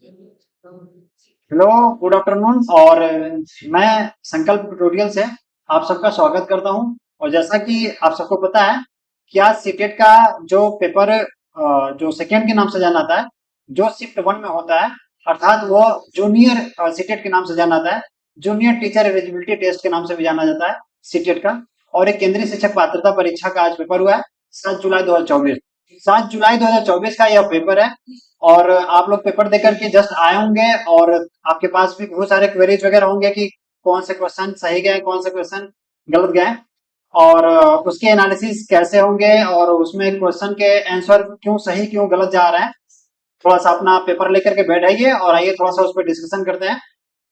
Hello, good afternoon. और मैं संकल्प ट्यूटोरियल से आप सबका स्वागत करता हूं। और जैसा कि आप सबको पता है कि आज सीटेट का जो पेपर जो सेकेंड के नाम से जाना जाता है, जो शिफ्ट वन में होता है, अर्थात वो जूनियर सीटेट के नाम से जाना जाता है, जूनियर टीचर एलिजिबिलिटी टेस्ट के नाम से भी जाना जाता है सीटेट का। और एक केंद्रीय शिक्षक पात्रता परीक्षा का आज पेपर हुआ है 7 जुलाई 2024। 7 जुलाई 2024 का यह पेपर है। और आप लोग पेपर देकर के जस्ट आए होंगे और आपके पास भी बहुत सारे क्वेरीज वगैरह होंगे कि कौन से क्वेश्चन सही गए, कौन से क्वेश्चन गलत गए, और उसके एनालिसिस कैसे होंगे, और उसमें क्वेश्चन के आंसर क्यों सही क्यों गलत जा रहे हैं। थोड़ा सा अपना पेपर लेकर के बैठाइए और आइए थोड़ा सा उस पर डिस्कशन करते हैं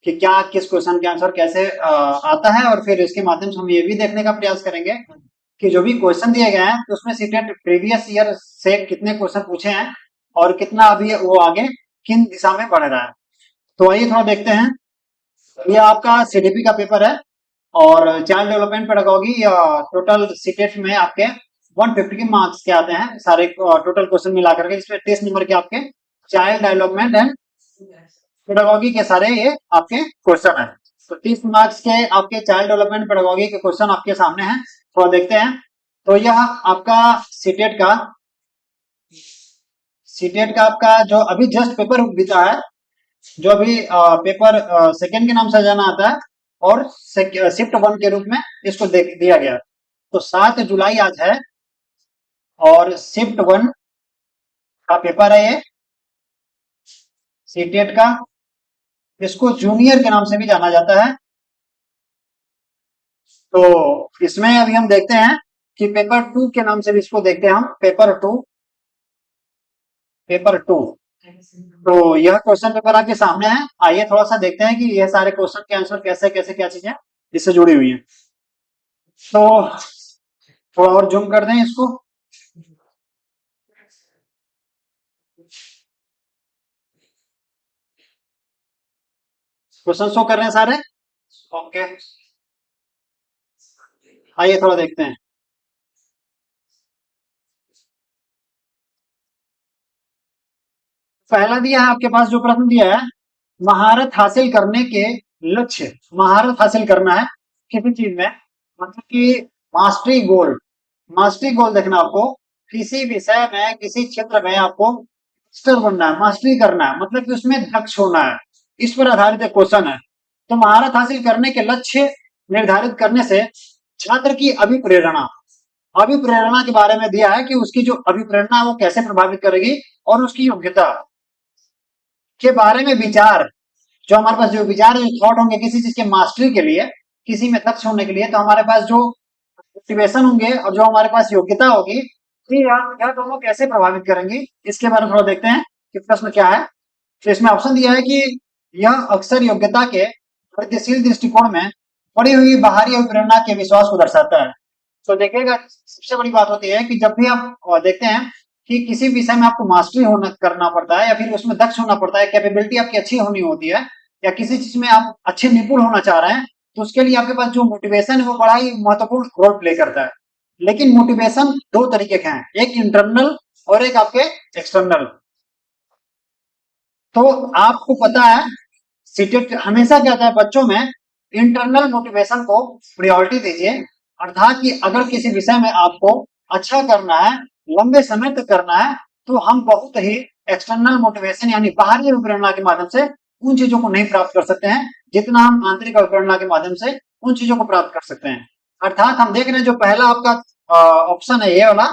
कि क्या किस क्वेश्चन के आंसर कैसे आता है। और फिर इसके माध्यम से हम ये भी देखने का प्रयास करेंगे कि जो भी क्वेश्चन दिए गए हैं तो उसमें सीटेट प्रीवियस ईयर से कितने क्वेश्चन पूछे हैं और कितना अभी वो आगे किन दिशा में बढ़ रहा है। तो आइए थोड़ा देखते हैं। ये आपका सीडीपी का पेपर है और चाइल्ड डेवलपमेंट पेडागोगी या टोटल सीटेट में आपके 150 के मार्क्स के आते हैं सारे टोटल क्वेश्चन मिला करके, जिसमें 30 नंबर के आपके चाइल्ड डेवलपमेंट एंड पेडागोगी के सारे ये आपके क्वेश्चन है। तो 30 मार्क्स के आपके चाइल्ड डेवलपमेंट पेडागोगी के क्वेश्चन आपके सामने हैं, थोड़ा देखते हैं। तो यह आपका सीटेट का आपका जो अभी जस्ट पेपर बीता है, जो अभी पेपर सेकेंड के नाम से जाना आता है और शिफ्ट वन के रूप में इसको दिया गया। तो 7 जुलाई आज है और शिफ्ट वन का पेपर है ये सीटेट का। इसको जूनियर के नाम से भी जाना जाता है। तो इसमें अभी हम देखते हैं कि पेपर टू के नाम से भी इसको देखते हैं हम, पेपर टू। तो यह क्वेश्चन पेपर आपके सामने है। आइए थोड़ा सा देखते हैं कि यह सारे क्वेश्चन के आंसर कैसे कैसे क्या चीजें इससे जुड़ी हुई हैं। तो थोड़ा और जूम कर दें इसको। क्वेश्चन शो कर रहे हैं सारे। ओके, आइए थोड़ा देखते हैं। पहला दिया है आपके पास, जो प्रश्न दिया है, महारत हासिल करने के लक्ष्य, महारत हासिल करना है किसी चीज में, मतलब कि मास्टरी गोल, मास्टरी गोल देखना आपको किसी विषय में किसी क्षेत्र में आपको मास्टर बनना है, मास्टरी करना है, मतलब कि उसमें दक्ष होना है। इस पर आधारित एक क्वेश्चन है। तो महारत हासिल करने के लक्ष्य निर्धारित करने से छात्र की अभिप्रेरणा, अभिप्रेरणा के बारे में दिया है कि उसकी जो अभिप्रेरणा है वो कैसे प्रभावित करेगी, और उसकी योग्यता के बारे में विचार, जो हमारे पास जो विचार जो थॉट होंगे किसी चीज के मास्टरी के लिए, किसी में दक्ष होने के लिए, तो हमारे पास जो मोटिवेशन होंगे और जो हमारे पास योग्यता होगी, ये यह दोनों कैसे प्रभावित करेंगी, इसके बारे में थोड़ा देखते हैं कि प्रश्न क्या है। तो इसमें ऑप्शन दिया है कि यह अक्सर योग्यता के प्रगतिशील दृष्टिकोण में पड़ी हुई बाहरी अभिप्रेरणा के विश्वास को दर्शाता है। तो देखिएगा, सबसे बड़ी बात होती है कि जब भी आप देखते हैं कि किसी विषय में आपको मास्टरी होना करना पड़ता है या फिर उसमें दक्ष होना पड़ता है, कैपेबिलिटी आपकी अच्छी होनी होती है, या किसी चीज में आप अच्छे निपुण होना चाह रहे हैं, तो उसके लिए आपके पास जो मोटिवेशन है वो बड़ा ही महत्वपूर्ण रोल प्ले करता है। लेकिन मोटिवेशन दो तरीके के हैं, एक इंटरनल और एक आपके एक्सटर्नल। तो आपको पता है सीटेट हमेशा क्या कहता है बच्चों में, इंटरनल मोटिवेशन को प्रायोरिटी दीजिए। अर्थात कि अगर किसी विषय में आपको अच्छा करना है, लंबे समय तक करना है, तो हम बहुत ही एक्सटर्नल मोटिवेशन यानी बाहरी प्रेरणा के माध्यम से उन चीजों को नहीं प्राप्त कर सकते हैं जितना हम आंतरिक प्रेरणा के माध्यम से उन चीजों को प्राप्त कर सकते हैं। अर्थात हम देख रहे हैं जो पहला आपका ऑप्शन है ये वाला,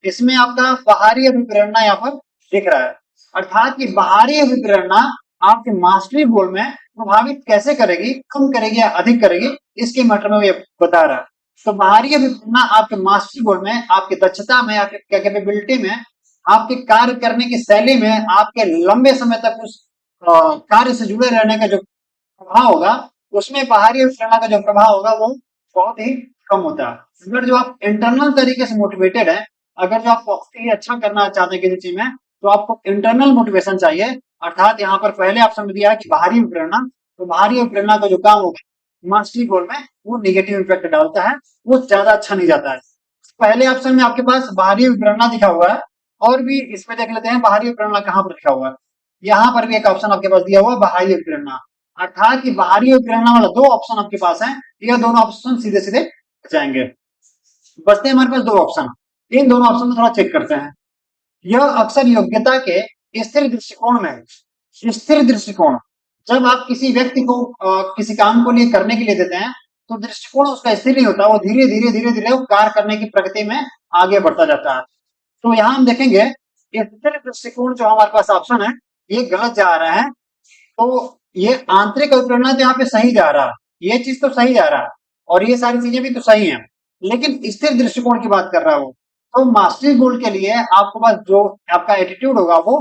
इसमें आपका बाहरी अभिप्रेरणा यहाँ पर दिख रहा है। अर्थात कि बाहरी अभिप्रेरणा आपके मास्टरी गोल में प्रभावित कैसे करेगी, कम करेगी या अधिक करेगी, इसके मैटर में ये बता रहा है। तो बाहरी अभिप्रेरणा आपके मास्टरी गोल में, आपकी दक्षता में, आपके कैपेबिलिटी में, आपके कार्य करने की शैली में, आपके लंबे समय तक उस कार्य से जुड़े रहने का जो प्रभाव होगा, उसमें बाहरी अभिप्रेरणा का जो प्रभाव होगा वो बहुत ही कम होता है। अगर जो आप इंटरनल तरीके से मोटिवेटेड है, अगर जो आप बहुत ही अच्छा करना चाहते हैं किसी चीज में, तो आपको इंटरनल मोटिवेशन चाहिए। अर्थात यहाँ पर पहले ऑप्शन में दिया है कि बाहरी प्रेरणा, तो बाहरी प्रेरणा का जो काम होगा मास्टरी गोल में वो निगेटिव इम्पैक्ट डालता है, वो ज्यादा अच्छा नहीं जाता है। पहले ऑप्शन में आपके पास बाहरी प्रेरणा दिखा हुआ है, और भी इसमें देख लेते हैं बाहरी प्रेरणा कहाँ पर लिखा हुआ है। यहाँ पर भी एक ऑप्शन आपके पास दिया हुआ है बाहरी अवप्रेरणा, अर्थात कि बाहरी अवप्रेरणा वाला दो ऑप्शन आपके पास है, ये दोनों ऑप्शन सीधे सीधे जाएंगे। बचते हैं हमारे पास दो ऑप्शन, इन दोनों ऑप्शन में थोड़ा चेक करते हैं। यह अक्सर योग्यता के स्थिर दृष्टिकोण में है। स्थिर दृष्टिकोण, जब आप किसी व्यक्ति को किसी काम को लिए करने के लिए देते हैं तो दृष्टिकोण उसका स्थिर नहीं होता, वो धीरे धीरे धीरे धीरे वो कार्य करने की प्रगति में आगे बढ़ता जाता है। तो यहाँ हम देखेंगे स्थिर दृष्टिकोण जो हमारे पास ऑप्शन है ये गलत जा रहा है। तो ये आंतरिक अभिप्रेरणा तो यहाँ पे सही जा रहा है, ये चीज तो सही जा रहा है और ये सारी चीजें भी तो सही है, लेकिन स्थिर दृष्टिकोण की बात कर रहा है वो। तो मास्टरी गोल के लिए आपके पास जो आपका एटीट्यूड होगा वो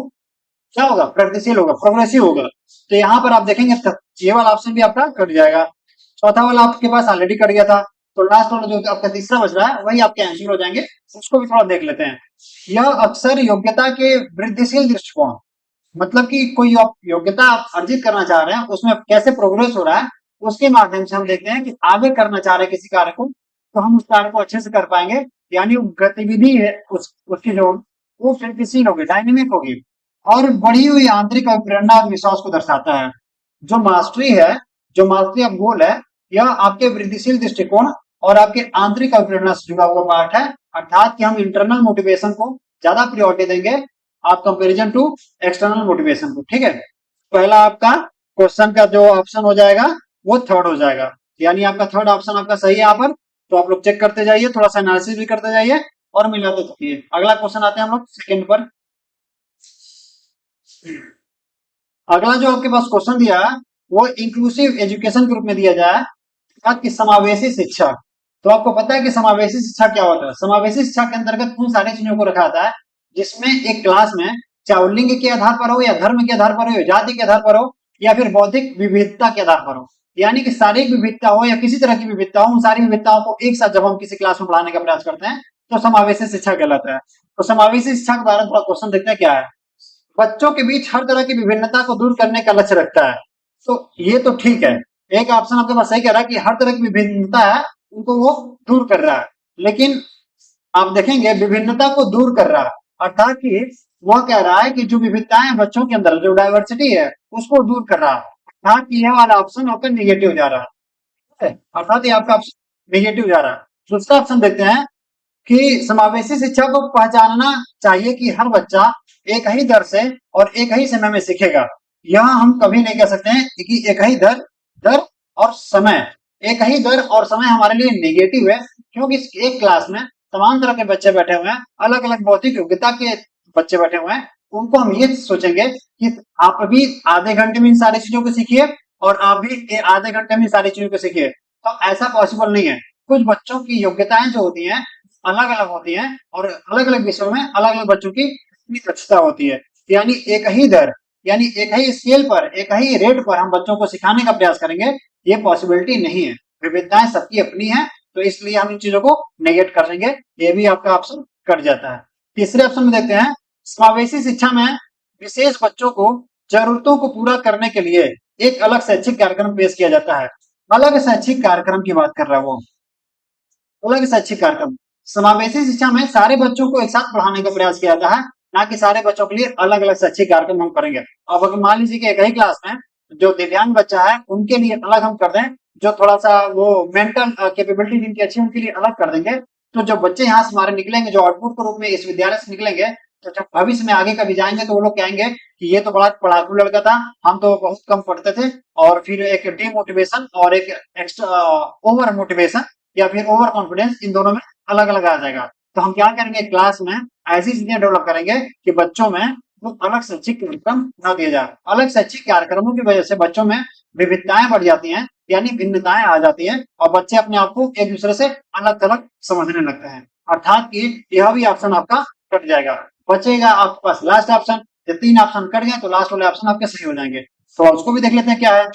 क्या होगा, प्रगतिशील होगा, प्रोग्रेसिव होगा। तो यहाँ पर आप देखेंगे ये वाला ऑप्शन भी आपका कट जाएगा। चौथा वाला आपके पास ऑलरेडी कट गया था, तो लास्ट वाला जो आपका तीसरा बच रहा है वही आपके आंसर हो जाएंगे, उसको भी थोड़ा देख लेते हैं। यह अक्सर योग्यता के वृद्धिशील दृष्टिकोण, मतलब कि कोई आप योग्यता आप अर्जित करना चाह रहे हैं उसमें कैसे प्रोग्रेस हो रहा है उसके माध्यम से हम देखते हैं कि आगे करना चाह रहे हैं किसी कार्य को तो हम उस कार्य को अच्छे से कर पाएंगे, यानी गतिविधि है उसकी जो वो प्रगतिशील होगी, डायनेमिक होगी और बढ़ी हुई आंतरिक प्रेरणा और विश्वास को दर्शाता है। जो मास्टरी है, जो मास्टरी ऑफ गोल है, यह आपके वृद्धिशील दृष्टिकोण और आपके आंतरिक प्रेरणा से जुड़ा हुआ पार्ट है, अर्थात कि हम इंटरनल मोटिवेशन को ज्यादा प्रायोरिटी देंगे आप कंपेरिजन टू एक्सटर्नल मोटिवेशन को। ठीक है, पहला आपका क्वेश्चन का जो ऑप्शन हो जाएगा वो थर्ड हो जाएगा, यानी आपका थर्ड ऑप्शन आपका सही है यहाँ पर। तो आप लोग चेक करते जाइए, थोड़ा सा एनालिसिस भी करते जाइए और मिलाते जाइए। अगला क्वेश्चन आते हैं हम लोग सेकंड पर। अगला जो आपके पास क्वेश्चन दिया है वो इंक्लूसिव एजुकेशन के रूप में दिया जाए कि समावेशी शिक्षा। तो आपको पता है कि समावेशी शिक्षा क्या होता है। समावेशी शिक्षा के अंतर्गत उन सारी चीजों को रखा जाता है जिसमें एक क्लास में चाहे वो लिंग के आधार पर हो या धर्म के आधार पर हो या जाति के आधार पर हो या फिर बौद्धिक विविधता के आधार पर हो, यानी कि शारीरिक विविधता हो या किसी तरह की विविधता हो, उन सारी विविधताओं को एक साथ जब हम किसी क्लास में पढ़ाने का प्रयास करते हैं तो समावेशी शिक्षा कहलाता है। तो समावेशी शिक्षा के बारे में थोड़ा क्वेश्चन देखते हैं क्या है। बच्चों के बीच हर तरह की विभिन्नता को दूर करने का लक्ष्य रखता है। तो ये तो ठीक है, एक ऑप्शन आपके पास सही कह रहा है कि हर तरह की विभिन्नता है उनको वो दूर कर रहा है, लेकिन आप देखेंगे विभिन्नता को दूर कर रहा है अर्थात कि वह कह रहा है कि जो विविधताएं बच्चों के अंदर जो डाइवर्सिटी है उसको दूर कर रहा है, अर्थात कि यह वाला ऑप्शन आपका निगेटिव जा रहा है, अर्थात ये आपका ऑप्शन निगेटिव जा रहा है। दूसरा ऑप्शन देखते हैं कि समावेशी शिक्षा को पहचानना चाहिए कि हर बच्चा एक ही दर से और एक ही समय में सीखेगा। यह हम कभी नहीं कह सकते हैं कि एक ही दर और समय, एक ही दर और समय हमारे लिए नेगेटिव है, क्योंकि एक क्लास में तमाम तरह के बच्चे बैठे हुए हैं, अलग अलग भौतिक योग्यता के बच्चे बैठे हुए हैं। उनको हम ये सोचेंगे कि आप अभी आधे घंटे में इन सारी चीजों को सीखिए और आप भी आधे घंटे में इन सारी चीजों को सीखिए, तो ऐसा पॉसिबल नहीं है। कुछ बच्चों की योग्यताएं जो होती हैं अलग अलग होती हैं और अलग अलग विषयों में अलग अलग बच्चों की अपनी दक्षता होती है, यानी एक ही दर यानी एक ही स्केल पर एक ही रेट पर हम बच्चों को सिखाने का प्रयास करेंगे, ये पॉसिबिलिटी नहीं है। विविधताएं सबकी अपनी है, तो इसलिए हम इन चीजों को नेगेट कर देंगे, ये भी आपका ऑप्शन कट जाता है। तीसरे ऑप्शन में देखते हैं, समावेशी शिक्षा में विशेष बच्चों को जरूरतों को पूरा करने के लिए एक अलग शैक्षिक कार्यक्रम पेश किया जाता है। अलग शैक्षिक कार्यक्रम की बात कर रहा है वो, अलग शैक्षिक कार्यक्रम। समावेशी शिक्षा में सारे बच्चों को एक साथ पढ़ाने का प्रयास किया जाता है, ना कि सारे बच्चों के लिए अलग अलग शैक्षिक कार्यक्रम हम करेंगे। अब अगर मान लीजिए कि एक ही क्लास में जो दिव्यांग बच्चा है उनके लिए अलग हम कर दें, जो थोड़ा सा वो मेंटल कैपेबिलिटी जिनकी अच्छी उनके लिए अलग कर देंगे, तो जो बच्चे यहाँ से हमारे निकलेंगे, जो आउटपुट के रूप में इस विद्यालय से निकलेंगे, तो जब भविष्य में आगे कभी जाएंगे तो वो लोग कहेंगे कि ये तो बड़ा पढ़ाकू लड़का था, हम तो बहुत कम पढ़ते थे। और फिर एक डीमोटिवेशन और एक एक्स्ट्रा ओवर मोटिवेशन या फिर ओवर कॉन्फिडेंस, इन दोनों में अलग अलग आ जाएगा। तो हम क्या करेंगे, क्लास में ऐसी चीजें डेवलप करेंगे कि बच्चों में वो अलग शैक्षिक कार्यक्रम न दिया जाए। अलग शैक्षिक कार्यक्रमों की वजह से बच्चों में विविधताएं बढ़ जाती हैं, यानी भिन्नताएं आ जाती हैं और बच्चे अपने आप को एक दूसरे से अलग अलग समझने लगते हैं, अर्थात कि यह भी ऑप्शन आपका कट जाएगा। बचेगा आपके पास लास्ट ऑप्शन। ये तीन ऑप्शन कट गए तो लास्ट वाले ऑप्शन आपके सही हो जाएंगे। तो उसको भी देख लेते हैं क्या है।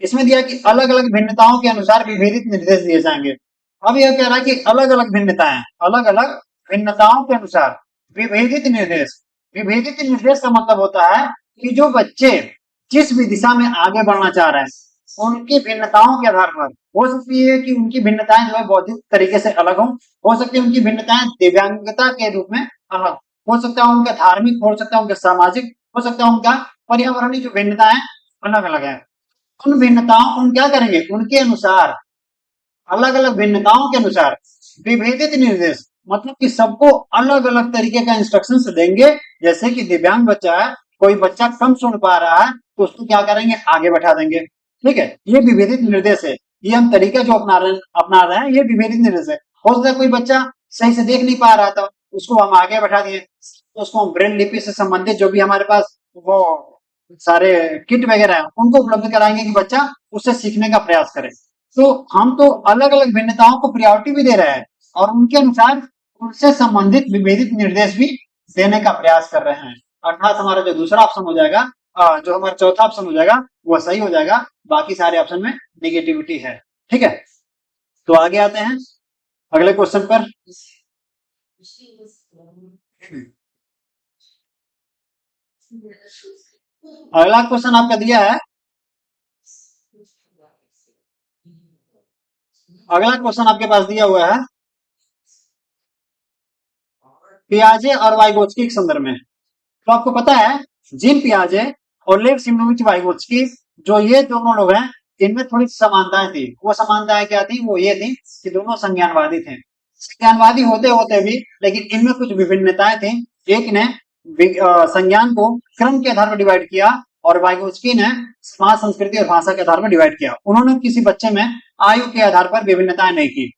इसमें दिया कि अलग अलग भिन्नताओं के अनुसार विभेदित निर्देश दिए जाएंगे। अब यह कह रहा है कि अलग अलग भिन्नताएं, अलग अलग भिन्नताओं के अनुसार विभेदित निर्देश। विभेदित निर्देश का मतलब होता है कि जो बच्चे जिस भी दिशा में आगे बढ़ना चाह रहे हैं उनकी भिन्नताओं के आधार पर, हो सकती है कि उनकी भिन्नताएं जो है बौद्धिक तरीके से अलग हो सकती है उनकी भिन्नताएं दिव्यांगता के रूप में अलग हो सकता है, उनका धार्मिक हो सकता है, उनका सामाजिक हो सकता है उनका पर्यावरणीय जो भिन्नता है अलग अलग है। उन भिन्नताओं को हम क्या करेंगे, उनके अनुसार, अलग अलग भिन्नताओं के अनुसार विभेदित निर्देश, मतलब कि सबको अलग अलग तरीके का इंस्ट्रक्शंस देंगे। जैसे कि दिव्यांग बच्चा है, कोई बच्चा कम सुन पा रहा है तो उसको क्या करेंगे, आगे बैठा देंगे। ठीक है, ये विभेदित निर्देश है। ये हम तरीका जो अपना रहे हैं ये विभेदित निर्देश है। हो सकता है कोई बच्चा सही से देख नहीं पा रहा था, उसको हम आगे बैठा दिए, तो उसको हम ब्रेल लिपि से संबंधित जो भी हमारे पास वो सारे किट वगैरह है उनको उपलब्ध कराएंगे कि बच्चा उससे सीखने का प्रयास करे। तो हम तो अलग अलग भिन्नताओं को प्रायोरिटी भी दे रहे हैं और उनके अनुसार उनसे संबंधित विभेदित निर्देश भी देने का प्रयास कर रहे हैं। अर्थात हमारा जो दूसरा ऑप्शन हो जाएगा, जो हमारा चौथा ऑप्शन हो जाएगा वो सही हो जाएगा, बाकी सारे ऑप्शन में निगेटिविटी है। ठीक है, तो आगे आते हैं अगले क्वेश्चन पर। अगला क्वेश्चन आपका दिया है, अगला क्वेश्चन आपके पास दिया हुआ है पियाजे और वाइगोत्स्की के संदर्भ में। तो आपको पता है जीन पियाजे और लेव सिमोनोविच वाइगोत्स्की, जो ये दोनों लोग हैं, इनमें थोड़ी समानताएं थी। वो समानताएं क्या थी, वो ये थी कि दोनों संज्ञानवादी थे। संज्ञानवादी होते होते भी लेकिन इनमें कुछ विभिन्नताएं थी। एक ने संज्ञान को क्रम के आधार पर डिवाइड किया और वाइगोत्स्की ने समाज, संस्कृति और भाषा के आधार पर डिवाइड किया। उन्होंने किसी बच्चे में आयु के आधार पर विभिन्नताएं नहीं की।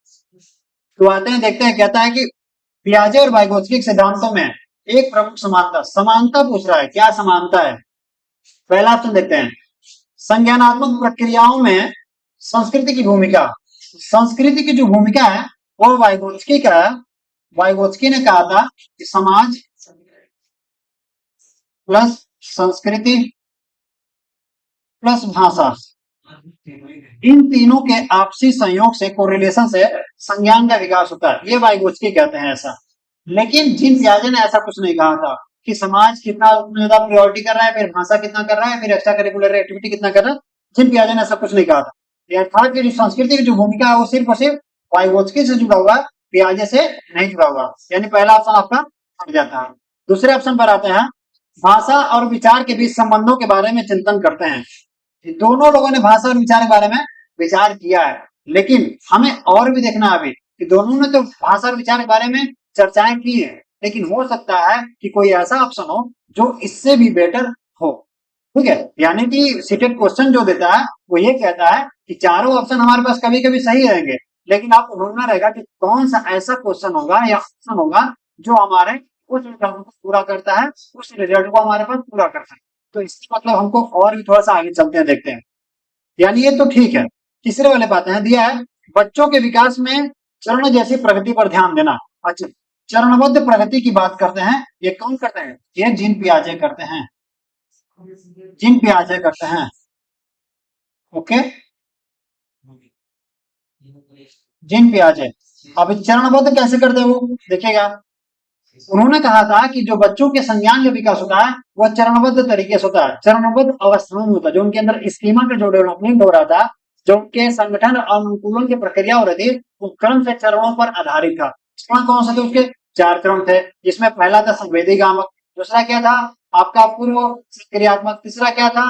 तो आते हैं, देखते हैं, कहता है कि पियाजे और वाइगोत्स्की के सिद्धांतों में एक प्रमुख समानता, समानता पूछ रहा है, क्या समानता है। पहला ऑप्शन देखते हैं, संज्ञानात्मक प्रक्रियाओं में संस्कृति की भूमिका। संस्कृति की जो भूमिका है वो वाइगोत्स्की का है। वाइगोत्स्की ने कहा था कि समाज प्लस संस्कृति प्लस भाषा, इन तीनों के आपसी संयोग से, कोरिलेशन से संज्ञान का विकास होता है। ये वाइगोत्स्की कहते हैं ऐसा। लेकिन जीन पियाजे ने ऐसा कुछ नहीं कहा था कि समाज कितना ज्यादा प्रायोरिटी कर रहा है, फिर भाषा कितना कर रहा है, फिर एक्स्ट्रा करिकुलर एक्टिविटी कितना कर रहा है। जीन पियाजे ने ऐसा कुछ नहीं कहा था। अर्थात की जो संस्कृति की जो भूमिका है वो सिर्फ और सिर्फ वाइगोत्स्की से जुड़ा हुआ, पियाजे से नहीं जुड़ा हुआ। यानी पहला ऑप्शन आपका हट जाता है। दूसरे ऑप्शन पर आते हैं, भाषा और विचार के बीच संबंधों के बारे में चिंतन करते हैं। दोनों लोगों ने भाषा और विचार के बारे में विचार किया है, लेकिन हमें और भी देखना है अभी कि दोनों ने तो भाषा और विचार के बारे में चर्चाएं की है, लेकिन हो सकता है कि कोई ऐसा ऑप्शन हो जो इससे भी बेटर हो। ठीक है, यानी कि सीटेट क्वेश्चन जो देता है वो ये कहता है कि चारों ऑप्शन हमारे पास कभी कभी सही रहेंगे, लेकिन आपको ढूंढना रहेगा कि कौन सा ऐसा क्वेश्चन होगा या ऑप्शन होगा जो हमारे उस रिजल्ट को पूरा करता है, उस रिजल्ट को हमारे पास पूरा करता है। तो इसका मतलब हमको और भी थोड़ा सा आगे चलते हैं, देखते हैं। यानी ये तो ठीक है। तीसरे वाले बात है, दिया है बच्चों के विकास में चरण जैसी प्रगति पर ध्यान देना। अच्छा, चरणबद्ध प्रगति की बात करते हैं, ये कौन करते हैं, ये जीन पियाजे करते हैं। जीन पियाजे करते हैं। ओके, जीन पियाजे। अब चरणबद्ध कैसे करते हैं वो देखिएगा। उन्होंने कहा था कि जो बच्चों के संज्ञान का विकास होता है वह चरणबद्ध तरीके से होता है, चरणबद्ध अवस्थाओं में होता है। जो उनके अंदर स्कीमा का जो डेवलपमेंट हो रहा था, जो उनके संगठन और अनुकूलन की प्रक्रिया हो रही थी, वो क्रम से चरणों पर आधारित था। चरण कौन से थे, उसके 4 चरण थे, जिसमें पहला था संवेदी गामक, दूसरा क्या था आपका पूर्व सक्रियात्मक, तीसरा क्या था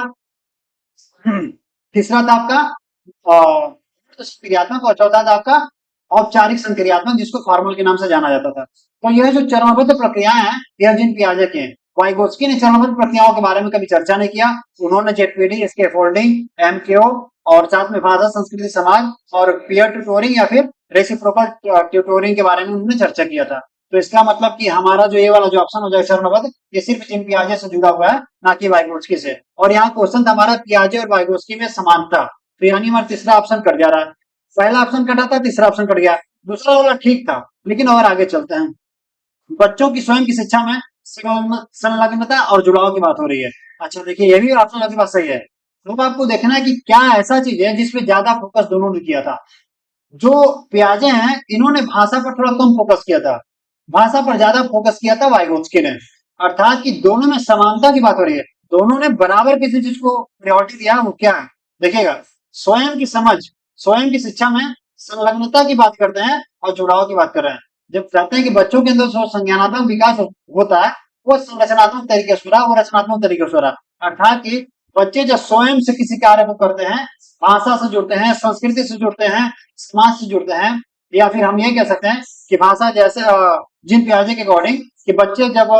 तीसरा था आपका सक्रियात्मक और चौथा था आपका औपचारिक संक्रियात्मक, जिसको फॉर्मल के नाम से जाना जाता था। तो यह जो चरणबद्ध प्रक्रियाएं हैं यह जीन पियाजे की हैं। वाइगोत्स्की ने चरणबद्ध प्रक्रियाओं के बारे में कभी चर्चा नहीं किया। उन्होंने जेटपीडी, स्कैफोल्डिंग, एमकेओ और साथ में भाषा, संस्कृति, समाज और पीयर ट्यूटोरिंग या फिर रेसिप्रोकल ट्यूटोरिंग के बारे में उन्होंने चर्चा किया था। तो इसका मतलब कि हमारा जो ये वाला जो ऑप्शन हो जाए चरणबद्ध, ये सिर्फ जीन पियाजे से जुड़ा हुआ है, ना कि वाइगोत्स्की से। और यहाँ क्वेश्चन था हमारा पियाजे और वाइगोत्स्की में समानता, तो यानी हमारा तीसरा ऑप्शन कट जा रहा है। पहला ऑप्शन कटा था, तीसरा ऑप्शन कट गया। दूसरा वाला ठीक था, लेकिन और आगे चलते हैं। बच्चों की स्वयं की शिक्षा में संलग्नता और जुड़ाव की बात हो रही है। अच्छा देखिए, ये भी ऑप्शन आपके पास सही है। तो आपको देखना है कि क्या ऐसा चीज है जिसपे ज्यादा फोकस दोनों ने किया था। जो पियाजे हैं इन्होंने भाषा पर थोड़ा कम फोकस किया था, भाषा पर ज्यादा फोकस किया था वाइगोत्स्की ने। अर्थात कि दोनों में समानता की बात हो रही है, दोनों ने बराबर किसी चीज को प्रायोरिटी दिया। वो क्या है देखिएगा, स्वयं की समझ, स्वयं की शिक्षा में संलग्नता की बात करते हैं और जुड़ाव की बात कर रहे हैं। जब कहते हैं कि बच्चों के अंदर जो संज्ञानात्मक विकास होता है वो संरचनात्मक तरीके से हो रहा, वो रचनात्मक तरीके से हो रहा। अर्थात कि बच्चे जो स्वयं से किसी कार्य को करते हैं, भाषा से जुड़ते हैं, संस्कृति से जुड़ते हैं, समाज से जुड़ते हैं, या फिर हम ये कह सकते हैं कि भाषा जैसे जीन पियाजे के अकॉर्डिंग कि बच्चे जब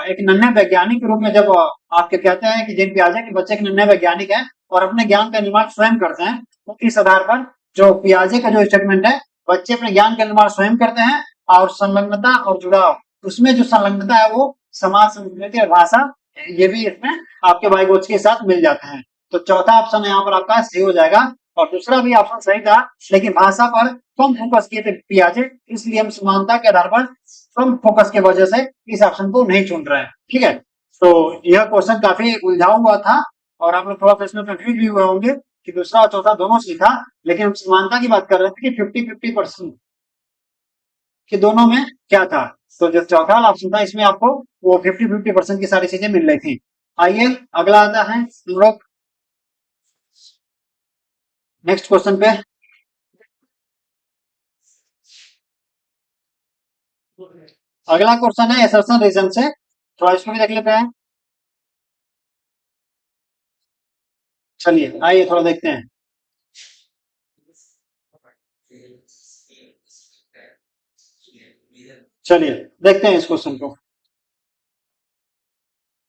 एक नन्हे वैज्ञानिक के रूप में जब आपके कहते हैं कि जीन पियाजे के बच्चे एक नन्हे वैज्ञानिक है और अपने ज्ञान का निर्माण स्वयं करते हैं, तो इस आधार पर जो पियाजे का जो स्टेटमेंट है, बच्चे अपने ज्ञान का निर्माण स्वयं करते हैं और संलग्नता और जुड़ाव, उसमें जो संलग्नता है वो समाज, संस्कृति और भाषा, ये भी इसमें आपके वाइगोच के साथ मिल जाते हैं। तो चौथा ऑप्शन यहाँ पर आपका सही हो जाएगा। और दूसरा भी ऑप्शन सही था, लेकिन भाषा पर कम फोकस किए थे पियाजे, इसलिए हम समानता के आधार पर कम फोकस की वजह से इस ऑप्शन को नहीं चुन रहे हैं। ठीक है, तो यह क्वेश्चन काफी उलझा हुआ था और आप लोग थोड़ा सा इसमें कंफ्यूज भी हुए होंगे कि दूसरा और चौथा दोनों सही था, लेकिन हम समानता की बात कर रहे थे कि 50-50% कि दोनों में क्या था। तो जो चौथा वाला ऑप्शन था इसमें आपको वो 50-50% की सारी चीजें मिल रही थी। आइए अगला आता है हम लोग नेक्स्ट क्वेश्चन पे। अगला क्वेश्चन है असर्शन रीजन से, थोड़ा इसको भी देख लेते हैं। चलिए आइए थोड़ा देखते हैं। चलिए देखते हैं इस क्वेश्चन को।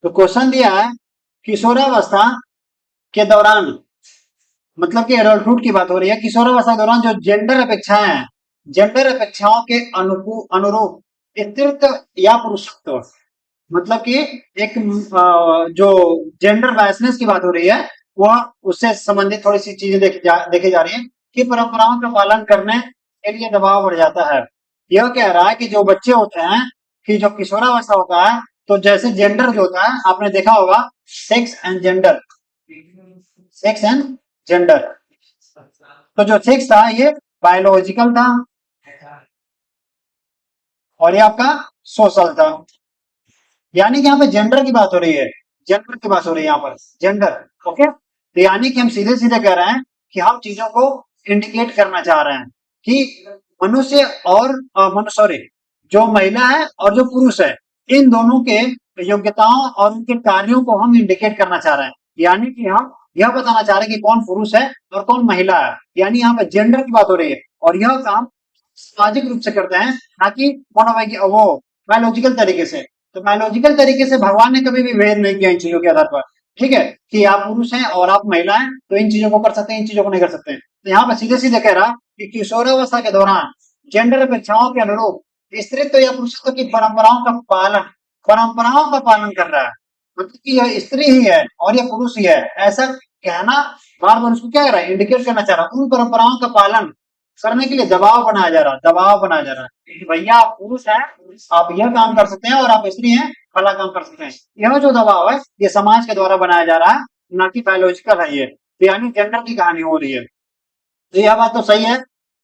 तो क्वेश्चन दिया है किशोरावस्था के दौरान, मतलब कि एडल्टहुड की बात हो रही है, किशोरावस्था के दौरान जो जेंडर अपेक्षाएं हैं, जेंडर अपेक्षाओं के अनुरूप स्त्रीत्व या पुरुषत्व, मतलब कि एक जो जेंडर बायसनेस की बात हो रही है, वह उससे संबंधित थोड़ी सी चीजें देखी जा रही है कि परंपराओं का पालन करने के लिए दबाव बढ़ जाता है। यह कह रहा है कि जो बच्चे होते हैं, कि जो किशोरावस्था होता है, तो जैसे जेंडर जो होता है आपने देखा होगा, sex and gender, sex and gender, तो जो सेक्स था ये बायोलॉजिकल था और ये आपका सोशल था। यानी कि यहाँ पे जेंडर की बात हो रही है, जेंडर की बात हो रही है यहाँ पर, जेंडर। ओके, तो यानी कि हम सीधे सीधे कह रहे हैं कि हम चीजों को इंडिकेट करना चाह रहे हैं कि मनुष्य और मनुष्य, सॉरी, जो महिला है और जो पुरुष है, इन दोनों के योग्यताओं और उनके कार्यों को हम इंडिकेट करना चाह रहे हैं। यानी कि हम यह बताना चाह रहे हैं कि कौन पुरुष है और कौन महिला है, यानी यहाँ पे जेंडर की बात हो रही है। और यह काम सामाजिक रूप से करते हैं, ना कि वो बायोलॉजिकल तरीके से। तो बायोलॉजिकल तरीके से भगवान ने कभी भी भेद नहीं किया इन चीजों के आधार पर। ठीक है, कि आप पुरुष हैं और आप महिला हैं तो इन चीजों को कर सकते हैं, इन चीजों को नहीं कर सकते। तो यहाँ पर सीधे सीधे कह रहा कि किशोरावस्था के दौरान जेंडर अपेक्षाओं के अनुरूप स्त्रीत्व या पुरुषत्व की परंपराओं का पालन कर रहा है, मतलब कि यह स्त्री ही है और यह पुरुष ही है, ऐसा कहना बार बार उसको क्या कर रहा है, इंडिकेट करना चाह रहा है। उन परंपराओं का पालन करने के लिए दबाव बनाया जा रहा है, दबाव बनाया जा रहा है कि भैया आप पुरुष हैं, आप यह काम कर सकते हैं, और आप स्त्री हैं, फला काम कर सकते हैं। यह जो दबाव है ये समाज के द्वारा बनाया जा रहा है, ना कि बायोलॉजिकल है ये, यानी जेंडर की कहानी हो रही है। तो यह बात तो सही है,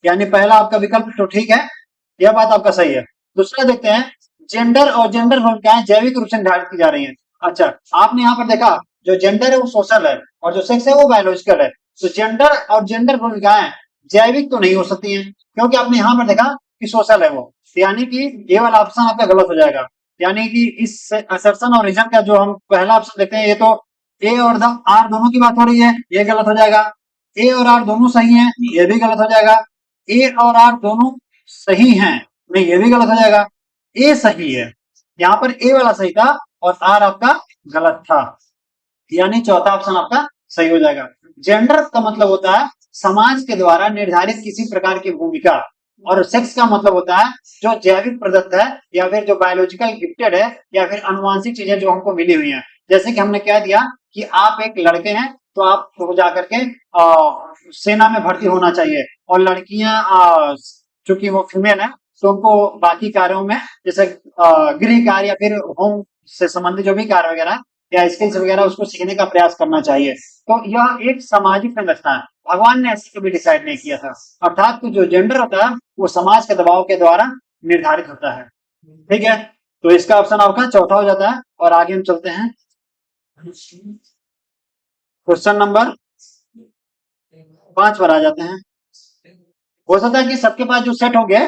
यानी पहला आपका विकल्प तो ठीक है, यह बात आपका सही है। दूसरा देखते हैं, जेंडर और जेंडर भूमिकाएं जैविक रूप से निर्धारित की जा रही है। अच्छा, आपने यहाँ पर देखा जो जेंडर है वो सोशल है और जो सेक्स है वो बायोलॉजिकल है। तो जेंडर और जेंडर भूमिकाएं जैविक तो नहीं हो सकती हैं, क्योंकि आपने यहाँ पर देखा कि सोशल है वो, यानी कि ये वाला ऑप्शन आपका गलत हो जाएगा। यानी कि इस असर्शन और रीजन का जो हम पहला ऑप्शन देखते हैं, ये तो ए और आर दोनों की बात हो रही है, ये गलत हो जाएगा। ए और आर दोनों सही हैं, ये भी गलत हो जाएगा। ए और आर दोनों सही हैं, नहीं, ये भी गलत हो जाएगा। ए सही है, यहाँ पर ए वाला सही था और आर आपका गलत था, यानी चौथा ऑप्शन आपका सही हो जाएगा। जेंडर का मतलब होता है समाज के द्वारा निर्धारित किसी प्रकार की भूमिका, और सेक्स का मतलब होता है जो जैविक प्रदत्त है या फिर जो बायोलॉजिकल गिफ्टेड है या फिर अनुवांशिक चीजें जो हमको मिली हुई हैं। जैसे कि हमने कह दिया कि आप एक लड़के हैं तो आपको जाकर के सेना में भर्ती होना चाहिए, और लड़कियां चूंकि वो फीमेल है तो उनको बाकी कार्यों में, जैसे गृह कार्य या फिर होम से संबंधित जो भी कार्य वगैरह या स्किल्स वगैरह, उसको सीखने का प्रयास करना चाहिए। तो यह एक सामाजिक संरचना है, भगवान ने ऐसे कभी डिसाइड नहीं किया था। अर्थात जो जेंडर होता है वो समाज के दबाव के द्वारा निर्धारित होता है। ठीक है, तो इसका ऑप्शन आपका चौथा हो जाता है। और आगे हम चलते हैं क्वेश्चन नंबर 5 पर आ जाते हैं। हो सकता है कि सबके पास जो सेट होंगे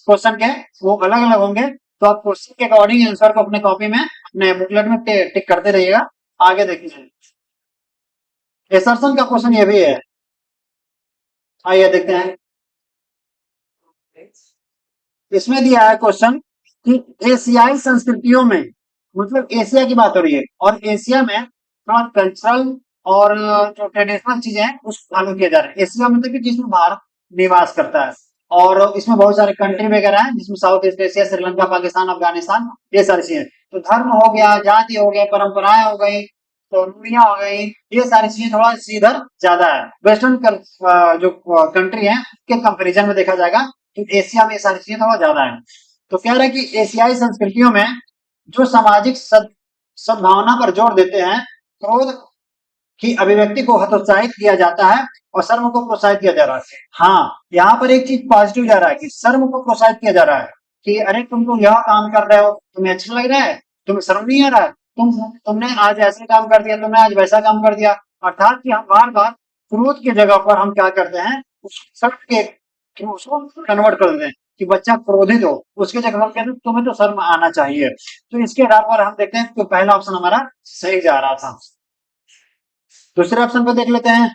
क्वेश्चन के वो अलग अलग होंगे, तो आप क्वेश्चन के अकॉर्डिंग आंसर को अपने कॉपी में अपने बुकलेट में टिक करते रहिएगा। आगे देखिए, एसर्शन का क्वेश्चन ये भी है। आइए देखते हैं, इसमें दिया है क्वेश्चन कि एशियाई संस्कृतियों में, मतलब एशिया की बात हो रही है, और एशिया में थोड़ा कल्चरल और जो ट्रेडिशनल चीजें हैं उसको फॉलो किया जा रहा है। एशिया मतलब कि जिसमें भारत निवास करता है, और इसमें बहुत सारे कंट्री वगैरह हैं जिसमें south east Asia, Sri Lanka, Pakistan, Afghanistan, ये सारी चीजें। तो धर्म हो गया, जाति हो गया, परंपराएं हो गई, तो रूढ़ियां हो गई, ये सारी चीजें थोड़ा इधर ज्यादा है। वेस्टर्न जो कंट्री है के कंपेरिजन में देखा जाएगा तो एशिया में ये सारी चीजें थोड़ा ज्यादा है। तो कह रहा है कि एशियाई संस्कृतियों में जो सामाजिक सद्भावना पर जोर देते हैं, क्रोध की अभिव्यक्ति को हतोत्साहित किया जाता है और शर्म को प्रोत्साहित किया जा रहा है। हाँ, यहाँ पर एक चीज पॉजिटिव जा रहा है कि शर्म को प्रोत्साहित किया जा रहा है कि अरे तुम तो यह काम कर रहे हो, तुम्हें अच्छा लग रहा है, तुम्हें शर्म नहीं आ रहा है, तुमने आज ऐसे काम कर दिया, तुमने आज वैसा काम कर दिया। अर्थात कि हम बार बार क्रोध की जगह पर हम क्या करते हैं, उसको कन्वर्ट कर देते हैं कि बच्चा क्रोधित हो, उसके जगह हम कहते हैं तुम्हें तो शर्म आना चाहिए। तो इसके आधार पर हम देखते हैं तो पहला ऑप्शन हमारा सही जा रहा था। दूसरे ऑप्शन को देख लेते हैं।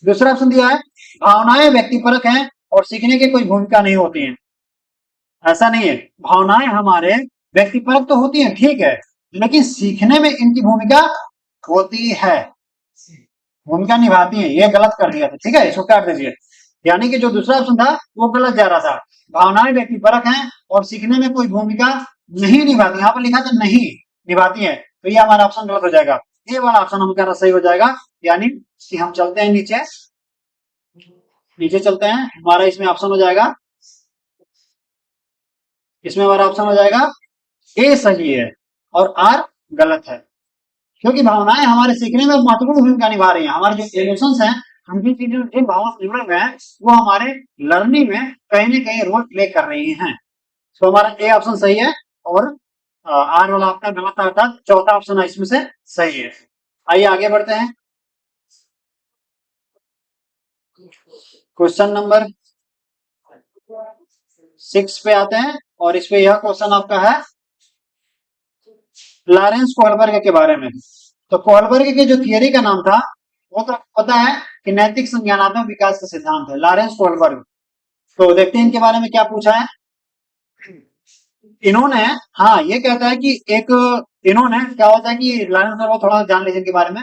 दूसरा ऑप्शन दिया है, भावनाएं व्यक्तिपरक हैं और सीखने की कोई भूमिका नहीं होती है। ऐसा नहीं है, भावनाएं हमारे व्यक्तिपरक तो होती हैं, ठीक है, लेकिन सीखने में इनकी भूमिका होती है, भूमिका निभाती है। ये गलत कर दिया था, ठीक है, इसको काट दीजिए। यानी कि जो दूसरा ऑप्शन था वो गलत जा रहा था, भावनाएं व्यक्तिपरक हैं और सीखने में कोई भूमिका नहीं निभाती, यहाँ पर लिखा था नहीं निभाती है, तो ये हमारा ऑप्शन गलत हो जाएगा। ये वाला ऑप्शन हमारा सही हो जाएगा। यानी कि हम चलते हैं नीचे, नीचे चलते हैं, हमारा इसमें ऑप्शन हो जाएगा, इसमें हमारा ऑप्शन हो जाएगा ए सही है और आर गलत है, क्योंकि भावनाएं हमारे सीखने में महत्वपूर्ण भूमिका निभा रही हैं। हमारे जो इमोशंस हैं, हम जिन चीजों जिन भावों से जुड़े हुए हैं, वो हमारे लर्निंग में कहीं ना कहीं रोल प्ले कर रही हैं। तो हमारा ए ऑप्शन सही है और आर वाला आपका गलत था, अर्थात चौथा ऑप्शन है इसमें से सही है। आइए आगे बढ़ते हैं, क्वेश्चन नंबर 6 पे आते हैं, और इस पे यह क्वेश्चन आपका है लॉरेंस कोहलबर्ग के बारे में। तो कोहलबर्ग के जो थियरी का नाम था वो तो पता है कि नैतिक संज्ञानात्मक विकास का सिद्धांत है, लॉरेंस कोहलबर्ग। तो देखते हैं इनके बारे में क्या पूछा है। इन्होंने, हाँ, ये कहता है कि एक, इन्होंने क्या होता है कि लॉरेंस कोहलबर्ग, थोड़ा जान लीजिए इनके बारे में।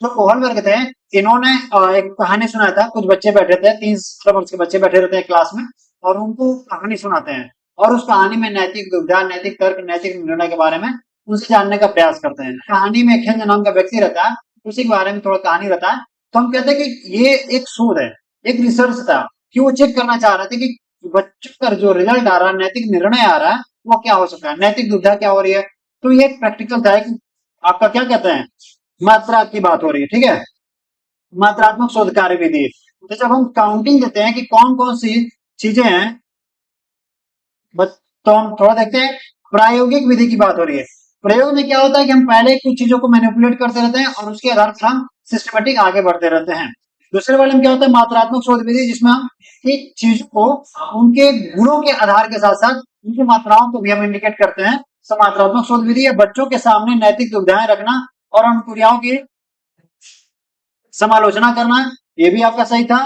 जो कोहलबर्ग थे, इन्होंने एक कहानी सुनाया था। कुछ बच्चे बैठे थे, 3 वर्ष के बच्चे बैठे रहते हैं क्लास में, और उनको कहानी सुनाते हैं, और उस कहानी में नैतिक दुविधा, नैतिक तर्क, नैतिक निर्णय के बारे में उनसे जानने का प्रयास करते हैं। कहानी में खेल नाम का व्यक्ति रहता है, उसी के बारे में थोड़ा कहानी रहता है। तो हम कहते हैं कि ये एक शोध है, एक रिसर्च था, कि वो चेक करना चाह रहे थे कि बच्चों का जो रिजल्ट आ रहा है, नैतिक निर्णय आ रहा है, वो क्या हो सकता है, नैतिक दुविधा क्या हो रही है। तो ये एक प्रैक्टिकल था, कि आपका क्या कहते हैं, मात्रा की बात हो रही है, ठीक है, मात्रात्मक शोध कार्य विधि। तो जब हम काउंटिंग देते हैं कि कौन कौन सी चीजें हैं, तो हम थोड़ा देखते हैं, प्रायोगिक विधि की बात हो रही है। प्रयोग में क्या होता है कि हम पहले कुछ चीजों को मैनिपुलेट करते रहते हैं और उसके आधार पर हम सिस्टमेटिक आगे बढ़ते रहते हैं। दूसरे वाले में क्या होता है, मात्रात्मक शोध विधि, जिसमें हम एक चीज को उनके गुणों के आधार के साथ साथ उनकी मात्राओं को भी हम इंडिकेट करते हैं। मात्रात्मक शोध विधि है बच्चों के सामने नैतिक दुविधाएं रखना और उन क्रियाओं की समालोचना करना, ये भी आपका सही था।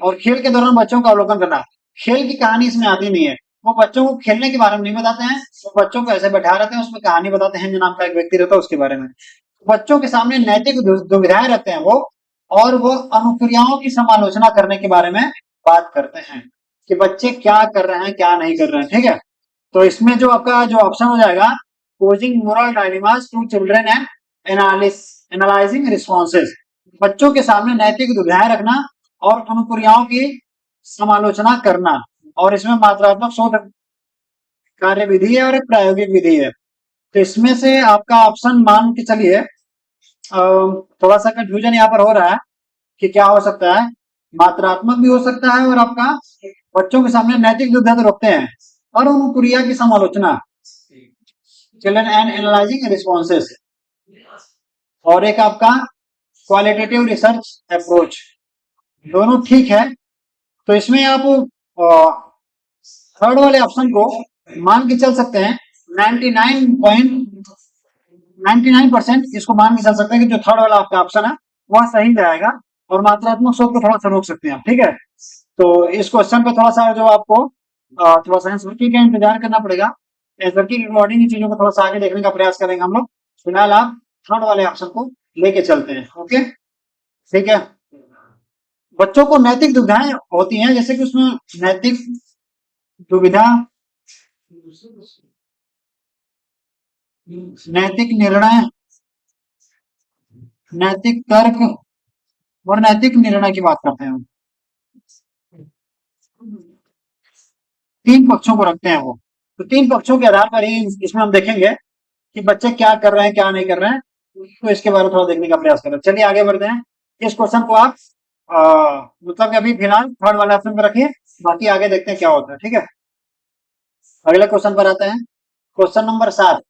और खेल के दौरान बच्चों का अवलोकन करना, खेल की कहानी इसमें आती नहीं है, वो बच्चों को खेलने के बारे में नहीं बताते हैं, वो बच्चों को ऐसे बैठा रहते हैं, उसमें कहानी बताते हैं, जो नाम का एक व्यक्ति रहता है उसके बारे में। बच्चों के सामने नैतिक दुविधाएं रखते हैं वो, और वो अनुक्रियाओं की समालोचना करने के बारे में बात करते हैं कि बच्चे क्या कर रहे हैं, क्या नहीं कर रहे हैं, ठीक है। तो इसमें जो आपका जो ऑप्शन हो जाएगा, posing moral dilemmas to children and analysing responses, बच्चों के सामने नैतिक दुविधाएं रखना और अनुक्रियाओं की समालोचना करना, और इसमें मात्रात्मक शोध कार्य विधि है और एक प्रायोगिक विधि है। तो इसमें से आपका ऑप्शन मान के चलिए, थोड़ा सा कंफ्यूजन यहाँ पर हो रहा है कि क्या हो सकता है, मात्रात्मक भी हो सकता है, और आपका बच्चों के सामने नैतिक दुविधा तो रखते हैं, और अनुक्रिया की समालोचना, चिल्ड्रन एंड एनालाइजिंग रिस्पॉन्सेस, और एक आपका क्वालिटेटिव रिसर्च अप्रोच, दोनों ठीक है। तो इसमें आप थर्ड वाले ऑप्शन को मान के चल सकते हैं, 99.99% इसको मान के चल सकते हैं कि जो थर्ड वाला आपका ऑप्शन है वह सही जाएगा, और मात्रात्मक शोध को थोड़ा सा रोक सकते हैं आप, ठीक है। तो इस क्वेश्चन पे थोड़ा सा जो आपको थोड़ा सा आंसर की का इंतजार करना पड़ेगा। आंसर की रिकॉर्डिंग की चीजों को थोड़ा सा आगे देखने का प्रयास करेंगे हम लोग। फिलहाल आप थर्ड वाले ऑप्शन को लेके चलते हैं, ओके, ठीक है। बच्चों को नैतिक दुविधाएं होती हैं, जैसे कि उसमें नैतिक दुविधा, नैतिक निर्णय, नैतिक तर्क और नैतिक निर्णय की बात करते हैं हम। तीन पक्षों को रखते हैं वो। तो तीन पक्षों के आधार पर ही इसमें हम देखेंगे कि बच्चे क्या कर रहे हैं क्या नहीं कर रहे हैं, तो इसके बारे में थोड़ा देखने का प्रयास करें। चलिए आगे बढ़ते हैं। इस क्वेश्चन को आप मतलब कि अभी फिलहाल थर्ड वाले ऑप्शन पर रखिए, बाकी आगे देखते हैं क्या होता है, ठीक है। अगले क्वेश्चन पर आते हैं। Question number 7।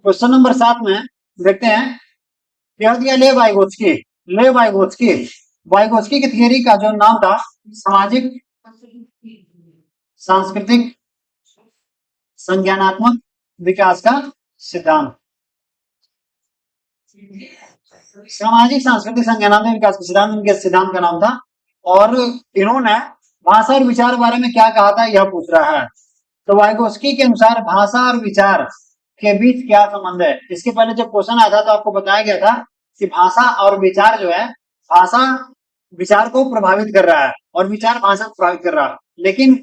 क्वेश्चन नंबर 7 में देखते हैं, कह दिया ले वाइगोत्स्की वाइगोत्स्की की थियरी का जो नाम था सामाजिक सांस्कृतिक संज्ञानात्मक विकास का सिद्धांत। सामाजिक सांस्कृतिक संज्ञानात्मक विकास का सिद्धांत उनके सिद्धांत का नाम था। और इन्होंने भाषा और विचार के बारे में क्या कहा था यह पूछ रहा है। तो वाइगोत्स्की के अनुसार भाषा और विचार के बीच क्या संबंध है। इसके पहले जब क्वेश्चन आया था तो आपको बताया गया था कि भाषा और विचार जो है, भाषा विचार को प्रभावित कर रहा है और विचार भाषा को प्रभावित कर रहा है, लेकिन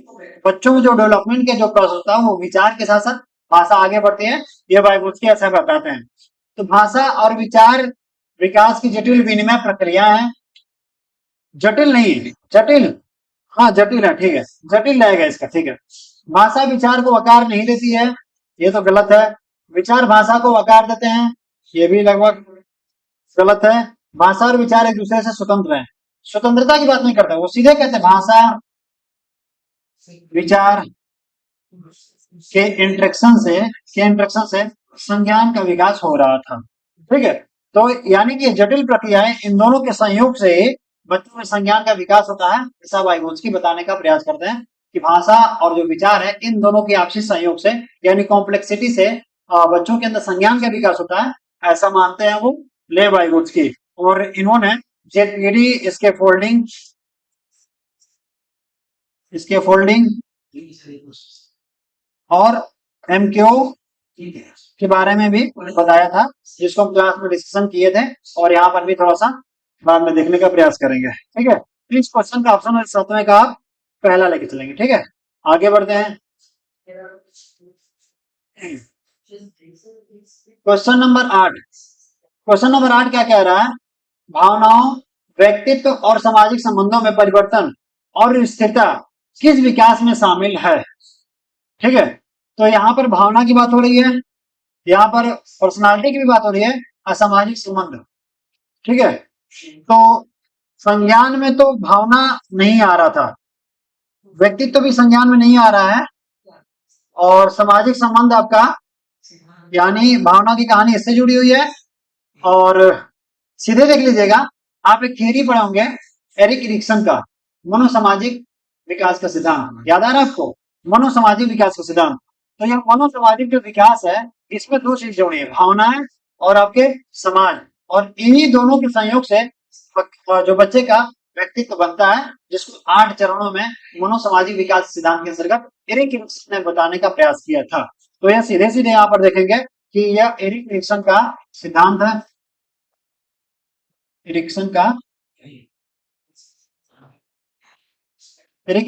बच्चों में जो डेवलपमेंट के जो प्रोसेस होता है वो विचार के साथ साथ भाषा आगे बढ़ती है, ये वाइगोत्स्की ऐसा बताते हैं। तो भाषा और विचार विकास की जटिल विनिमय प्रक्रिया है। जटिल नहीं, जटिल, हाँ जटिल है, ठीक है, जटिल रहेगा इसका, ठीक है। भाषा विचार को आकार नहीं देती है, ये तो गलत है। विचार भाषा को आकार देते हैं, ये भी लगभग गलत है। भाषा और विचार एक दूसरे से स्वतंत्र हैं, स्वतंत्रता की बात नहीं करते, वो सीधे कहते हैं भाषा विचार के इंट्रैक्शन से संज्ञान का विकास हो रहा था, ठीक है। तो यानी कि जटिल प्रक्रियाएं इन दोनों के संयोग से बच्चों में संज्ञान का विकास होता है, ऐसा वाइगोत्स्की बताने का प्रयास करते हैं कि भाषा और जो विचार है इन दोनों के आपसी संयोग से यानी कॉम्प्लेक्सिटी से बच्चों के अंदर संज्ञान का विकास होता है, ऐसा मानते हैं वो ले वाइगोत्स्की। और इन्होंने जेड स्कैफोल्डिंग और एमक्यू के बारे में भी बताया था, जिसको हम क्लास में डिस्कशन किए थे, और यहाँ पर भी थोड़ा सा बाद में देखने का प्रयास करेंगे, ठीक है। प्लीज क्वेश्चन का ऑप्शन 7वें का आप पहला लेके चलेंगे, ठीक है। आगे बढ़ते हैं। Question number 8। क्वेश्चन नंबर 8 क्या कह रहा है, भावनाओं, व्यक्तित्व और सामाजिक संबंधों में परिवर्तन और स्थिरता किस विकास में शामिल है, ठीक है। तो यहाँ पर भावना की बात हो रही है, यहाँ पर पर्सनालिटी की भी बात हो रही है, असामाजिक संबंध, ठीक है। तो संज्ञान में तो भावना नहीं आ रहा था, व्यक्तित्व भी संज्ञान में नहीं आ रहा है, और सामाजिक संबंध आपका यानी भावना की कहानी इससे जुड़ी हुई है। और सीधे देख लीजिएगा, आप एक थियरी पढ़े होंगे एरिक एरिक्सन का, मनोसामाजिक विकास का सिद्धांत, याद आ रहा है आपको, मनोसामाजिक विकास का सिद्धांत। तो यह मनोसामाजिक जो विकास है इसमें दो चीज जुड़ी है, भावनाएं और आपके समाज, और इन्हीं दोनों के संयोग से जो बच्चे का व्यक्तित्व बनता है, जिसको 8 चरणों में मनोसामाजिक विकास सिद्धांत के अंतर्गत एरिक एरिक्सन ने बताने का प्रयास किया था। तो यह सीधे सीधे यहाँ पर देखेंगे कि यह एरिक एरिक्सन का सिद्धांत है, एरिक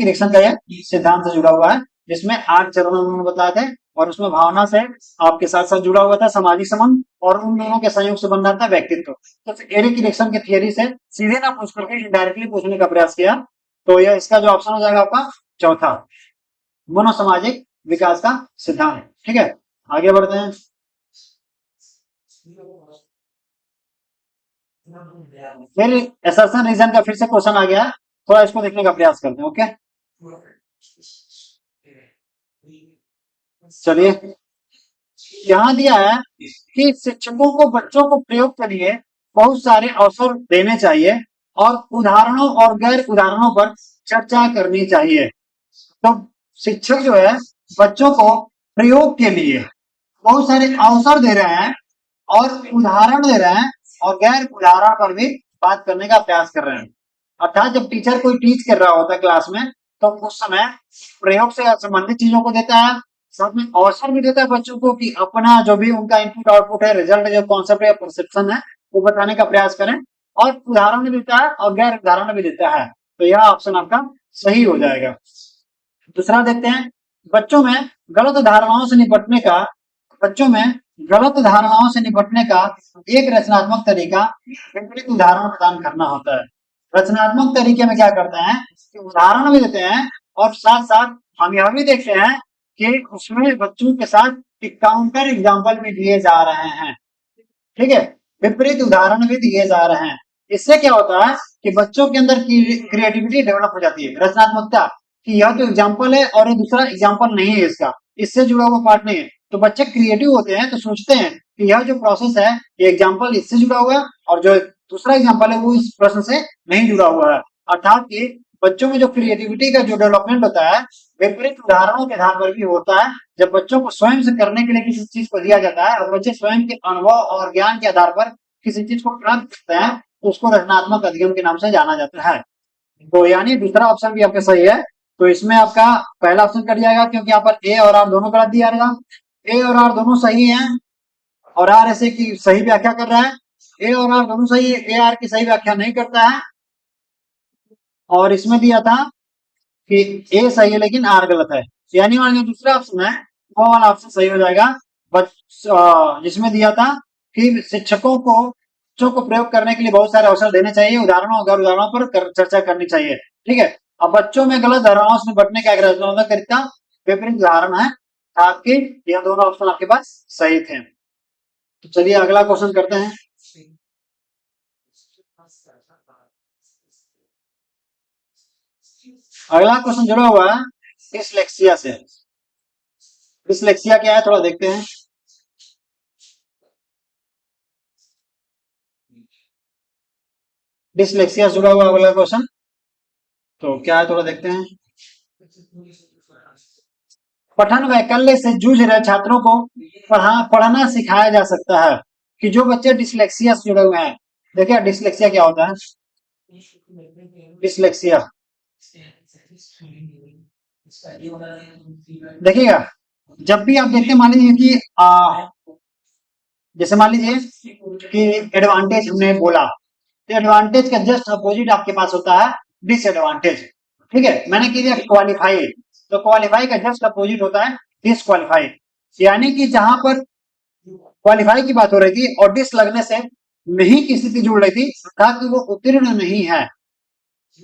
एरिक्सन का यह सिद्धांत से जुड़ा हुआ है, जिसमें 8 चरण उन्होंने बताए थे, और उसमें भावना से आपके साथ साथ जुड़ा हुआ था सामाजिक संबंध, और उन दोनों के संयोग से बन रहा था व्यक्तित्व। तो एरिक एरिक्सन की थियरी से सीधे ना पूछ करके इनडायरेक्टली पूछने का प्रयास किया। तो यह इसका जो ऑप्शन हो जाएगा आपका चौथा, मनोसामाजिक विकास का सिद्धांत, ठीक है। आगे बढ़ते हैं। फिर असर्शन रीजन का फिर से क्वेश्चन आ गया, थोड़ा इसको देखने का प्रयास करते हैं, ओके। चलिए, यहाँ दिया है कि शिक्षकों को बच्चों को प्रयोग के लिए बहुत सारे अवसर देने चाहिए और उदाहरणों और गैर उदाहरणों पर चर्चा करनी चाहिए। तो शिक्षक जो है बच्चों को प्रयोग के लिए बहुत सारे अवसर दे रहे हैं और उदाहरण दे रहे हैं और गैर उदाहरण पर भी बात करने का प्रयास कर रहे हैं। अर्थात जब टीचर कोई टीच कर रहा होता है क्लास में, तो उस समय प्रयोग से संबंधित चीजों को देता है, साथ में अवसर भी देता है बच्चों को कि अपना जो भी उनका इनपुट आउटपुट है, रिजल्ट जो कॉन्सेप्ट या परसेप्शन है, वो बताने का प्रयास करें, और उदाहरण भी देता है और गैर उदाहरण भी देता है। तो यह ऑप्शन आपका सही हो जाएगा। दूसरा देखते हैं, बच्चों में गलत धारणाओं से निपटने का बच्चों में गलत धारणाओं से निपटने का एक रचनात्मक तरीका विपरीत उदाहरण प्रदान करना होता है। रचनात्मक तरीके में क्या करते हैं कि उदाहरण भी देते हैं और साथ साथ हम यह भी देखते हैं कि उसमें बच्चों के साथ काउंटर एग्जाम्पल भी दिए जा रहे हैं। ठीक है, विपरीत उदाहरण भी दिए जा रहे हैं। इससे क्या होता है कि बच्चों के अंदर क्रिएटिविटी डेवलप हो जाती है, रचनात्मकता, कि यह तो एग्जाम्पल है और ये दूसरा एग्जाम्पल नहीं है, इसका इससे जुड़ा हुआ पार्ट नहीं है। तो बच्चे क्रिएटिव होते हैं, तो सोचते हैं कि यह जो प्रोसेस है, ये एग्जाम्पल इससे जुड़ा हुआ है और जो दूसरा एग्जाम्पल है वो इस प्रश्न से नहीं जुड़ा हुआ है। अर्थात कि बच्चों में जो क्रिएटिविटी का जो डेवलपमेंट होता है, विपरीत उदाहरणों के आधार पर भी होता है। जब बच्चों को स्वयं से करने के लिए किसी चीज को दिया जाता है और बच्चे स्वयं के अनुभव और ज्ञान के आधार पर किसी चीज को प्राप्त करते हैं, तो उसको रचनात्मक अधिगम के नाम से जाना जाता है। तो यानी दूसरा ऑप्शन भी आपका सही है। तो इसमें आपका पहला ऑप्शन कट जाएगा, क्योंकि यहाँ पर ए और आर दोनों गलत दिया रहेगा। ए और आर दोनों सही हैं और आर ऐसे की सही व्याख्या कर रहा है। ए और आर दोनों सही है, ए आर की सही व्याख्या नहीं करता है। और इसमें दिया था कि ए सही है लेकिन आर गलत है, यानी हमारा जो दूसरा ऑप्शन है वो वाला ऑप्शन सही हो जाएगा। जिसमें दिया था कि शिक्षकों को बच्चों को प्रयोग करने के लिए बहुत सारे अवसर देने चाहिए, उदाहरणों और गैर उदाहरणों पर चर्चा करनी चाहिए। ठीक है, अब बच्चों में गलत धारणाओं से निपटने का एक रचनात्मक तरीका विपरीत उदाहरण है। आपके यह दोनों ऑप्शन आपके पास सही थे। तो चलिए अगला क्वेश्चन करते हैं। अगला क्वेश्चन जुड़ा हुआ है डिसलेक्सिया से। डिसलेक्सिया क्या है थोड़ा देखते हैं। डिसलेक्सिया से जुड़ा हुआ अगला क्वेश्चन तो क्या है थोड़ा देखते हैं। पठन वैकल्य से जूझ रहे छात्रों को पढ़ना सिखाया जा सकता है। कि जो बच्चे डिसलेक्सिया से जुड़े हुए हैं, देखिए डिसलेक्सिया क्या होता है। डिसलेक्सिया देखिएगा, जब भी आप देखते हैं, मान लीजिए कि जैसे मान लीजिए कि एडवांटेज हमने बोला, तो एडवांटेज का जस्ट अपोजिट आपके पास होता है डिसएडवांटेज। ठीक है, मैंने कह दिया क्वालिफाई, तो क्वालिफाई का जस्ट अपोजिट होता है डिसक्वालीफाई। यानी कि जहां पर क्वालिफाई की बात हो रही थी और डिस लगने से नहीं की स्थिति जुड़ रही थी, ताकि वो उत्तीर्ण नहीं है।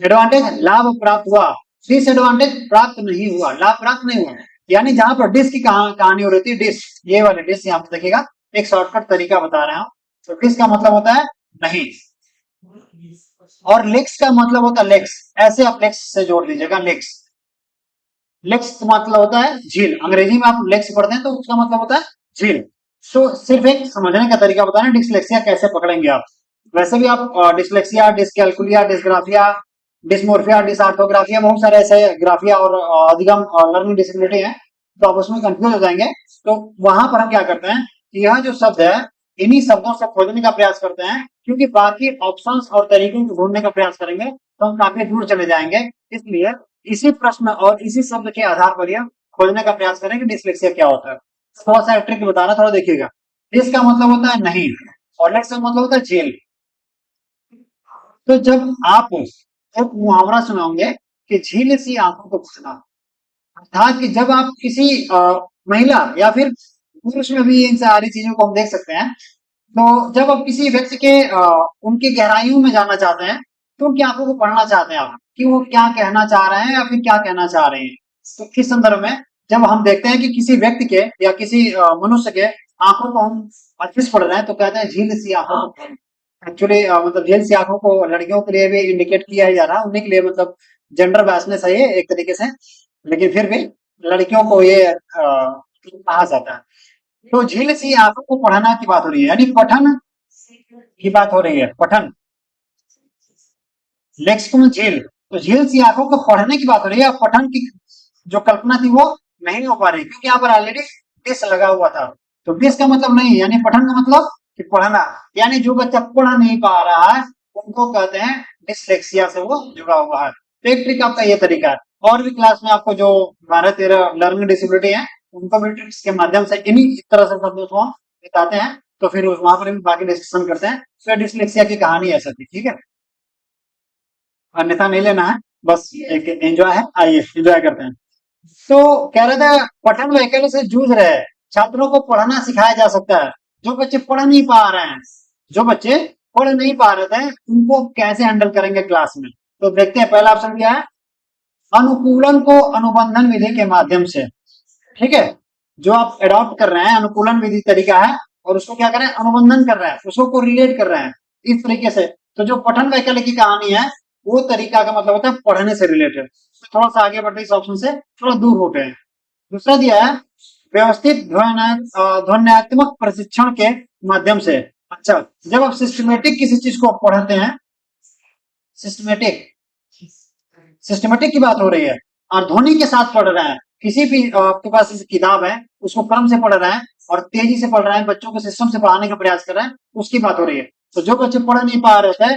एडवांटेज लाभ प्राप्त हुआ, डिसएडवांटेज प्राप्त नहीं हुआ, लाभ प्राप्त नहीं हुआ। यानी जहां पर डिस की कहानी हो रही थी, डिस, ये वाले डिस यहाँ पर देखिएगा, एक शॉर्टकट तरीका बता रहा हूं। तो डिस का मतलब होता है नहीं, और लेक्स का मतलब होता है लेक्स, ऐसे आप लेक्स से जोड़ लीजिएगा। लेक्स, लेक्स का मतलब होता है झील, अंग्रेजी में आप लेक्स पढ़ते हैं तो उसका मतलब होता है झील। तो सिर्फ एक समझने का तरीका बता रहे हैं डिसलेक्सिया कैसे पकड़ेंगे आप। वैसे भी आप डिसलेक्सिया, डिसकैलकुलिया, डिसग्राफिया, डिसमोर्फिया, डिसऑर्थोग्राफिया, बहुत सारे ऐसे ग्राफिया और अधिगम लर्निंग डिसेबिलिटी है, तो आप उसमें कंफ्यूज हो जाएंगे। तो वहां पर हम क्या करते हैं कि यह जो शब्द है, इन्हीं शब्दों से खोजने का प्रयास करते हैं, क्योंकि बाकी ऑप्शंस और तरीकों को ढूंढने का प्रयास करेंगे तो हम काफी दूर चले जाएंगे। इसलिए इसी प्रश्न और इसी शब्द के आधार पर यह खोजने का प्रयास करें कि डिसलेक्सिया क्या होता है। थोड़ा सा ट्रिक बताना, थोड़ा देखिएगा। डिस का मतलब होता है नहीं और लेक्स का मतलब होता है झील। तो जब आप एक मुहावरा सुनाओगे कि झील सी आंखों को पूछना, अर्थात कि जब आप किसी महिला या फिर पुरुष में भी इन सारी चीजों को हम देख सकते हैं, तो जब आप किसी व्यक्ति के उनकी गहराइयों में जानना चाहते हैं, तो उनकी आंखों को पढ़ना चाहते हैं आप कि वो क्या कहना चाह रहे हैं या फिर क्या कहना चाह रहे हैं। तो किस संदर्भ में, जब हम देखते हैं कि किसी व्यक्ति के या किसी मनुष्य के आंखों को हम अच्छे से पढ़ रहे हैं, तो कहते हैं झील सी आंखों को। एक्चुअली मतलब झील सी आंखों को लड़कियों के लिए भी इंडिकेट किया जा रहा है, उन्हीं के लिए, मतलब जेंडर बैसनेस है ये एक तरीके से, लेकिन फिर भी लड़कियों को ये कहा जाता है। तो झील सी आंखों को पढ़ना की बात हो रही है, यानी पठन की बात हो रही है। पठन, लेक्सिकल झील, तो झील सी आंखों को पढ़ने की बात हो रही है। पठन की जो कल्पना थी वो नहीं हो पा रही, क्योंकि यहाँ पर ऑलरेडी डिस लगा हुआ था। तो डिस का मतलब नहीं, यानी पठन का मतलब कि पढ़ना, यानी जो बच्चा पढ़ नहीं पा रहा है उनको कहते हैं डिसलेक्सिया से वो जुड़ा हुआ है। तो एक ट्रिक आपका ये तरीका है। और भी क्लास में आपको जो 12-13 लर्निंग डिसेबिलिटी है उनको भी ट्रिक्स के माध्यम से इन्हीं तरह से शब्दों को बताते हैं, तो फिर वहां पर भी बाकी डिस्कशन करते हैं। तो डिसलेक्सिया की कहानी ऐसा थी, ठीक है, अन्यथा नहीं लेना है, बस एक एंजॉय है, आइए एंजॉय करते हैं। तो कह रहे थे पठन वैकल्य से जूझ रहे हैं छात्रों को पढ़ना सिखाया जा सकता है। जो बच्चे पढ़ नहीं पा रहे हैं, जो बच्चे पढ़ नहीं पा रहे थे उनको कैसे हैंडल करेंगे क्लास में। तो देखते हैं पहला ऑप्शन क्या है, अनुकूलन को अनुबंधन विधि के माध्यम से। ठीक है, जो आप एडॉप्ट कर रहे हैं अनुकूलन विधि तरीका है, और उसको क्या करें, अनुबंधन कर रहे हैं, उसको कोरिलेट कर रहे हैं इस तरीके से। तो जो पठन वैकल्य की कहानी है वो तरीका का मतलब होता है पढ़ने से रिलेटेड। तो थोड़ा सा आगे बढ़ते इस ऑप्शन से थोड़ा दूर होते हैं। दूसरा दिया है व्यवस्थित ध्वन्यात्मक प्रशिक्षण के माध्यम से। अच्छा, जब आप सिस्टमेटिक किसी चीज को पढ़ते हैं, सिस्टमेटिक सिस्टमेटिक की बात हो रही है, और ध्वनि के साथ पढ़ रहे हैं, किसी भी आपके पास किताब है उसको क्रम से पढ़ रहे हैं और तेजी से पढ़ रहे हैं, बच्चों को सिस्टम से पढ़ाने का प्रयास कर रहे हैं, उसकी बात हो रही है। तो जो बच्चे पढ़ नहीं पा रहे थे,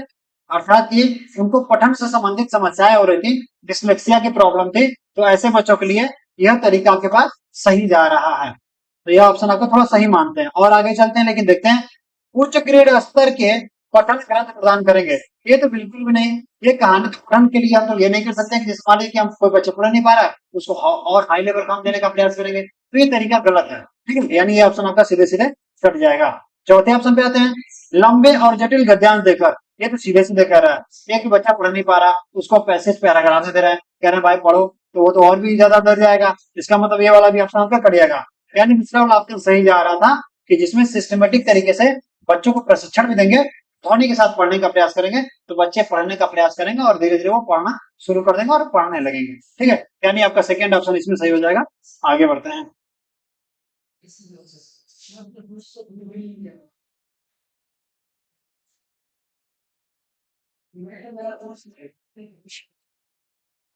अर्थात कि उनको पठन से संबंधित समस्याएं हो रही थी, डिसलेक्सिया की प्रॉब्लम थी, तो ऐसे बच्चों के लिए यह तरीका आपके पास सही जा रहा है। तो यह ऑप्शन आपको थोड़ा सही मानते हैं। और आगे चलते हैं, लेकिन देखते हैं उच्च ग्रेड स्तर के पठन ग्रंथ प्रदान करेंगे। ये तो बिल्कुल भी नहीं, ये कहानी तो पठन के लिए हम तो ये नहीं कर सकते कि जिस मान लीजिए कि हम कोई बच्चे पढ़ नहीं पा रहा है उसको और हाई लेवल का हम देने का प्रयास करेंगे, तो ये तरीका गलत है। ठीक है, यानी ये ऑप्शन आपका सीधे सीधे कट जाएगा। चौथे ऑप्शन पे आते हैं, लंबे और जटिल गद्यांश देकर। ये तो सीधे सीधे कह रहा है, एक बच्चा पढ़ नहीं पा रहा उसको पैसेज पैराग्राफ दे रहा है, कह रहे हैं भाई पढ़ो, तो वो तो और भी ज्यादा डर जाएगा। इसका मतलब ये वाला भी ऑप्शन आपका कट जाएगा। यानी दूसरा वाला आपका सही जा रहा था कि जिसमें सिस्टमेटिक तरीके से बच्चों को प्रशिक्षण भी देंगे, ध्वनि के साथ पढ़ने का प्रयास करेंगे, तो बच्चे पढ़ने का प्रयास करेंगे और धीरे धीरे वो पढ़ना शुरू कर देंगे और पढ़ने लगेंगे। ठीक है, यानी आपका सेकेंड ऑप्शन इसमें सही हो जाएगा। आगे बढ़ते हैं।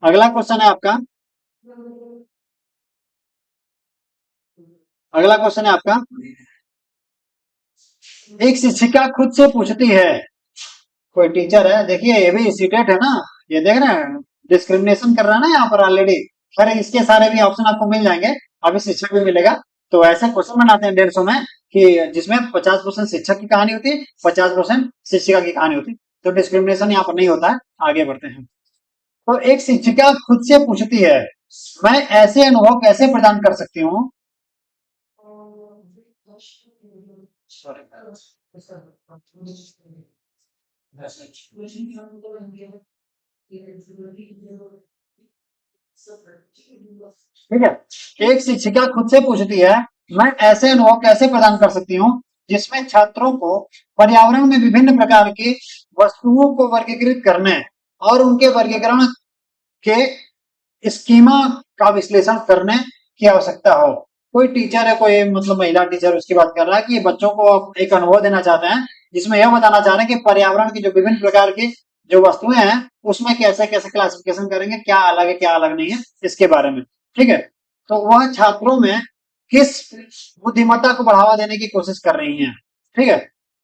अगला क्वेश्चन है आपका, अगला क्वेश्चन है आपका, एक शिक्षिका खुद से पूछती है, कोई टीचर है, देखिए ये भी सीटेट है ना, ये देख रहे हैं डिस्क्रिमिनेशन कर रहा है ना यहाँ पर ऑलरेडी। अरे इसके सारे भी ऑप्शन आपको मिल जाएंगे, अभी शिक्षक भी मिलेगा। तो ऐसे क्वेश्चन बनाते हैं 150 में कि जिसमें 50% शिक्षक की कहानी होती है, 50% शिक्षिका की कहानी होती है। तो डिस्क्रिमिनेशन यहाँ पर नहीं होता है। आगे बढ़ते हैं। तो एक शिक्षिका खुद से पूछती है, मैं ऐसे अनुभव कैसे प्रदान कर सकती हूँ। ठीक है, एक शिक्षिका खुद से पूछती है, मैं ऐसे अनुभव कैसे प्रदान कर सकती हूँ जिसमें छात्रों को पर्यावरण में विभिन्न प्रकार की वस्तुओं को वर्गीकृत करने और उनके वर्गीकरण के स्कीमा का विश्लेषण करने की आवश्यकता हो। कोई टीचर है, कोई मतलब महिला टीचर, उसकी बात कर रहा है कि बच्चों को एक अनुभव देना चाहते हैं जिसमें यह बताना चाह रहे हैं कि पर्यावरण की जो विभिन्न प्रकार की जो वस्तुएं हैं उसमें कैसे कैसे क्लासिफिकेशन करेंगे, क्या अलग है क्या अलग नहीं है, इसके बारे में। ठीक है, तो वह छात्रों में किस बुद्धिमत्ता को बढ़ावा देने की कोशिश कर रही हैं। ठीक है,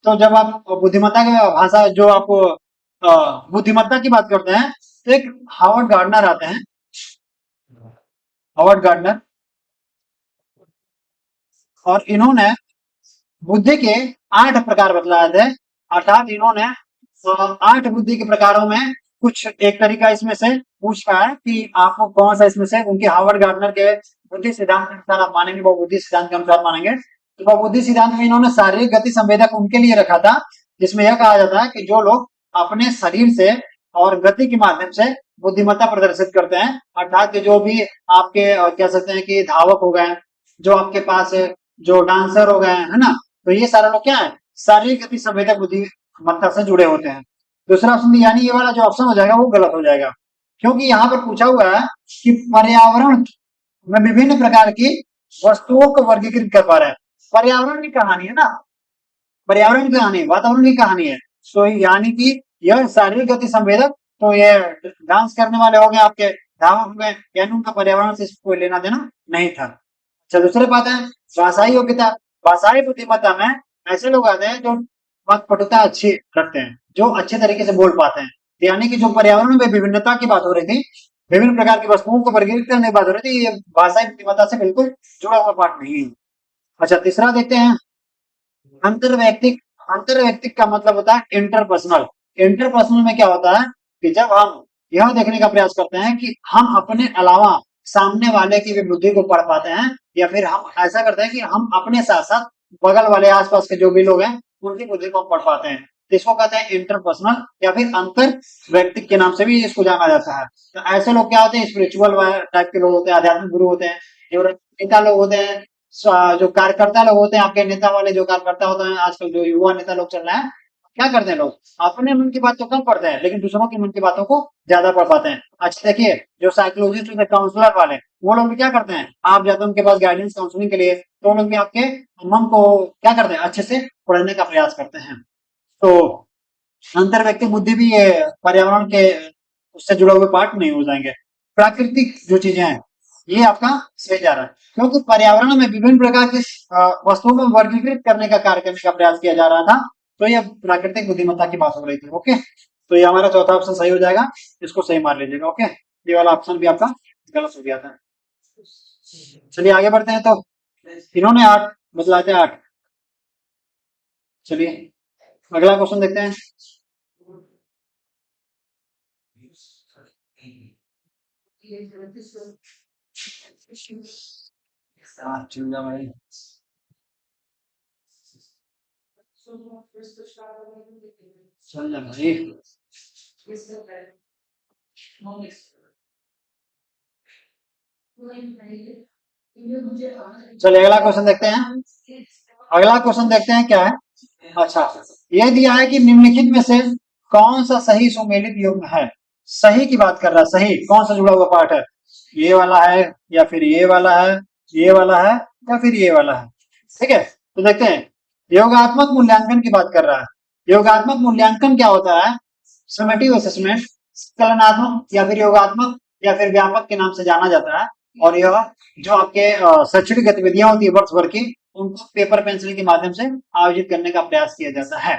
तो जब आप बुद्धिमत्ता की भाषा जो आपको बुद्धिमत्ता की बात करते हैं, तो एक हावर्ड गार्डनर आते हैं, हावर्ड गार्डनर, और इन्होंने बुद्धि के 8 प्रकार बतलाए थे। अर्थात इन्होंने 8 बुद्धि के प्रकारों में कुछ एक तरीका इसमें से पूछा है कि आपको कौन सा इसमें से, उनके हावर्ड गार्डनर के बुद्धि सिद्धांत के अनुसार आप मानेंगे, वो बुद्धि सिद्धांत के अनुसार मानेंगे। तो वो बुद्धि सिद्धांत में इन्होंने शारीरिक गति संवेदक उनके लिए रखा था जिसमें यह कहा जाता है कि जो लोग अपने शरीर से और गति के माध्यम से बुद्धिमत्ता प्रदर्शित करते हैं, अर्थात जो भी आपके कह सकते हैं कि धावक हो गए, जो आपके पास जो डांसर हो गए, है ना, तो ये सारे लोग क्या है, शारीरिक गति संवेदक बुद्धिमत्ता से जुड़े होते हैं। दूसरा ऑप्शन, यानी ये वाला जो ऑप्शन हो जाएगा वो गलत हो जाएगा, क्योंकि यहाँ पर पूछा हुआ है कि पर्यावरण में विभिन्न प्रकार की वस्तुओं को वर्गीकृत कर पा रहे हैं। पर्यावरण की कहानी है ना, पर्यावरण की कहानी, वातावरण की कहानी है। तो यानी कि यह शारीरिक गति संवेदक, तो ये डांस करने वाले हो गए, आपके धावक हो गए, यानी उनका पर्यावरण से कोई लेना देना नहीं था। अच्छा, दूसरे बात है भाषाई योग्यता। भाषाई बुद्धिमत्ता में ऐसे लोग आते हैं जो वाक्पटुता अच्छी रखते हैं, जो अच्छे तरीके से बोल पाते हैं। यानी कि जो पर्यावरण में विभिन्नता की बात हो रही थी, विभिन्न प्रकार की वस्तुओं को वर्गीकृत करने की बात हो रही थी, ये भाषाई बुद्धिमत्ता से बिल्कुल जुड़ा हुआ पाठ नहीं है। अच्छा, तीसरा देखते हैं अंतर्वैयक्तिक। अंतर्वैयक्तिक का मतलब होता है इंटरपर्सनल। इंटरपर्सनल में क्या होता है कि जब हम यह देखने का प्रयास करते हैं कि हम अपने अलावा सामने वाले की भी बुद्धि को पढ़ पाते हैं, या फिर हम ऐसा करते हैं कि हम अपने साथ साथ बगल वाले आसपास के जो भी लोग हैं उनकी बुद्धि को पढ़ पाते हैं, तो इसको कहते हैं इंटरपर्सनल या फिर अंतर व्यक्तिक के नाम से भी इसको जाना जाता है। तो ऐसे लोग क्या होते हैं, स्पिरिचुअल टाइप के लोग होते हैं, आध्यात्मिक गुरु होते हैं, जो नेता लोग होते हैं, जो कार्यकर्ता लोग होते हैं, आपके नेता वाले जो कार्यकर्ता होते हैं, आजकल जो युवा नेता लोग चल रहे हैं, क्या करते हैं लोग अपने मन की बात तो कम पढ़ते हैं लेकिन दूसरों के मन की बातों को ज्यादा पढ़ पाते हैं। अच्छा देखिए, जो साइकोलॉजिस्ट होते हैं, काउंसलर वाले, वो लोग भी क्या करते हैं, आप जाते हैं उनके पास गाइडेंस काउंसलिंग के लिए, तो वो लोग भी आपके मन को क्या करते हैं, अच्छे से पढ़ने का प्रयास करते हैं। तो अंतर्व्यक्तिक बुद्धि भी ये पर्यावरण के उससे जुड़े हुए पार्ट नहीं हो जाएंगे। प्राकृतिक जो चीजें हैं ये आपका सही जा रहा है, क्योंकि पर्यावरण में विभिन्न प्रकार की वस्तुओं को वर्गीकृत करने का कार्य करने का प्रयास किया जा रहा था, तो ये प्राकृतिक बुद्धिमत्ता की बात हो रही थी। ओके, तो ये हमारा चौथा ऑप्शन सही हो जाएगा, इसको सही मार लीजिएगा। ओके, ये वाला ऑप्शन भी आपका गलत हो गया था। चलिए आगे बढ़ते हैं। तो इन्होंने 8 बतलाते 8। चलिए अगला क्वेश्चन देखते हैं। भाई चल जा भाई। चलिए अगला क्वेश्चन देखते हैं। अगला क्वेश्चन देखते हैं क्या है। अच्छा, यह दिया है कि निम्नलिखित में से कौन सा सही सुमेलित युग्म है। सही की बात कर रहा है, सही कौन सा जुड़ा हुआ पार्ट है, ये वाला है या फिर ये वाला है, ये वाला है या फिर ये वाला है। ठीक है, तो देखते हैं। योगात्मक मूल्यांकन की बात कर रहा है। योगात्मक मूल्यांकन क्या होता है, समेटिव असेसमेंट, कलनात्मक या फिर योगात्मक या फिर व्यापक के नाम से जाना जाता है। और यह जो आपके शैक्षणिक गतिविधियां होती है वर्ष भर की, उनको पेपर पेंसिल के माध्यम से आयोजित करने का प्रयास किया जाता है।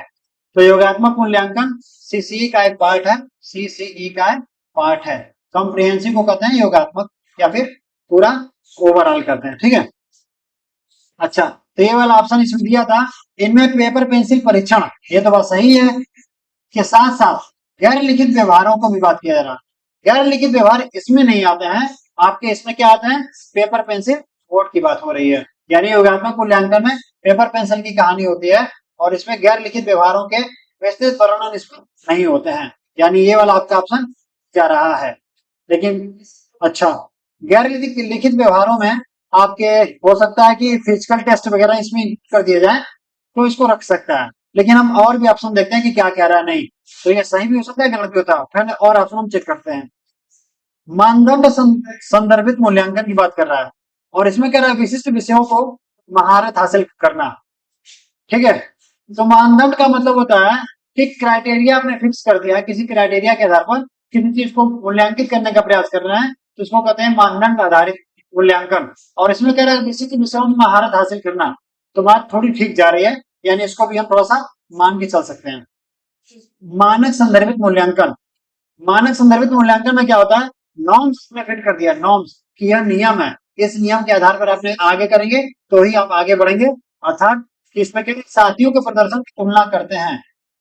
तो योगात्मक मूल्यांकन सीसीई का एक पार्ट है, सीसीई का एक पार्ट है। कॉम्प्रिहेंसिव को कहते हैं योगात्मक, या फिर पूरा ओवरऑल करते हैं। ठीक है, अच्छा, तो ये वाला ऑप्शन इसमें दिया था। इनमें पेपर पेंसिल परीक्षण, ये तो बात सही है, के साथ साथ गैर लिखित व्यवहारों को भी बात किया जा रहा है। गैर लिखित व्यवहार इसमें नहीं आते हैं आपके, इसमें क्या आते हैं, पेपर पेंसिल बोर्ड की बात हो रही है। यानी योगात्मक मूल्यांकन में पेपर पेंसिल की कहानी होती है, और इसमें गैर लिखित व्यवहारों के विस्तृत वर्णन इसमें नहीं होते हैं। यानी ये वाला आपका ऑप्शन जा रहा है। लेकिन अच्छा, गैर लिखित व्यवहारों में आपके हो सकता है कि फिजिकल टेस्ट वगैरह इसमें कर दिया जाए, तो इसको रख सकता है। लेकिन हम और भी ऑप्शन देखते हैं कि क्या कह रहा है। नहीं, तो ये सही भी हो सकता है, गलत भी होता है। पहले और ऑप्शन हम चेक करते हैं। मानदंड संदर्भित मूल्यांकन की बात कर रहा है, और इसमें कह रहा है विशिष्ट विषयों को महारत हासिल करना। ठीक है, तो मानदंड का मतलब होता है कि क्राइटेरिया आपने फिक्स कर दिया है, किसी क्राइटेरिया के आधार पर किसी चीज को मूल्यांकित करने का प्रयास कर रहे हैं, तो इसको कहते हैं मानदंड आधारित मूल्यांकन। और इसमें कह रहा है विशिष्ट विषयों में महारत हासिल करना, तो बात थोड़ी ठीक जा रही है, यानी इसको भी हम थोड़ा सा मान के चल सकते हैं। मानक संदर्भित मूल्यांकन, मानक संदर्भित मूल्यांकन में क्या होता है, नॉर्म्स में फिट कर दिया, नॉर्म्स कि यह नियम है, इस नियम के आधार पर आपने आगे करेंगे तो ही आप आगे बढ़ेंगे। अर्थात इसमें के साथियों के प्रदर्शन की तुलना करते हैं।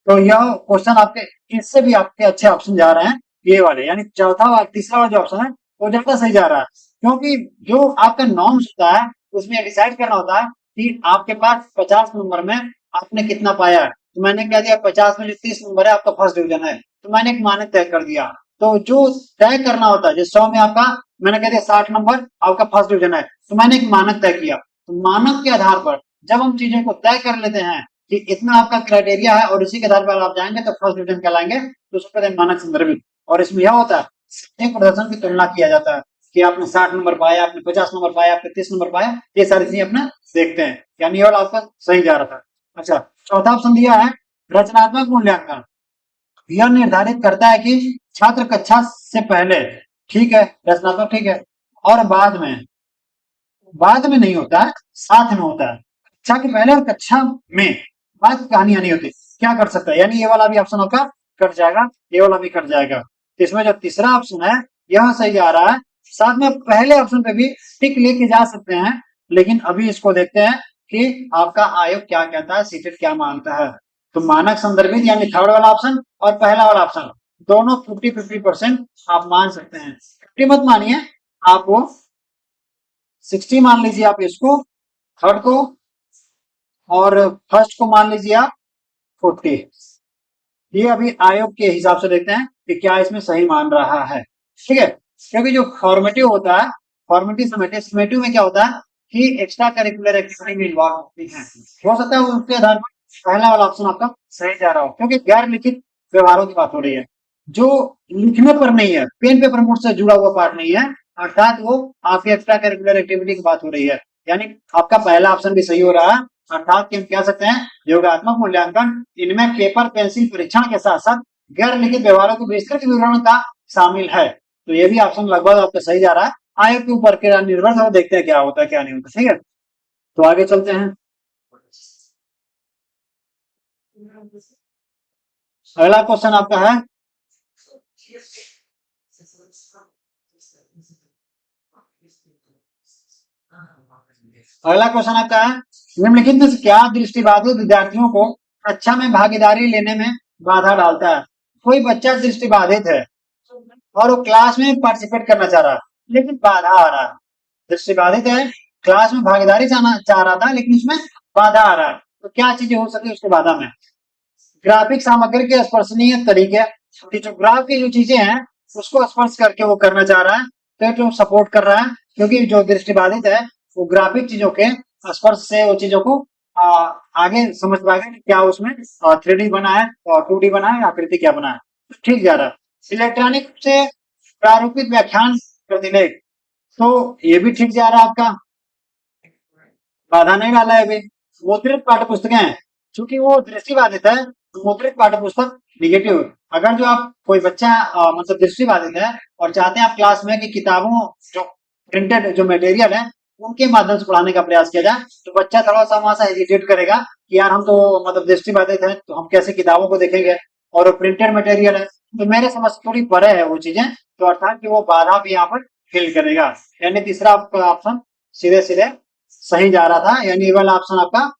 तो यह क्वेश्चन आपके इससे भी आपके अच्छे ऑप्शन जा रहे हैं, ये वाले, यानी चौथा तीसरा वाला जो ऑप्शन है वो ज्यादा सही जा रहा है, क्योंकि जो आपका नॉर्म्स होता है उसमें डिसाइड करना होता है कि आपके पास 50 नंबर में आपने कितना पाया है। तो मैंने कह दिया 50 में जो 30 नंबर है आपका फर्स्ट डिवीजन है, तो मैंने एक मानक तय कर दिया। तो जो तय करना होता है, जैसे 100 में आपका मैंने कह दिया 60 नंबर आपका फर्स्ट डिवीजन है, तो मैंने एक मानक तय किया। तो मानक के आधार पर जब हम चीजों को तय कर लेते हैं कि इतना आपका क्राइटेरिया है और इसी के आधार पर आप जाएंगे तो फर्स्ट डिवीजन कहलाएंगे, तो उसको कहते हैं मानक संदर्भित। और इसमें यह होता है एक प्रदर्शन की तुलना किया जाता है कि आपने 60 नंबर पाया, आपने 50 नंबर पाया, आपने 30 नंबर पाया, ये सारी चीजें अपना देखते हैं। यानी ये आपका सही जा रहा था। अच्छा, चौथा ऑप्शन दिया है रचनात्मक मूल्यांकन। यह निर्धारित करता है कि छात्र कक्षा से पहले, ठीक है, रचनात्मक ठीक है, और बाद में बाद में नहीं होता है, साथ में होता है। कक्षा के पहले और कक्षा में बाद की कहानियां नहीं होती। क्या कर सकता है, यानी ये वाला भी ऑप्शन आपका कट जाएगा, ये वाला भी कट जाएगा। तो इसमें जो तीसरा ऑप्शन है यह सही जा रहा है। साथ में पहले ऑप्शन पे भी टिक लेके जा सकते हैं, लेकिन अभी इसको देखते हैं कि आपका आयोग क्या कहता है, सीटेट क्या मानता है। तो मानक संदर्भित यानी थर्ड वाला ऑप्शन और पहला वाला ऑप्शन दोनों 50-50% आप मान सकते हैं। 50 मत मानिए, आप वो 60 मान लीजिए आप इसको, थर्ड को, और फर्स्ट को मान लीजिए आप 40। ये अभी आयोग के हिसाब से देखते हैं कि क्या इसमें सही मान रहा है। ठीक है, क्योंकि जो फॉर्मेटिव होता है, फॉर्मेटिव समेटिव में क्या होता है कि एक्स्ट्रा करिकुलर एक्टिविटी में इन्वॉल्व होती है। हो सकता है उसके आधार पर पहला वाला ऑप्शन आपका सही जा रहा हो, क्योंकि गैर लिखित व्यवहारों की बात हो रही है, जो लिखने पर नहीं है, पेन पेपर मोड से जुड़ा हुआ पार्ट नहीं है, अर्थात वो आपकी एक्स्ट्रा करिकुलर एक्टिविटी की बात हो रही है। यानी आपका पहला ऑप्शन भी सही हो रहा है, अर्थात कि हम कह सकते हैं योगात्मक मूल्यांकन इनमें पेपर पेंसिल परीक्षण के साथ साथ गैर लिखित व्यवहारों के विस्तृत विवरण का शामिल है। तो ये भी ऑप्शन लगभग आपका सही जा रहा है। आयोग के ऊपर के निर्भर है, देखते हैं क्या होता है क्या नहीं होता। ठीक है, तो आगे चलते हैं। अगला क्वेश्चन आपका है, अगला क्वेश्चन आपका है, निम्नलिखित में से क्या दृष्टिबाधित विद्यार्थियों को कक्षा में भागीदारी लेने में बाधा डालता है। कोई बच्चा दृष्टिबाधित है और वो क्लास में पार्टिसिपेट करना चाह रहा है, लेकिन बाधा आ रहा है। दृष्टिबाधित है, क्लास में भागीदारी चाह रहा था, लेकिन उसमें बाधा आ रहा है। तो क्या चीजें हो सकती है उसके बाधा में? ग्राफिक सामग्री के स्पर्शनीय तरीके, जो ग्राफ की जो चीजें हैं उसको स्पर्श करके वो करना चाह रहा है, तो जो सपोर्ट कर रहा है, क्योंकि जो दृष्टिबाधित है वो ग्राफिक चीजों के स्पर्श से वो चीजों को आगे समझ पाएगा कि क्या उसमें 3D बना है और 2D बना है, आकृति क्या बना है। तो ठीक जा रहा है। इलेक्ट्रॉनिक से प्रारूपित व्याख्यान प्रतिलेख, तो ये भी ठीक जा रहा है आपका, बाधा नहीं डाला है अभी। मुद्रित पाठ्य पुस्तकें हैं, चूंकि वो दृष्टिबाधित है तो मुद्रित पाठ्य पुस्तक निगेटिव। अगर जो आप कोई बच्चा मतलब दृष्टिबाधित है और चाहते हैं आप क्लास में कि किताबों जो प्रिंटेड जो मटेरियल है उनके माध्यम से पढ़ाने का प्रयास किया जाए, तो बच्चा थोड़ा सा वहां से हेजिटेट करेगा कि यार हम तो मतलब दृष्टिबाधित है तो हम कैसे किताबों को देखेंगे, और वो प्रिंटेड मटेरियल है तो मेरे समझ थोड़ी परे है वो चीजें, तो अर्थात कि वो बाधा भी यहाँ पर फील करेगा। यानी तीसरा ऑप्शन सीधे सीधे सही जा रहा था, यानी ये वाला ऑप्शन आपका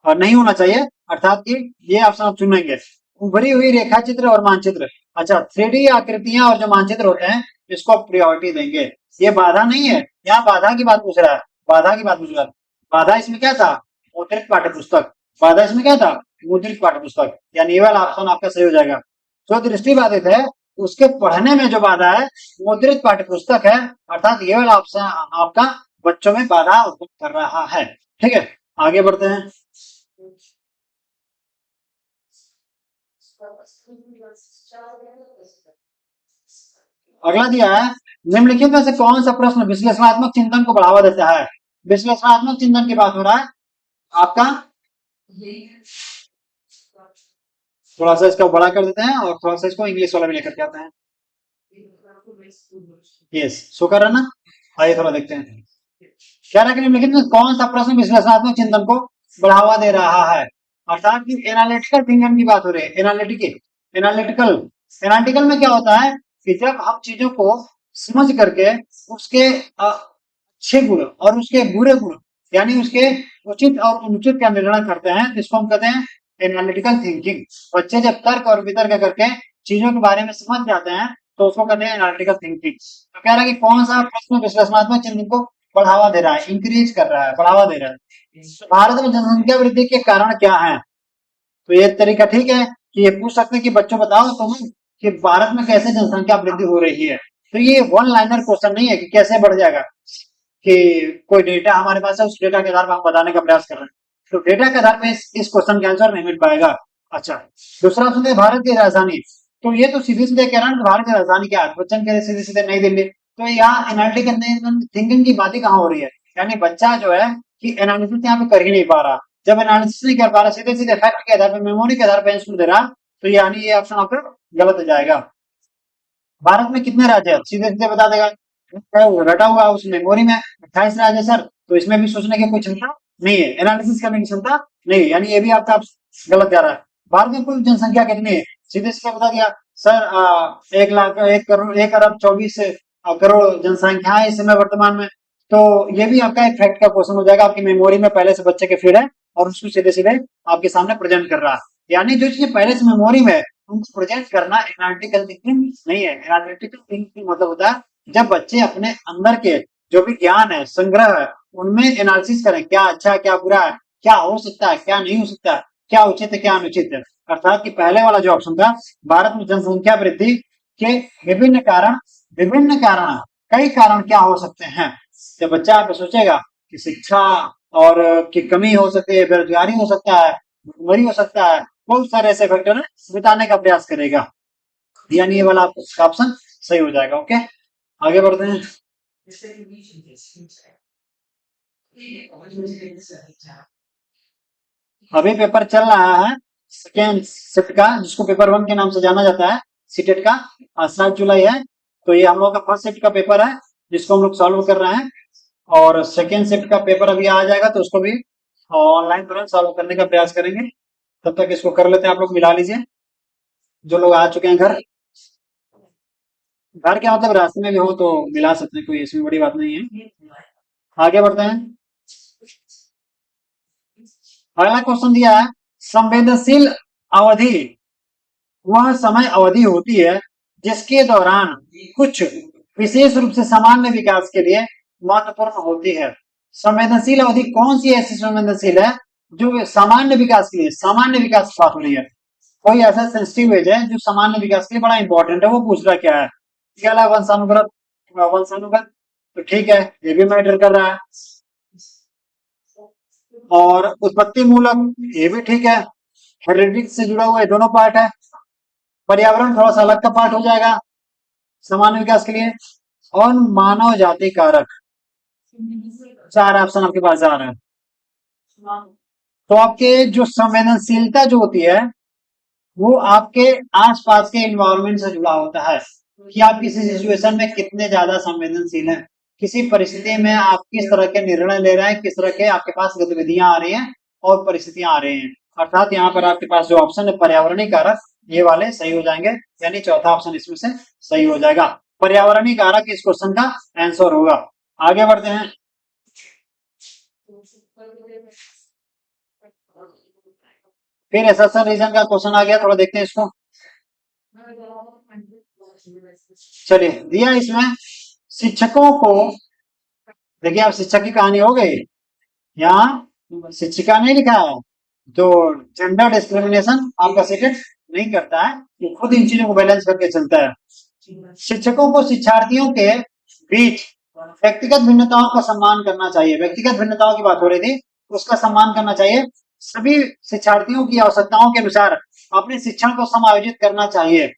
नहीं होना चाहिए, अर्थात कि ये ऑप्शन आप चुनेंगे। उभरी हुई रेखा चित्र और मानचित्र, अच्छा 3D आकृतियां और जो मानचित्र होते हैं इसको आप प्रायोरिटी देंगे। ये बाधा नहीं है, यहाँ बाधा की बात पूछ रहा है, बाधा की बात पूछ रहा है। बाधा इसमें क्या था? मुद्रित पाठ्य पुस्तक। बाधा इसमें क्या था? मुद्रित पाठ्य पुस्तक, यानी ये वाला ऑप्शन आपका सही हो जाएगा। जो दृष्टिबाधित है उसके पढ़ने में जो बाधा है मुद्रित पाठ्य पुस्तक है, अर्थात ये वाला ऑप्शन आपका बच्चों में बाधा उत्पन्न कर रहा है। ठीक है, आगे बढ़ते हैं। अगला दिया है, निम्नलिखित में से कौन सा प्रश्न विश्लेषणात्मक चिंतन को बढ़ावा देता है? विश्लेषणात्मक चिंतन की बात हो रहा है आपका, थोड़ा सा इसका बड़ा कर देते हैं और थोड़ा सा इसको इंग्लिश वाला भी लेकर के आते हैं। यस, शो कर रहा है ना? आइए थोड़ा देखते हैं क्या रहा है कि निम्नलिखित में कौन सा प्रश्न विश्लेषणात्मक चिंतन को बढ़ावा दे रहा है। अर्थात कि एनालिटिकल थिंकिंग की बात हो रही है। एनालिटिकल एनालिटिकल में क्या होता है कि जब हम चीजों को समझ करके उसके अच्छे गुण और उसके बुरे गुण, यानी उसके उचित और अनुचित का निर्णय करते हैं, जिसको हम कहते हैं एनालिटिकल थिंकिंग। बच्चे जब तर्क और वितर्क करके चीजों के बारे में समझ जाते हैं तो उसको कहते हैं एनालिटिकल थिंकिंग। तो कह रहा है कि कौन सा प्रश्न विश्लेषणात्मक चिंतन को बढ़ावा दे रहा है, इंक्रीज कर रहा है, बढ़ावा दे रहा है। भारत में जनसंख्या वृद्धि के कारण क्या है? तो ये तरीका ठीक है कि ये पूछ सकते हैं कि बच्चों बताओ तुम कि भारत में कैसे जनसंख्या वृद्धि हो रही है। तो ये वन लाइनर क्वेश्चन नहीं है कि कैसे बढ़ जाएगा, कि कोई डेटा हमारे पास है उस डेटा के आधार पर हम बताने का प्रयास कर रहे हैं, तो डेटा के आधार पर इस क्वेश्चन का आंसर नहीं मिल पाएगा। अच्छा, दूसरा ऑप्शन है भारत की राजधानी। तो ये तो सीधे सीधे कह रहा है भारत की राजधानी क्या है, बच्चन कह रहे सीधे सीधे नई दिल्ली। तो यहाँ एनालिटिकल थिंकिंग की बात ही कहाँ हो रही है, यानी बच्चा जो है कि एनालिसिस यहाँ पे कर ही नहीं पा रहा। जब एनालिसिस नहीं कर पा रहा, सीधे सीधे फैक्ट के आधार पर, मेमोरी के आधार पर आंसर दे रहा, तो यानी ये ऑप्शन आपका गलत हो जाएगा। भारत में कितने राज्य है, सीधे सीधे बता देगा रटा हुआ उस मेमोरी में 28 राज्य सर, तो इसमें भी सोचने की कोई क्षमता नहीं है, एनालिसिस करने की क्षमता नहीं है, यानी ये भी आपका गलत जा रहा है। भारत में कुल जनसंख्या कितनी है? सीधे सीधे बता दिया सर, 1 लाख 1 करोड़ 1 अरब 24 करोड़ जनसंख्या है इस समय वर्तमान में। तो ये भी आपका एक फैक्ट का क्वेश्चन हो जाएगा, आपकी मेमोरी में पहले से बच्चे के फीड है और उसको सीधे सीधे आपके सामने प्रेजेंट कर रहा है। यानी जो चीजें पहले से मेमोरी में है, उनको प्रेजेंट करना एनालिटिकल थिंकिंग नहीं है। एनालिटिकल थिंकिंग मतलब होता है जब बच्चे अपने अंदर के जो भी ज्ञान है, संग्रह है, उनमें एनालिसिस करें, क्या अच्छा है, क्या बुरा है, क्या हो सकता है, क्या नहीं हो सकता है, क्या उचित है, क्या अनुचित है। अर्थात कि पहले वाला जो ऑप्शन था, भारत में जनसंख्या वृद्धि के विभिन्न कारण कई कारण क्या हो सकते हैं। जब बच्चा आप सोचेगा कि शिक्षा और की कमी हो सकती है, बेरोजगारी हो सकता है, भुखमरी हो सकता है, बहुत सारे ऐसे फैक्टर है, बताने का प्रयास करेगा, यानी ये वाला आपका ऑप्शन सही हो जाएगा। ओके, आगे बढ़ते हैं। अभी पेपर चल रहा है सेकेंड शिफ्ट का, जिसको पेपर 1 के नाम से जाना जाता है, सीटेट का। आज 7 जुलाई है, तो ये हम लोग का फर्स्ट शिफ्ट का पेपर है, जिसको हम लोग सॉल्व कर रहे हैं, और सेकेंड शिफ्ट का पेपर अभी आ जाएगा, तो उसको भी ऑनलाइन तुरंत सॉल्व करने का प्रयास करेंगे। तब तक इसको कर लेते हैं, आप लोग मिला लीजिए जो लोग आ चुके हैं घर। घर क्या मतलब रास्ते में भी हो तो मिला सकते हैं, कोई इसमें बड़ी बात नहीं है। आगे बढ़ते हैं। अगला क्वेश्चन दिया है, संवेदनशील अवधि वह समय अवधि होती है जिसके दौरान कुछ विशेष रूप से सामान्य विकास के लिए महत्वपूर्ण होती है। संवेदनशील अवधि कौन सी ऐसी संवेदनशील है जो सामान्य विकास के लिए, सामान्य विकास की बात हो रही है, कोई ऐसा सेंसिटिव एज है जो सामान्य विकास के लिए बड़ा इंपॉर्टेंट है, वो पूछ रहा क्या है। क्या वंशानुगत, वंशानुगत तो ठीक है, ये भी मैटर कर रहा है, और उत्पत्ति मूलक ये भी ठीक है, हेरिडिटी से जुड़ा हुआ ये दोनों पार्ट है। पर्यावरण थोड़ा सा अलग का पार्ट हो जाएगा सामान्य विकास के लिए, और मानव जाति कारक। 4 ऑप्शन आपके पास आ रहे हैं। तो आपके जो संवेदनशीलता जो होती है, वो आपके आसपास के इन्वायरमेंट से जुड़ा होता है, कि आप किसी सिचुएशन में कितने ज्यादा संवेदनशील हैं, किसी परिस्थिति में आप किस तरह के निर्णय ले रहे हैं, किस तरह के आपके पास गतिविधियां आ रही हैं और परिस्थितियां आ रही हैं। अर्थात यहाँ पर आपके पास जो ऑप्शन है पर्यावरणीय कारक, ये वाले सही हो जाएंगे, यानी चौथा ऑप्शन इसमें से सही हो जाएगा। पर्यावरणीय कारक इस क्वेश्चन का आंसर होगा। आगे बढ़ते हैं। फिर एसेशन रीजन का क्वेश्चन आ गया, थोड़ा देखते हैं इसको। चलिए, दिया इसमें शिक्षकों को, देखिए आप शिक्षक की कहानी हो गई, यहाँ शिक्षिका नहीं लिखा है, जो जेंडर डिस्क्रिमिनेशन आपका सीटेट नहीं करता है, वो खुद इन चीजों को बैलेंस करके चलता है। शिक्षकों को शिक्षार्थियों के बीच व्यक्तिगत भिन्नताओं का सम्मान करना चाहिए। व्यक्तिगत भिन्नताओं की बात हो रही थी, उसका सम्मान करना चाहिए। सभी शिक्षार्थियों की आवश्यकताओं के अनुसार अपने शिक्षण को समायोजित करना चाहिए,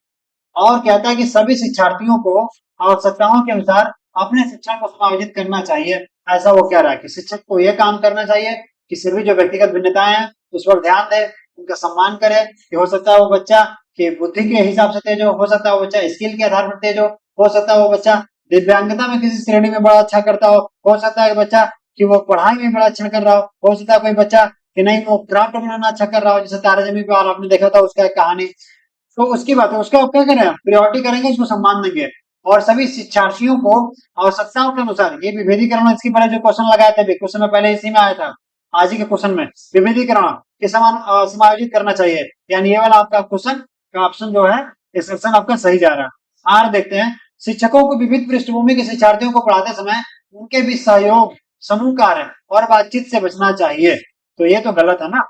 और कहता है कि सभी शिक्षार्थियों को आवश्यकताओं के अनुसार अपने शिक्षण को समायोजित करना चाहिए। ऐसा वो कह रहा है कि शिक्षक को यह काम करना चाहिए कि सभी जो व्यक्तिगत भिन्नताएं हैं उस पर ध्यान दे, उनका सम्मान करे। कि हो सकता है वो बच्चा की बुद्धि के हिसाब से तेज हो सकता है वो बच्चा स्किल के आधार पर तेज हो सकता है वो बच्चा दिव्यांगता में किसी श्रेणी में बड़ा अच्छा करता हो सकता है बच्चा कि वो पढ़ाई में बड़ा अच्छा कर रहा हो सकता है कोई बच्चा कि नहीं वो क्राफ्ट बनाना अच्छा कर रहा हो, जैसे तारे जमीन पर आपने देखा था उसका एक कहानी। तो उसकी बात है, उसका क्या करें, प्रियोरिटी करेंगे, उसको सम्मान देंगे। और सभी शिक्षार्थियों को आवश्यकताओं के अनुसार, ये विभेदीकरण इसकी पहले जो क्वेश्चन लगाए थे, क्वेश्चन में पहले इसी में आया था, आज ही के क्वेश्चन में विभेदीकरण के समान समायोजित करना चाहिए, यानी ये वाला आपका क्वेश्चन का ऑप्शन जो है इस सेक्शन आपका सही जा रहा है। आर देखते हैं, शिक्षकों को विविध पृष्ठभूमि के शिक्षार्थियों को पढ़ाते समय उनके बीच सहयोग, समूह कार्य और बातचीत से बचना चाहिए। तो ये तो गलत है ना,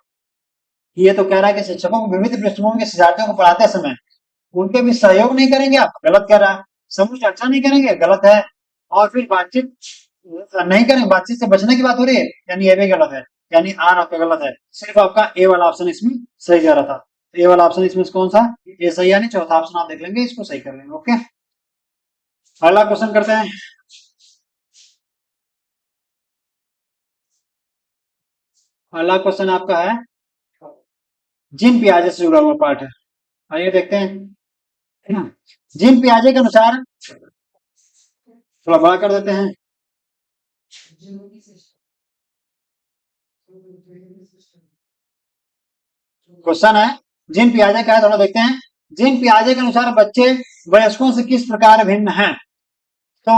ये तो कह रहा है कि शिक्षकों को विविध पृष्ठभूमि के शिक्षार्थियों को पढ़ाते समय उनके भी सहयोग नहीं करेंगे, आप गलत कर रहा है। समूह चर्चा नहीं करेंगे, गलत है। और फिर बातचीत नहीं करेंगे, बातचीत से बचने की बात हो रही है, यानी ये भी गलत है, यानी आर आपका गलत है। सिर्फ आपका ए वाला ऑप्शन इसमें सही जा रहा था। ए वाला ऑप्शन इसमें कौन सा, ये सही, यानी चौथा ऑप्शन आप देख लेंगे, इसको सही कर लेंगे। ओके, अगला क्वेश्चन करते हैं। अगला क्वेश्चन आपका है जीन पियाजे से जुड़ा हुआ पार्ट है, आइए देखते हैं। जीन पियाजे के अनुसार थोड़ा बड़ा कर देते हैं। क्वेश्चन है, जिन पियाजे का है थोड़ा देखते हैं। जिन पियाजे के अनुसार बच्चे वयस्कों से किस प्रकार भिन्न हैं। तो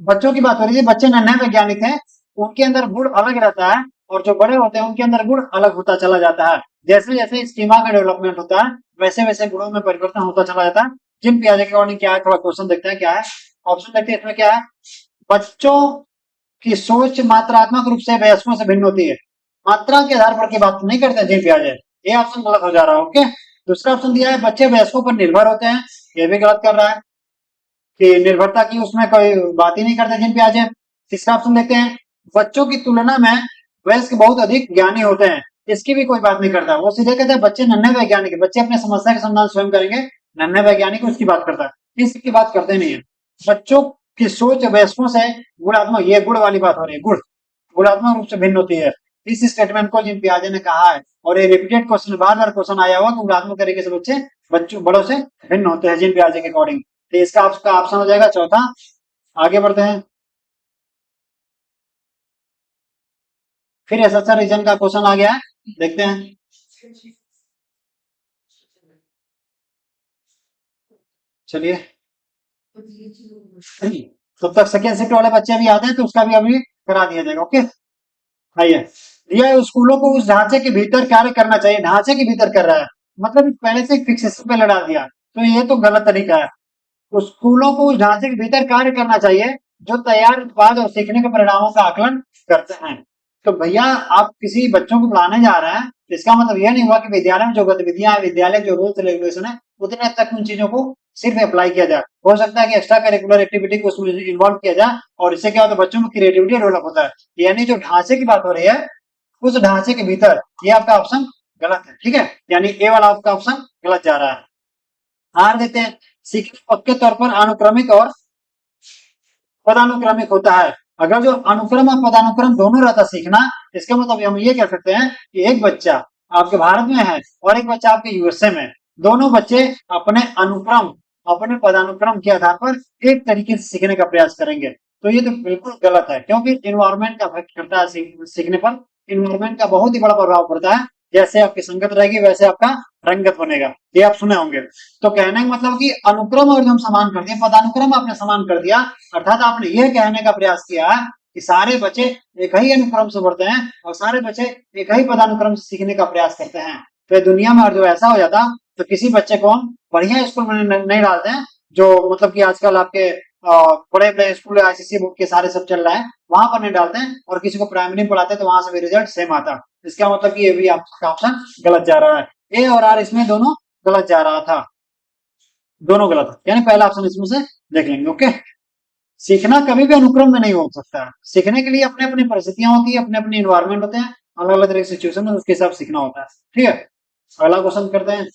बच्चों की बात हो रही है, बच्चे नन्हे वैज्ञानिक हैं, उनके अंदर गुण अलग रहता है, और जो बड़े होते हैं उनके अंदर गुण अलग होता चला जाता है। जैसे जैसे स्कीमा का डेवलपमेंट होता है वैसे वैसे गुणों में परिवर्तन होता चला जाता है। जिन पियाजे के अकॉर्डिंग क्या है, थोड़ा क्वेश्चन देखते हैं क्या है। ऑप्शन देखते हैं, इसमें क्या है, बच्चों की सोच मात्रात्मक रूप से वयस्कों से भिन्न होती है। मात्रा के आधार पर की बात नहीं करते जिन पियाजे, ये ऑप्शन गलत हो जा रहा है। ओके, दूसरा ऑप्शन दिया है, बच्चे वयस्कों पर निर्भर होते हैं, ये भी गलत कर रहा है कि निर्भरता की उसमें कोई बात ही नहीं करते जिन पियाजे। तीसरा ऑप्शन देखते हैं, बच्चों की तुलना में वयस्क बहुत अधिक ज्ञानी होते हैं, इसकी भी कोई बात नहीं करता। वो सीधे कहते हैं बच्चे नन्हे वैज्ञानिक है, बच्चे अपने समस्या का समाधान स्वयं करेंगे, नन्हे वैज्ञानिक उसकी बात करता है, इसकी बात करते नहीं है। बच्चों की सोच वयस्कों से गुणात्मक, ये गुण वाली बात हो रही है, गुण गुणात्मक रूप से भिन्न होती है, इस स्टेटमेंट को जिन पियाजे ने कहा है। और ये रिपीटेड क्वेश्चन, बार बार क्वेश्चन आया हुआ कि गुणात्मक तरीके से बच्चे बच्चों बड़ों से भिन्न होते हैं जिन पियाजे के अकॉर्डिंग। तो इसका आपका ऑप्शन हो जाएगा चौथा। आगे बढ़ते हैं, फिर एसएसआर रीजन का क्वेश्चन आ गया है, देखते हैं। चलिए, तब तक सेकेंड शिफ्ट वाले बच्चे भी आते हैं तो उसका भी अभी करा दिया जाएगा। ओके, आइए। यह स्कूलों को उस ढांचे के भीतर कार्य करना चाहिए, ढांचे के भीतर कर रहा है, मतलब पहले से फिक्सेशन पे लड़ा दिया, तो ये तो गलत तरीका है। तो स्कूलों को उस ढांचे के भीतर कार्य करना चाहिए जो तैयार उत्पाद और सीखने के परिणामों का आकलन करते हैं। तो भैया, आप किसी बच्चों को पढ़ाने जा रहे हैं तो इसका मतलब यह नहीं हुआ कि विद्यालय में जो गतिविधियां हैं, विद्यालय जो रूल्स रेगुलेशन है, उतने तक उन चीजों को सिर्फ अप्लाई किया जाए। हो सकता है कि एक्स्ट्रा करिकुलर एक्टिविटी को उसमें इन्वॉल्व किया जाए, और इससे क्या होता है, बच्चों में क्रिएटिविटी डेवलप होता है। यानी जो ढांचे की बात हो रही है, उस ढांचे के भीतर, ये आपका ऑप्शन गलत है। ठीक है, यानी ए वाला आपका ऑप्शन गलत जा रहा है। आर देते हैं, सीखने पक्के तौर पर अनुक्रमिक और पदानुक्रमिक होता है। अगर जो अनुक्रम और पदानुक्रम दोनों रहता सीखना, इसका मतलब हम ये कह सकते हैं कि एक बच्चा आपके भारत में है और एक बच्चा आपके यूएसए में, दोनों बच्चे अपने अनुक्रम, अपने पदानुक्रम के आधार पर एक तरीके से सीखने का प्रयास करेंगे। तो ये तो बिल्कुल गलत है, क्योंकि इन्वायरमेंट का इफेक्ट करता है सीखने पर। इन्वायरमेंट का बहुत ही बड़ा प्रभाव पड़ता है, जैसे आपकी संगत रहेगी वैसे आपका रंगत बनेगा, ये आप सुने होंगे। तो कहने का मतलब कि अनुक्रम और हम समान कर दिया, पदानुक्रम आपने समान कर दिया, अर्थात आपने यह कहने का प्रयास किया कि सारे बच्चे एक ही अनुक्रम से बढ़ते हैं और सारे बच्चे एक ही पदानुक्रम से सीखने का प्रयास करते हैं। तो दुनिया में और जो ऐसा हो जाता तो किसी बच्चे को हम बढ़िया स्कूल में नहीं डालते हैं, जो मतलब कि आजकल आपके बड़े बड़े स्कूल आईसीएसई बोर्ड के सारे सब चल रहा है, वहां पर नहीं डालते हैं, और किसी को प्राइमरी में पढ़ाते हैं तो वहां से भी रिजल्ट सेम आता। इसका मतलब कि ये भी आपका ऑप्शन गलत जा रहा है। ए और आर इसमें दोनों गलत जा रहा था, दोनों गलत है, यानी पहला ऑप्शन इसमें से देख लेंगे। ओके, सीखना कभी भी अनुक्रम में नहीं हो सकता है, सीखने के लिए अपने अपनी परिस्थितियां होती है, अपने अपने इन्वायरमेंट होते हैं, अलग अलग तरह की सिचुएशन में उसके हिसाब से सीखना होता है। ठीक है, अगला क्वेश्चन करते हैं,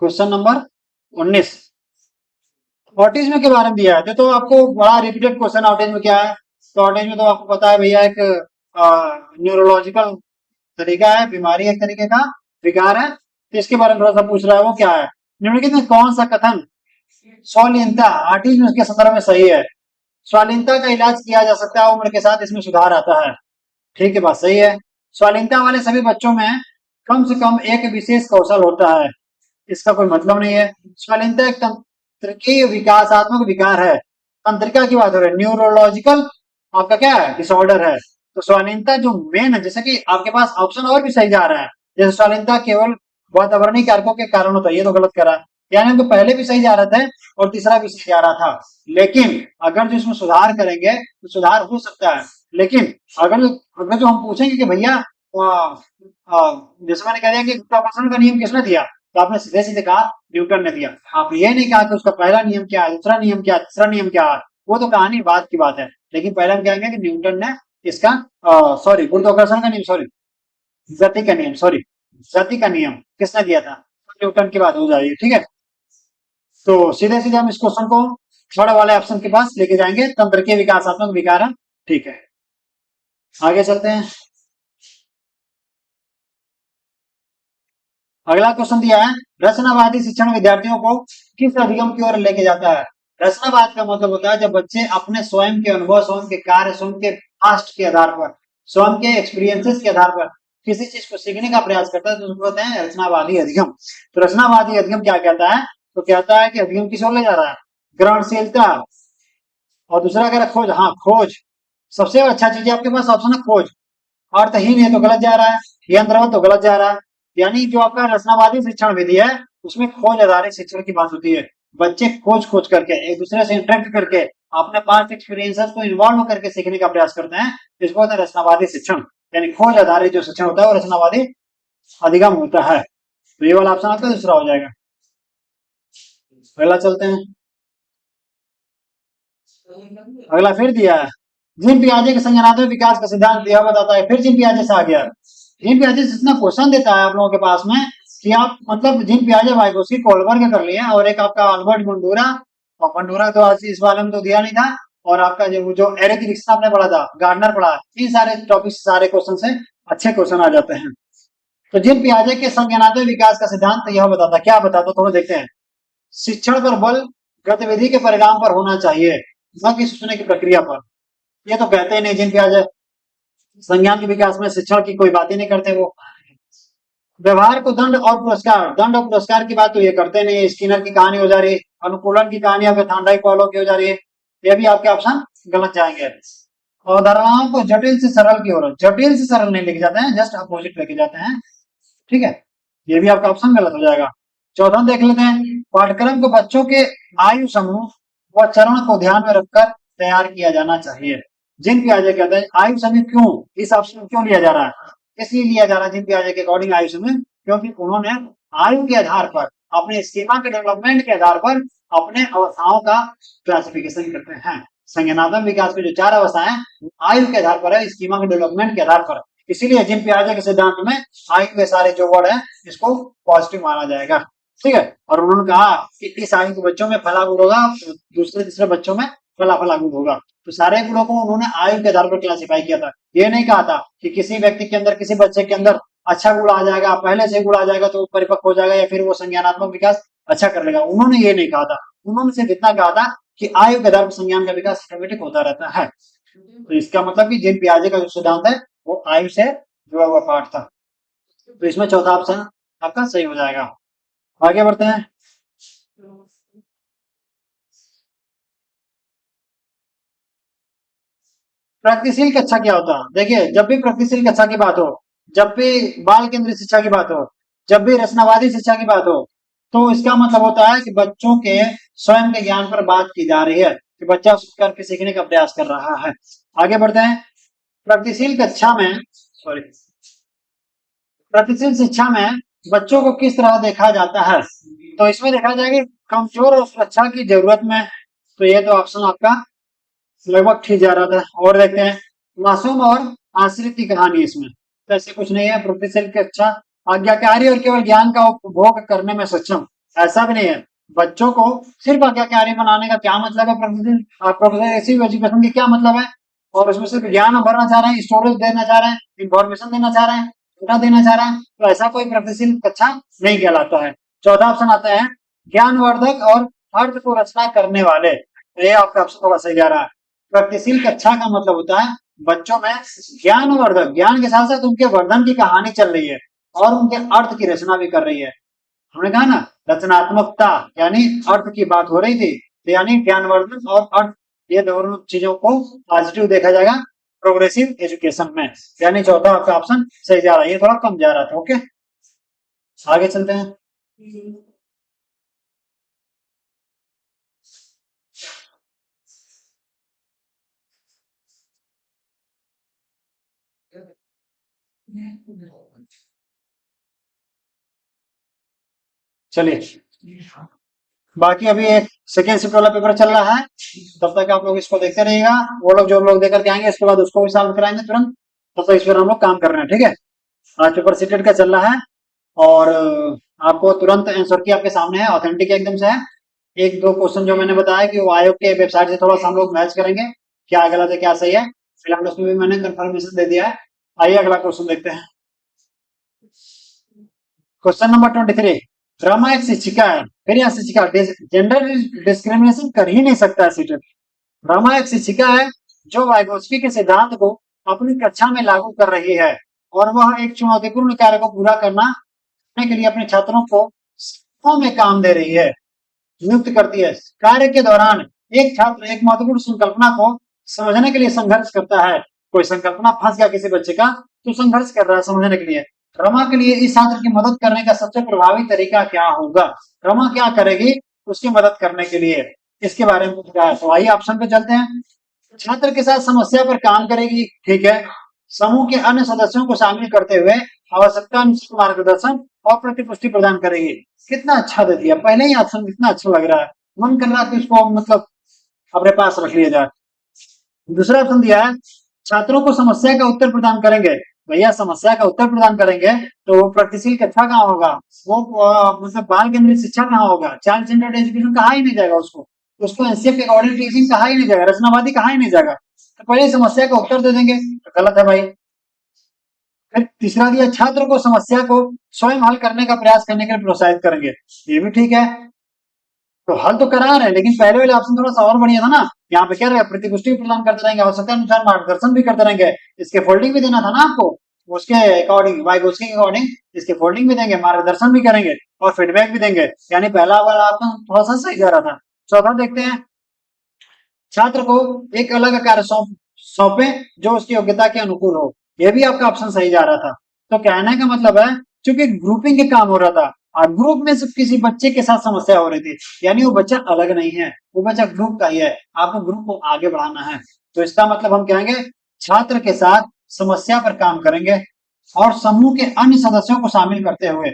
क्वेश्चन नंबर 19। ऑटिज्म के बारे में दिया है, तो आपको बड़ा रिपीटेड क्वेश्चन, ऑटिज्म क्या है। तो ऑटिज्म तो आपको पता है भैया, एक न्यूरोलॉजिकल तरीका है, बीमारी एक तरीके का विकार है। तो इसके बारे में थोड़ा सा पूछ रहा है, वो क्या है। निम्नलिखित में कौन सा कथन स्वालीनता ऑटिज्म के संदर्भ में सही है। स्वालीनता का इलाज किया जा सकता है, उम्र के साथ इसमें सुधार आता है। ठीक है, बात सही है। स्वालीनता वाले सभी बच्चों में कम से कम एक विशेष कौशल होता है, इसका कोई मतलब नहीं है। स्वालीनता एक तंत्रिकीय विकासात्मक विकार है, तंत्रिका की बात हो रही है, न्यूरोलॉजिकल आपका क्या है, डिसऑर्डर है। तो स्वालीनता जो मेन है, जैसे कि आपके पास ऑप्शन और भी सही जा रहा है, जैसे स्वालीनता केवल वातावरणीय कारकों के कारण होता है, ये तो गलत करा। यानी हमको पहले भी सही जा रहा था और तीसरा भी सही जा रहा था, लेकिन अगर जो इसमें सुधार करेंगे तो सुधार हो सकता है। लेकिन अगर अगर जो हम पूछेंगे कि भैया जैसे मैंने कह दिया कि गुरुत्वाकर्षण का नियम किसने दिया, तो आपने सीधे सीधे कहा न्यूटन ने दिया। आपने ये नहीं कहा कि उसका पहला नियम क्या है, दूसरा नियम क्या है, तीसरा नियम क्या है, वो तो कहानी बात की बात है। लेकिन पहले हम कहेंगे कि न्यूटन ने इसका सॉरी गुरुत्वाकर्षण का नियम, सॉरी गति का नियम, सॉरी गति का नियम किसने दिया था, तो न्यूटन की बात हो जाएगी। ठीक है, तो सीधे सीधे हम इस क्वेश्चन को थर्ड वाले ऑप्शन के पास लेके जाएंगे, तंत्र के विकासात्मक विकार है। ठीक है, आगे चलते हैं। अगला क्वेश्चन दिया है, रचनावादी शिक्षण विद्यार्थियों को किस अधिगम की ओर लेके जाता है। रचनावाद का मतलब होता है जब बच्चे अपने स्वयं के अनुभव, स्वयं के कार्य, स्वयं के पास्ट के आधार पर, स्वयं के एक्सपीरियंसेस के आधार पर किसी चीज को सीखने का प्रयास करता है तो उसको कहते हैं रचनावादी अधिगम। तो रचनावादी अधिगम क्या कहता है, तो कहता है कि अधिगम किस ओर ले जा रहा है, ग्रहणशीलता। और दूसरा अगर खोज, हाँ खोज सबसे अच्छा चीज है आपके पास ऑप्शन है खोज। अर्थहीन है तो गलत जा रहा है, यंत्रवत तो गलत जा रहा है। यानी जो आपका रचनावादी शिक्षण विधि है उसमें खोज आधारित शिक्षण की बात होती है। बच्चे खोज खोज करके एक दूसरे से इंटरेक्ट करके अपने पास्ट एक्सपीरियंसेस को इन्वॉल्व करके सीखने का प्रयास करते हैं, इसको कहते हैं रचनावादी शिक्षण। यानी खोज आधारित जो शिक्षण होता है वो रचनावादी अधिगम होता है। तो ये वाला ऑप्शन आपका दूसरा हो जाएगा। अगला चलते हैं। अगला फिर दिया है, जीन पियाजे के संज्ञानात्मक विकास का सिद्धांत यह बताता है। फिर जीन पियाजे से आ गया। जीन पियाजे से इतना क्वेश्चन देता है आप लोगों के पास में कि आप मतलब जीन पियाजे, वाइगोस्की, कोलबर्ग कर लिए और एक आपका अल्बर्ट बंडूरा। और बंडूरा तो आज इस वाले में तो दिया नहीं था। और आपका जो एरिक रिक्सन आपने पढ़ा था, गार्डनर पढ़ा, इन सारे टॉपिक सारे क्वेश्चन से अच्छे क्वेश्चन आ जाते हैं। तो जीन पियाजे के संज्ञानात्मक विकास का सिद्धांत यह बताता, क्या बताता थोड़ा देखते हैं। शिक्षण पर बल गतिविधि के परिणाम पर होना चाहिए, न कि सूचना की प्रक्रिया पर। ये तो कहते ही नहीं जिन पियाजे, संज्ञान के विकास में शिक्षण की कोई बात ही नहीं करते वो। व्यवहार को दंड और पुरस्कार, दंड और पुरस्कार की बात तो ये करते नहीं। स्किनर की कहानी हो जा रही है, अनुकूलन की कहानी आपके थांडाई पॉलो की हो जा रही है। ये भी आपके ऑप्शन गलत जाएंगे। अवधारणाओं को जटिल से सरल की ओर, जटिल से सरल नहीं लेके जाते हैं, जस्ट अपोजिट लेके जाते हैं। ठीक है, ये भी आपका ऑप्शन गलत हो जाएगा। चौथा देख लेते हैं, पाठ्यक्रम को बच्चों के आयु समूह व चरण को ध्यान में रखकर तैयार किया जाना चाहिए। जिन पियाजे कहते हैं आयु समूह, क्यों इस ऑप्शन क्यों लिया जा रहा है, इसलिए लिया जा रहा है जिन पियाजे के अकॉर्डिंग आयु समूह, क्योंकि उन्होंने आयु के आधार पर, अपने स्कीमा के डेवलपमेंट के आधार पर अपने अवस्थाओं का क्लासिफिकेशन करते हैं। संज्ञानात्मक विकास की जो 4 अवस्थाएं आयु के आधार पर है, स्कीमा के डेवलपमेंट के आधार पर। इसीलिए जिन पियाजे के सिद्धांत में आयु के सारे जो वर्ड है इसको पॉजिटिव माना जाएगा। ठीक है, और उन्होंने कहा कि इस आयु के बच्चों में फला गुण होगा, दूसरे तीसरे बच्चों में फला गुण होगा। तो सारे गुणों को उन्होंने आयु के आधार पर क्लासिफाई किया था। ये नहीं कहा था कि किसी व्यक्ति के अंदर, किसी बच्चे के अंदर अच्छा गुण आ जाएगा, पहले से गुण आ जाएगा तो परिपक्व हो जाएगा या फिर वो संज्ञानात्मक विकास अच्छा कर लेगा। उन्होंने ये नहीं कहा था। उन्होंने सिर्फ इतना कहा था कि आयु के आधार पर संज्ञान का विकास ऑटोमेटिक होता रहता है। तो इसका मतलब कि जिन पियाजे का जो सिद्धांत है वो आयु से जुड़ा हुआ पाठ था। तो इसमें चौथा ऑप्शन आपका सही हो जाएगा। आगे बढ़ते हैं। प्रगतिशील कक्षा क्या होता है? देखिए, जब भी प्रगतिशील कक्षा की बात हो, जब भी बाल केंद्रित शिक्षा की बात हो, जब भी रचनावादी शिक्षा की बात हो, तो इसका मतलब होता है कि बच्चों के स्वयं के ज्ञान पर बात की जा रही है, कि बच्चा करके सीखने का प्रयास कर रहा है। आगे बढ़ते हैं। प्रगतिशील कक्षा में, सॉरी, प्रगतिशील शिक्षा में बच्चों को किस तरह देखा जाता है? तो इसमें देखा जाएगा कमजोर और सुरक्षा की जरूरत में। तो ये तो ऑप्शन आपका लगभग ठीक जा रहा था। और देखते हैं, मासूम और आश्रित की कहानी। इसमें तो ऐसे कुछ नहीं है। प्रगतिशील कक्षा आज्ञाकारी और केवल ज्ञान का उपभोग करने में सक्षम, ऐसा भी नहीं है। बच्चों को सिर्फ आज्ञाकारी बनाने का क्या मतलब है? प्रोग्रेसिव एजुकेशन की क्या मतलब है? और उसमें सिर्फ ज्ञान भरना चाह रहे हैं, स्टोरेज देना चाह रहे हैं, इंफॉर्मेशन देना चाह रहे हैं, डेटा देना चाह रहे हैं, तो ऐसा कोई प्रगतिशील कक्षा नहीं कहलाता है। चौथा ऑप्शन आता है, ज्ञानवर्धक और अर्थ को रचना करने वाले। तो ये आपका ऑप्शन थोड़ा सही जा रहा है। प्रगतिशील कक्षा का मतलब होता है बच्चों में ज्ञानवर्धक, ज्ञान के साथ साथ उनके वर्धन की कहानी चल रही है और उनके अर्थ की रचना भी कर रही है। हमने कहा ना, रचनात्मकता यानी अर्थ की बात हो रही थी, तो यानी ज्ञानवर्धन और अर्थ, ये दोनों चीजों को पॉजिटिव देखा जाएगा प्रोग्रेसिव एजुकेशन में। यानी चौथा आपका ऑप्शन सही जा रहा है, ये थोड़ा कम जा रहा था। ओके, आगे चलते हैं। चलिए, बाकी अभी एक सेकेंड शिफ्ट वाला पेपर चल रहा है, तब तक आप लोग इसको देखते रहिएगा। वो लोग जो लोग देकर के आएंगे इसके बाद उसको भी सॉल्व कराएंगे तुरंत। तब तक इस पर हम लोग काम कर रहे हैं। ठीक है, आज पेपर सीटेट का चल रहा है और आपको तुरंत आंसर की आपके सामने है, ऑथेंटिक एकदम से है। एक दो क्वेश्चन जो मैंने बताया कि वो आयोग के वेबसाइट से थोड़ा सा हम लोग मैच करेंगे, क्या गलत है क्या सही है। फिलहाल उसमें भी मैंने कंफर्मेशन दे दिया है। आइए अगला क्वेश्चन देखते हैं। क्वेश्चन नंबर 23, रमा एक शिक्षिका है, फिर यहाँ शिक्षिका, जेंडर डिस्क्रिमिनेशन कर ही नहीं सकता है सीटेट। रमा एक शिक्षिका है जो वाइगोत्स्की के सिद्धांत को अपनी कक्षा में लागू कर रही है और वह एक चुनौतीपूर्ण कार्य को पूरा करने के लिए अपने छात्रों को समूह में काम दे रही है, नियुक्त करती है। कार्य के दौरान एक छात्र एक महत्वपूर्ण संकल्पना को समझने के लिए संघर्ष करता है। कोई संकल्पना फंस गया किसी बच्चे का तो संघर्ष कर रहा है समझने के लिए। रमा के लिए इस छात्र की मदद करने का सबसे प्रभावी तरीका क्या होगा? रमा क्या करेगी उसकी मदद करने के लिए, इसके बारे में पूछ रहा है। तो आइए ऑप्शन पे चलते हैं। छात्र के साथ समस्या पर काम करेगी, ठीक है। समूह के अन्य सदस्यों को शामिल करते हुए आवश्यकता अनुसार मार्गदर्शन और प्रतिपुष्टि प्रदान करेगी। कितना अच्छा दे दिया, पहले ही ऑप्शन कितना अच्छा लग रहा है, मन कर रहा है कि इसको मतलब अपने पास रख लिया जाए। दूसरा ऑप्शन दिया है, छात्रों को समस्या का उत्तर प्रदान करेंगे। भैया समस्या का उत्तर प्रदान करेंगे तो वो प्रगतिशील कक्षा कहाँ होगा, वो मतलब बाल केंद्रित शिक्षा कहाँ होगा, चाइल्ड सेंटर्ड एजुकेशन कहाँ ही नहीं जाएगा, उसको एनसीएफ के अकॉर्डिंग टीचिंग कहाँ ही नहीं जाएगा, रचनावादी कहाँ ही नहीं जाएगा। तो पहले समस्या का उत्तर दे देंगे तो गलत है भाई। फिर तीसरा दिया, छात्र को समस्या को स्वयं हल करने का प्रयास करने के लिए प्रोत्साहित करेंगे। ये भी ठीक है, तो हल तो करा रहे हैं लेकिन पहले वाले ऑप्शन थोड़ा सा और बढ़िया था ना। यहाँ पे क्या रहेगा, प्रतिपुष्टि प्रदान करते रहेंगे, आवश्यकता अनुसार मार्गदर्शन भी करते रहेंगे, इसके फोल्डिंग भी देना था ना आपको, उसके अकॉर्डिंग वाइगोत्स्की के अकॉर्डिंग इसके फोल्डिंग भी देंगे, मार्गदर्शन भी करेंगे और फीडबैक भी देंगे। यानी पहला वाला ऑप्शन थोड़ा सा सही जा रहा था। चौथा देखते हैं, छात्र को एक अलग कार्य सौंपे जो उसकी योग्यता के अनुकूल हो। यह भी आपका ऑप्शन सही जा रहा था। तो कहने का मतलब है, क्योंकि ग्रुपिंग के काम हो रहा था और ग्रुप में सिर्फ किसी बच्चे के साथ समस्या हो रही थी, यानी वो बच्चा अलग नहीं है, वो बच्चा ग्रुप का ही है, आपको ग्रुप को आगे बढ़ाना है। तो इसका मतलब हम कहेंगे छात्र के साथ समस्या पर काम करेंगे और समूह के अन्य सदस्यों को शामिल करते हुए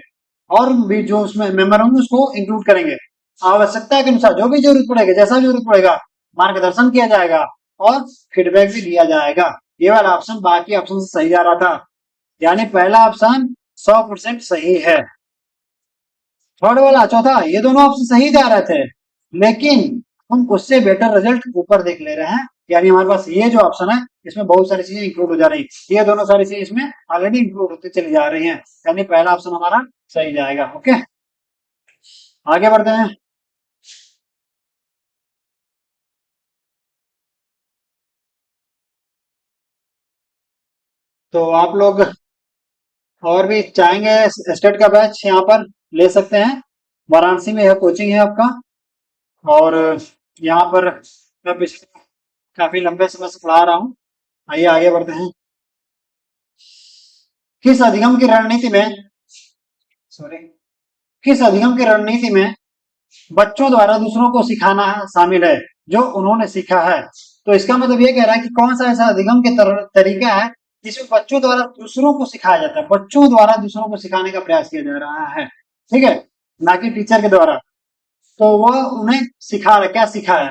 और भी जो उसमें मेंबर होंगे उसको इंक्लूड करेंगे। आवश्यकता के अनुसार जो भी जरूरत पड़ेगा, जैसा जरूरत पड़ेगा मार्गदर्शन किया जाएगा और फीडबैक भी दिया जाएगा। ये वाला ऑप्शन बाकी ऑप्शन से सही जा रहा था, यानी पहला ऑप्शन 100% सही है। थर्ड वाला, चौथा, ये दोनों ऑप्शन सही जा रहे थे लेकिन हम उससे बेटर रिजल्ट ऊपर देख ले रहे हैं, यानी हमारे पास ये जो ऑप्शन है इसमें बहुत सारी चीजें इंक्लूड हो जा रही है, ये दोनों सारी चीजें इसमें ऑलरेडी इंक्लूड होती चली जा रही हैं, यानी पहला ऑप्शन हमारा सही जाएगा। ओके, आगे बढ़ते हैं। तो आप लोग और भी चाहेंगे स्टेट का बैच यहाँ पर ले सकते हैं, वाराणसी में यह कोचिंग है आपका। और यहाँ पर मैं पिछले काफी लंबे समय से पढ़ा रहा हूँ। आइए आगे बढ़ते हैं। किस अधिगम की रणनीति में सॉरी किस अधिगम की रणनीति में बच्चों द्वारा दूसरों को सिखाना शामिल है जो उन्होंने सीखा है? तो इसका मतलब ये कह रहा है कि कौन सा ऐसा अधिगम के तरीका है जिसमें बच्चों द्वारा दूसरों को सिखाया जाता है, बच्चों द्वारा दूसरों को सिखाने का प्रयास किया जा रहा है, ठीक है, ना कि टीचर के द्वारा। तो वह उन्हें सिखा रहा, क्या सिखा है?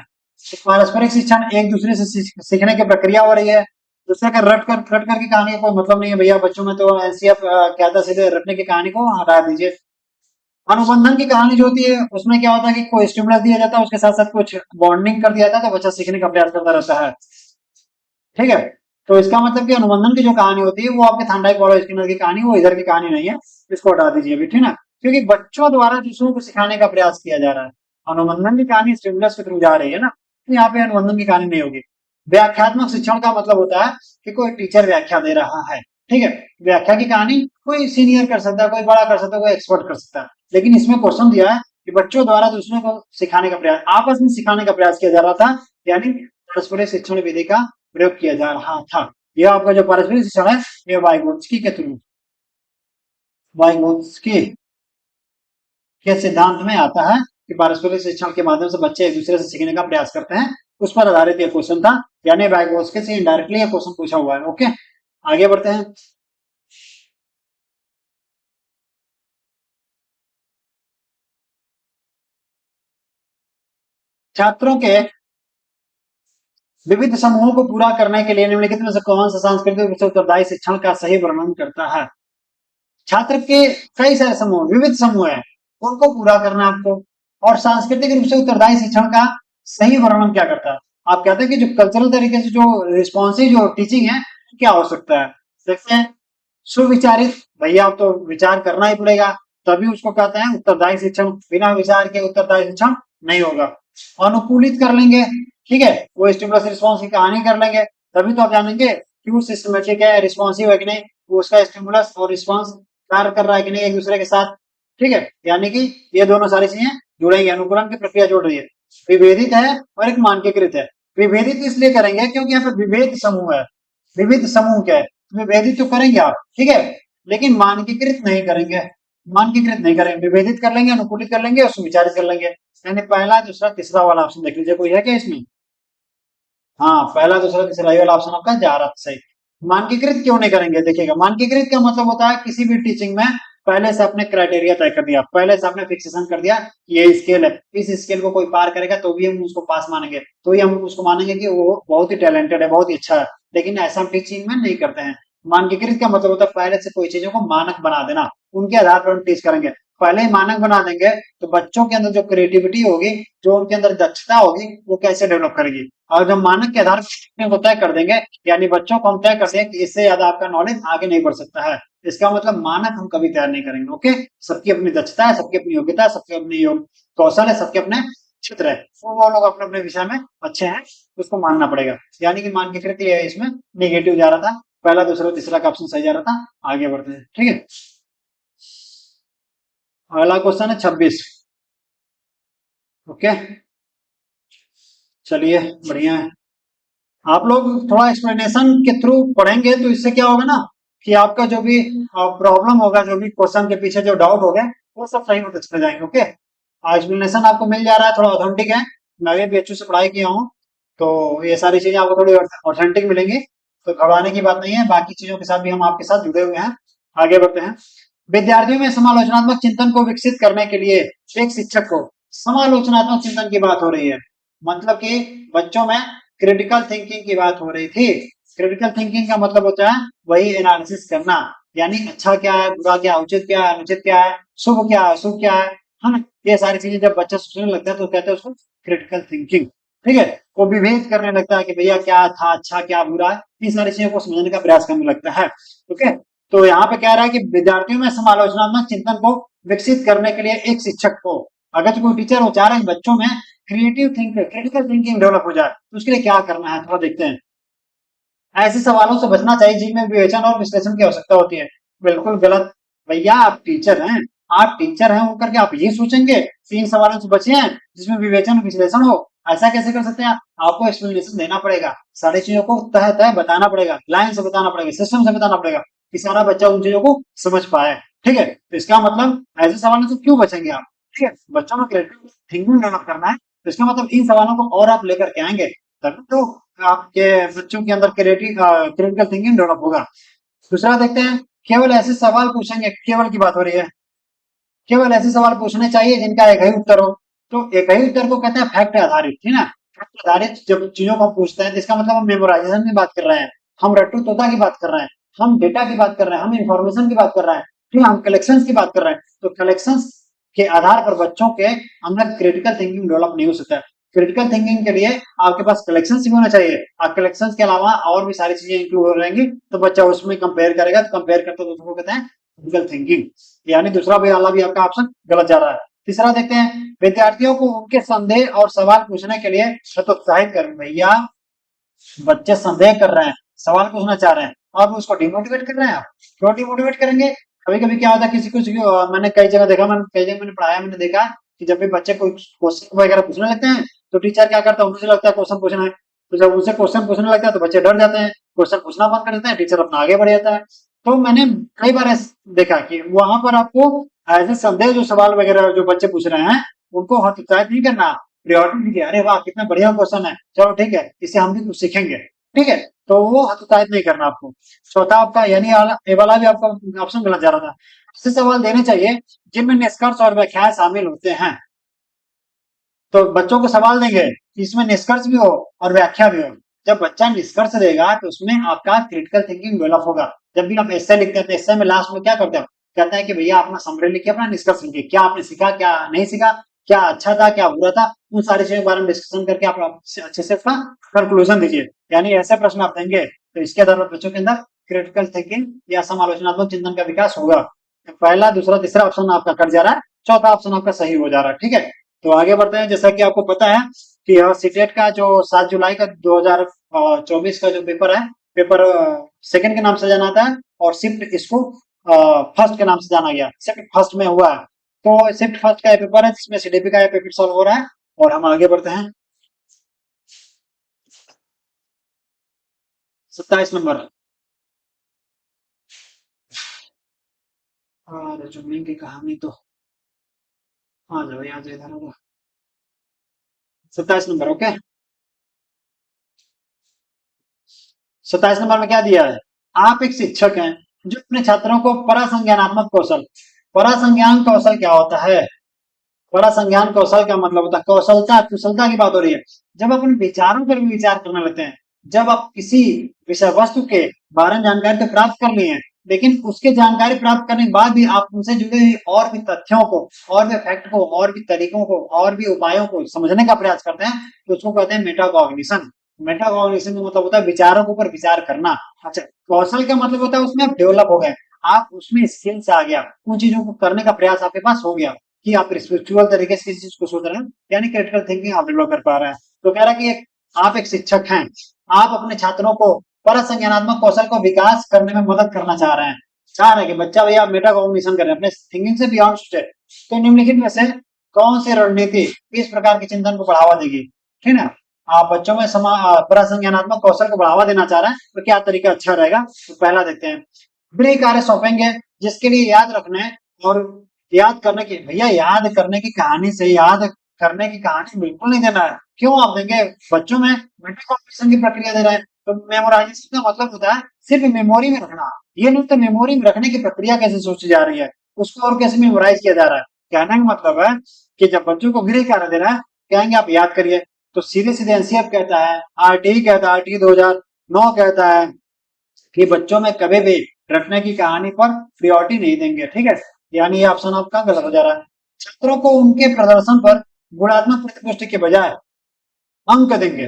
पारस्परिक शिक्षण, एक दूसरे से सीखने की प्रक्रिया हो रही है। दूसरे का रट करके कहानी का कोई मतलब नहीं है भैया, बच्चों में तो एनसीएफ कहता सीधे रटने की कहानी को हटा दीजिए। अनुबंधन की कहानी जो होती है उसमें क्या होता है कि कोई स्टिमुलस दिया जाता है, उसके साथ साथ कुछ बॉन्डिंग कर दिया जाता है तो बच्चा सीखने का प्रयास करता रहता है, ठीक है। तो इसका मतलब कि अनुबंधन की जो कहानी होती है वो आपके थांडाई पॉलो स्किनर की कहानी, वो इधर की कहानी नहीं है, इसको हटा दीजिए अभी, ठीक ना, क्योंकि बच्चों द्वारा दूसरों को सिखाने का प्रयास किया जा रहा है। अनुबंधन की कहानी स्टिमुलस के थ्रू जा रही है ना, तो यहाँ पे अनुबंधन की कहानी नहीं होगी। व्याख्यात्मक शिक्षण का मतलब होता है कि कोई टीचर व्याख्या दे रहा है, ठीक है। व्याख्या की कहानी कोई सीनियर कर सकता है, कोई बड़ा कर सकता है, कोई एक्सपर्ट कर सकता है, लेकिन इसमें क्वेश्चन दिया है कि बच्चों द्वारा दूसरों को सिखाने का प्रयास, आपस में सिखाने का प्रयास किया जा रहा था, यानी पारस्परिक शिक्षण विधि का प्रयोग किया जा रहा था। यह आपका जो पारस्परिक शिक्षण है ये वाइगोत्स्की के थ्रू, वाइगोत्स्की के सिद्धांत में आता है कि पारस्परिक शिक्षण के माध्यम से बच्चे एक दूसरे से सीखने का प्रयास करते हैं, उस पर आधारित यह क्वेश्चन था, यानी वाइगोत्स्की से इनडायरेक्टली यह क्वेश्चन पूछा हुआ है। ओके, आगे बढ़ते हैं। छात्रों के विविध समूहों को पूरा करने के लिए निम्नलिखित में से कौन सा सांस्कृतिक रूप से उत्तरदायी शिक्षण का सही वर्णन करता है? छात्र के कई सारे समूह, विविध समूह है, उनको पूरा करना आपको, और सांस्कृतिक रूप से उत्तरदायी शिक्षण का सही वर्णन क्या करता है? आप कहते हैं कि जो कल्चरल तरीके से जो रिस्पॉन्सिव जो टीचिंग है क्या हो सकता है? देखते हैं। सुविचारित, भैया आप तो विचार करना ही पड़ेगा, तभी उसको कहते हैं उत्तरदायी शिक्षण। बिना विचार के उत्तरदायी शिक्षण नहीं होगा। अनुकूलित कर लेंगे, ठीक है, वो स्टिमुलस रिस्पॉन्स की कहानी कर लेंगे, तभी तो आप जानेंगे कि वो सिस्टमेटिक है, रिस्पॉन्सिव है कि नहीं, वो उसका स्टिमुलस और रिस्पॉन्स कार्य कर रहा है कि नहीं एक दूसरे के साथ, ठीक है। यानी कि ये दोनों सारी चीजें जुड़ेंगी, अनुकूलन की प्रक्रिया जुड़ रही है। विभेदित है और एक मानकीकृत है। विभेदित इसलिए करेंगे क्योंकि यहाँ पे विभेद समूह है। विविध समूह क्या है, विभेदित तो करेंगे आप, ठीक है, लेकिन मानकीकृत नहीं करेंगे। मानकीकृत नहीं करेंगे, विभेदित कर लेंगे, अनुकूलित कर लेंगे और सुविचारित कर लेंगे। यानी पहला दूसरा तीसरा वाला ऑप्शन देख लीजिए, कोई है क्या इसमें? हाँ, पहला दूसरा तीसरा ये वाला ऑप्शन आपका जा रहा था सही। मानकीकृत क्यों नहीं करेंगे, देखिएगा, मानकीकृत का मतलब होता है किसी भी टीचिंग में पहले से आपने क्राइटेरिया तय कर दिया, पहले से आपने फिक्सेशन कर दिया कि ये स्केल है, इस स्केल को कोई पार करेगा तो भी हम उसको पास मानेंगे, तो ही हम उसको मानेंगे कि वो बहुत ही टैलेंटेड है, बहुत ही अच्छा है। लेकिन ऐसा हम टीचिंग में नहीं करते हैं। मानकीकृत का मतलब होता है पहले से कोई चीजों को मानक बना देना, उनके आधार पर हम टीच करेंगे। पहले ही मानक बना देंगे तो बच्चों के अंदर जो क्रिएटिविटी होगी, जो उनके अंदर दक्षता होगी, वो कैसे डेवलप करेगी। और जब मानक के आधार पर को तय कर देंगे, यानी बच्चों को हम तय कर देंगे कि इससे ज्यादा आपका नॉलेज आगे नहीं बढ़ सकता है, इसका मतलब मानक हम कभी तैयार नहीं करेंगे। ओके, सबकी अपनी दक्षता है, सबकी अपनी योग्यता है, सबके अपनी कौशल है, सबके अपने क्षेत्र है, तो वो लोग अपने अपने विषय में अच्छे हैं, उसको मानना पड़ेगा। यानी कि मानकीकृत ये इसमें नेगेटिव जा रहा था, पहला दूसरा तीसरा का ऑप्शन सही जा रहा था। आगे बढ़ते हैं, ठीक है। अगला क्वेश्चन है 26। ओके, चलिए बढ़िया है। आप लोग थोड़ा एक्सप्लेनेशन के थ्रू पढ़ेंगे तो इससे क्या होगा ना कि आपका जो भी प्रॉब्लम होगा, जो भी क्वेश्चन के पीछे जो डाउट हो गए, वो सब सही होते चले जाएंगे। ओके, एक्सप्लेनेशन आपको मिल जा रहा है, थोड़ा ऑथेंटिक है, मैं भी बीएचयू से पढ़ाई किया हूँ, तो ये सारी चीजें आपको थोड़ी ऑथेंटिक मिलेंगी, तो घबराने की बात नहीं है। बाकी चीजों के साथ भी हम आपके साथ जुड़े हुए हैं। आगे बढ़ते हैं। विद्यार्थियों में समालोचनात्मक चिंतन को विकसित करने के लिए एक शिक्षक को, समालोचनात्मक चिंतन की बात हो रही है, मतलब कि बच्चों में क्रिटिकल थिंकिंग की बात हो रही थी। क्रिटिकल थिंकिंग का मतलब होता है वही एनालिसिस करना, यानी अच्छा क्या है, बुरा क्या, उचित क्या है, अनुचित क्या है, शुभ क्या है, अशुभ क्या है ना। ये सारी चीजें जब बच्चा सोचने लगता है तो कहते हैं उसको क्रिटिकल थिंकिंग, ठीक है। वो विभेद करने लगता है कि भैया क्या था, अच्छा क्या बुरा है, इन सारी चीजों को समझने का प्रयास करने लगता है। ओके, तो यहाँ पे कह रहा है कि विद्यार्थियों में समालोचनात्मक चिंतन को विकसित करने के लिए एक शिक्षक को, अगर कोई टीचर वो चाह रहे हैं बच्चों में क्रिटिकल थिंकिंग डेवलप हो जाए, तो उसके लिए क्या करना है थोड़ा देखते हैं। ऐसे सवालों से बचना चाहिए जिनमें विवेचन और विश्लेषण की आवश्यकता होती है। बिल्कुल गलत। भैया आप टीचर हैं, आप टीचर हैं होकर के आप ये सोचेंगे तीन सवालों से बचे हैं जिसमें विवेचन विश्लेषण हो, ऐसा कैसे कर सकते हैं? आपको एक्सप्लेनेशन देना पड़ेगा, सारी चीजों को तह तह बताना पड़ेगा, लाइन से बताना पड़ेगा, सिस्टम से बताना पड़ेगा कि सारा बच्चा उन चीजों को समझ पाए, ठीक है। तो इसका मतलब ऐसे सवालों से क्यों बचेंगे आप, ठीक है। बच्चों में क्रिएटिव थिंकिंग डेवलप करना है, तो इसका मतलब इन सवालों को और आप लेकर के आएंगे, तभी तो आपके बच्चों के अंदर क्रिटिकल थिंकिंग डेवलप होगा। दूसरा देखते हैं, केवल ऐसे सवाल पूछेंगे, केवल की बात हो रही है, केवल ऐसे सवाल पूछने चाहिए जिनका एक ही उत्तर हो। तो एक ही उत्तर को कहते हैं फैक्ट आधारित, ठीक है। फैक्ट आधारित जब चीजों को पूछते हैं तो इसका मतलब हम मेमोराइजेशन की बात कर रहे हैं, हम रट्टू तोता की बात कर रहे हैं, हम डेटा की बात कर रहे हैं, हम इंफॉर्मेशन की बात कर रहे हैं, फिर हम कलेक्शन की बात कर रहे हैं। तो कलेक्शन के आधार पर बच्चों के अंदर क्रिटिकल थिंकिंग डेवलप नहीं हो सकता है। क्रिटिकल थिंकिंग के लिए आपके पास कलेक्शन भी होना चाहिए, और कलेक्शन के अलावा और भी सारी चीजें इंक्लूड हो रहेंगी, तो बच्चा उसमें कंपेयर करेगा, तो कंपेयर करते तो उसको कहते हैं क्रिटिकल थिंकिंग। यानी दूसरा भी वाला भी आपका ऑप्शन गलत जा रहा है। तीसरा देखते हैं, विद्यार्थियों को उनके संदेह और सवाल पूछने के लिए हतोत्साहित करें। भैया बच्चे संदेह कर रहे हैं, सवाल पूछना चाह रहे हैं, आप उसको डिमोटिवेट कर रहे हैं। आप क्यों डिमोटिवेट करेंगे? कभी कभी क्या होता है, किसी कुछ मैंने कई जगह देखा, मैंने कई जगह मैंने पढ़ाया, मैंने देखा कि जब भी बच्चे कोई क्वेश्चन वगैरह पूछने लगते हैं तो टीचर क्या करता है, उनको लगता है क्वेश्चन पूछना है, तो जब उनसे क्वेश्चन पूछने लगता है तो बच्चे डर जाते हैं, क्वेश्चन पूछना बंद कर देते हैं, टीचर अपना आगे बढ़ जाता है। तो मैंने कई बार देखा कि वहां पर आपको ऐसे संदेह जो सवाल वगैरह जो बच्चे पूछ रहे हैं उनको हतोत्साहित नहीं करना, प्रायोरिटी दीजिए। अरे वाह कितना बढ़िया क्वेश्चन है, चलो ठीक है, इससे हम भी कुछ सीखेंगे, ठीक है। तो वो हतोत्साहित नहीं करना आपको। चौथा आपका यानी ये वाला भी आपका ऑप्शन गलत जा रहा था। ऐसे सवाल देने चाहिए जिनमें निष्कर्ष और व्याख्याएं शामिल होते हैं। तो बच्चों को सवाल देंगे इसमें निष्कर्ष भी हो और व्याख्या भी हो। जब बच्चा निष्कर्ष देगा तो उसमें आपका क्रिटिकल थिंकिंग डेवलप होगा। जब भी आप एस्से लिखते हैं तो एस्से में लास्ट में क्या करते हैं, कहते हैं कि भैया अपना समरी लिखिए, अपना निष्कर्ष लिखिए, क्या आपने सीखा, क्या नहीं सीखा, क्या अच्छा था, क्या बुरा था, उन सारी चीजों के बारे में डिस्कशन करके आप अच्छे से उसका कंक्लूजन दीजिए। यानी ऐसे प्रश्न आप देंगे तो इसके आधार पर बच्चों के अंदर क्रिटिकल थिंकिंग या समालोचनात्मक चिंतन का विकास होगा। पहला, दूसरा, तीसरा ऑप्शन आपका कट जा रहा है, चौथा ऑप्शन आपका सही हो जा रहा है। ठीक है, तो आगे बढ़ते हैं। जैसा कि आपको पता है कि यह सीटेट का जो 7 जुलाई का 2024 का जो पेपर है, पेपर सेकंड के नाम से जाना आता है, और शिफ्ट इसको फर्स्ट के नाम से जाना गया, शिफ्ट फर्स्ट में हुआ है। तो शिफ्ट फर्स्ट का ये पेपर है जिसमें सीडीपी का ये पेपर सॉल्व हो रहा है, और हम आगे बढ़ते हैं। 27 नंबर। रेज्यूमे की कहानी तो आ जाओ, यहाँ से इधर होगा। 27 नंबर, ओके। 27 नंबर में क्या दिया है? आप एक शिक्षक हैं जो अपने छात्रों को परासंज्ञानात्मक कौशल, परासंज्ञान कौशल क्या होता है? परासंज्ञान कौशल का मतलब होता है कौशलता, कुशलता की बात हो रही है। जब अपने विचारों पर भी विचार करने लगते हैं, जब आप किसी विषय वस्तु के बारे में जानकारी तो प्राप्त कर लिए हैं, लेकिन उसके जानकारी प्राप्त करने के बाद भी आप उनसे जुड़े हुए और भी तथ्यों को, और भी फैक्ट को, और भी तरीकों को, और भी उपायों को समझने का प्रयास करते हैं, तो उसको कहते हैं मेटाकॉग्निशन। मेटाकॉग्निशन का मतलब होता है विचारों के ऊपर विचार करना। अच्छा, कौशल का मतलब होता है उसमें आप डेवलप हो गए, आप उसमें स्किल्स आ गया, उन चीजों को करने का प्रयास आपके पास हो गया कि आप रिस्पिरिचुअल तरीके से किसी चीज को सोच रहे हैं, यानी क्रिटिकल थिंकिंग आप डेवलप कर पा रहे हैं। तो कह रहा है कि आप एक शिक्षक हैं, आप अपने छात्रों को परसंज्ञानात्मक कौशल को विकास करने में मदद करना चाह रहे हैं, चाह रहे हैं कि बच्चा भैया मेटा कॉग्निशन करें, अपने थिंकिंग से बियॉन्ड सोचे। तो निम्नलिखित में से कौन सी रणनीति इस प्रकार के चिंतन को बढ़ावा देगी? ठीक है, आप बच्चों में परसंज्ञानात्मक कौशल को बढ़ावा देना चाह रहे हैं, तो क्या तरीका अच्छा रहेगा? तो पहला देखते हैं। गृह कार्य सौंपेंगे जिसके लिए याद रखने और याद करने की, भैया याद करने की कहानी से याद करने की कहानी बिल्कुल नहीं देना है। क्यों आप देंगे? बच्चों में मेटाकॉग्निशन की प्रक्रिया दे रहे हैं, तो मेमोराइजेशन का मतलब होता है सिर्फ मेमोरी में रखना। ये नहीं तो मेमोरी में रखने की प्रक्रिया कैसे सोची जा रही है, उसको और कैसे मेमोराइज किया जा रहा है। कहने का मतलब है कि जब बच्चों को गृह कार्य दे रहा है, कहेंगे आप याद करिए, तो सीधे सीधे एनसीएफ कहता है, आरटीई कहता है, आरटीई 2009 कहता है कि बच्चों में कभी भी रटने की कहानी पर प्रायोरिटी नहीं देंगे। ठीक है, यानी ये ऑप्शन आपका गलत हो जा रहा है। छात्रों को उनके प्रदर्शन पर गुणात्मक प्रतिपुष्टि के बजाय अंक देंगे।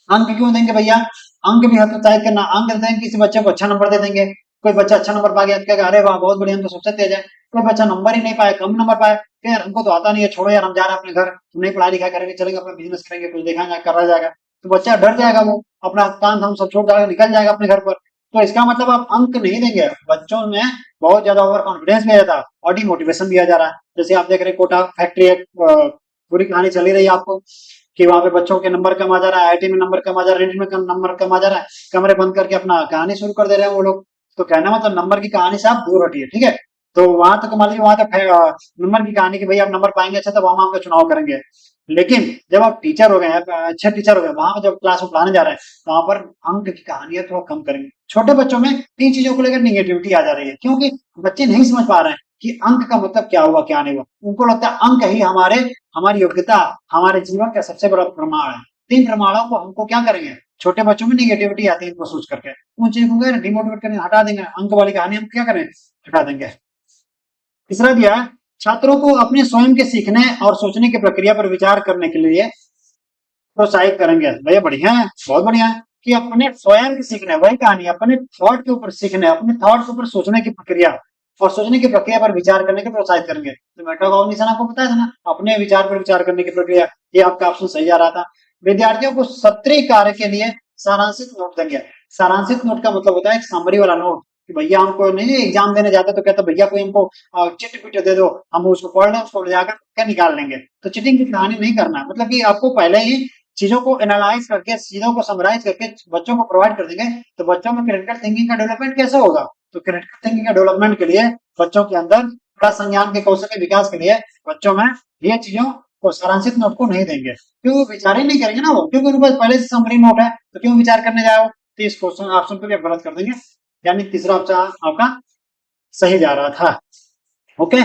अंक क्यों देंगे भैया? अंक भी हतोत्साहित करना, अंक देंगे किसी बच्चे को अच्छा नंबर दे देंगे। कोई बच्चा अच्छा नंबर पा गया तो कहेगा अरे वाह बहुत बढ़िया, हम तो सबसे तेज है। कोई बच्चा नंबर ही नहीं पाया, कम नंबर पाया, कहे यार हमको तो आता नहीं है, छोड़ो यार हम जा रहे हैं अपने घर, हम नहीं पढ़ाई लिखाई करेंगे, चलेंगे अपना बिजनेस करेंगे, कुछ देखा जाएगा, करा जाएगा। तो बच्चा डर जाएगा, वो अपना काम हम सब छोड़ जाएगा, निकल जाएगा अपने घर पर। तो इसका मतलब आप अंक नहीं देंगे, बच्चों में बहुत ज्यादा ओवर कॉन्फिडेंस भी आ जाता है और डिमोटिवेशन भी आ जा रहा है। जैसे आप देख रहे हैं कोटा फैक्ट्री, एक पूरी कहानी चली रही है आपको कि वहां पे बच्चों के नंबर कम आ जा रहा है, आईआईटी में नंबर कम आ जा रहा है, रेंट में कम नंबर कम आ जा रहा है, कमरे बंद करके अपना कहानी शुरू कर दे रहे हैं वो लोग। तो कहना मतलब नंबर की कहानी से आप दूर हटिए। ठीक है, तो वहां तक मान लीजिए, वहां तक नंबर की कहानी की भाई आप नंबर पाएंगे अच्छा, तब हम आपका चुनाव करेंगे। लेकिन जब आप टीचर हो गए हैं, अच्छे टीचर हो गए, वहां पर जब क्लास में पढ़ाने जा रहे हैं, तो वहां पर अंक की कहानियां थोड़ा कम करेंगे। छोटे बच्चों में इन चीजों को लेकर निगेटिविटी आ जा रही है, क्योंकि बच्चे नहीं समझ पा रहे हैं कि अंक का मतलब क्या हुआ क्या नहीं हुआ। उनको लगता है अंक ही हमारी योग्यता, हमारे जीवन का सबसे बड़ा प्रमाण है। तीन प्रमाणों को हमको क्या करेंगे? छोटे बच्चों में निगेटिविटी आती है इनको सोच करके, उन चीजों को डिमोटिवेट करके हटा देंगे, अंक वाली कहानी हम क्या करें? हटा देंगे। तीसरा दिया है, छात्रों को अपने स्वयं के सीखने और सोचने की प्रक्रिया पर विचार करने के लिए प्रोत्साहित करेंगे। भैया बढ़िया है, बहुत बढ़िया है कि अपने स्वयं की सीखने, वही कहानी, अपने थॉट के ऊपर सीखने, अपने थॉट के ऊपर सोचने की प्रक्रिया और सोचने की प्रक्रिया पर विचार करने के प्रोत्साहित करेंगे। तो मेटाकॉग्निशन आपको पता है ना, अपने विचार पर विचार करने की प्रक्रिया, ये आपका ऑप्शन सही आ रहा था। विद्यार्थियों को सत्रीय कार्य के लिए सारांशित नोट देंगे। सारांशित नोट का मतलब होता है एक समरी वाला नोट, कि भैया हमको नहीं एग्जाम देने जाते तो कहते भैया कोई हमको चिट पिट दे दो, हम उसको पढ़ लें, उसको ले जाकर क्या निकाल लेंगे। तो चिटिंग की कहानी नहीं करना, मतलब कि आपको पहले ही चीजों को एनालाइज करके, चीजों को समराइज करके बच्चों को प्रोवाइड कर देंगे, तो बच्चों में क्रिटिकल थिंकिंग का डेवलपमेंट कैसे होगा? तो क्रिटिकल थिंकिंग का डेवलपमेंट के लिए बच्चों के अंदर बड़ा संज्ञान के कौशल के विकास के लिए बच्चों में ये चीजों को, सारांशित नोट को नहीं देंगे, क्योंकि वो विचार ही नहीं करेंगे ना, वो क्योंकि उनके पास पहले से समरी नोट है, तो क्यों विचार करने जाओ। तो इस क्वेश्चन ऑप्शन पे भी आप गलत कर देंगे, यानी तीसरा ऑप्शन आपका सही जा रहा था। ओके,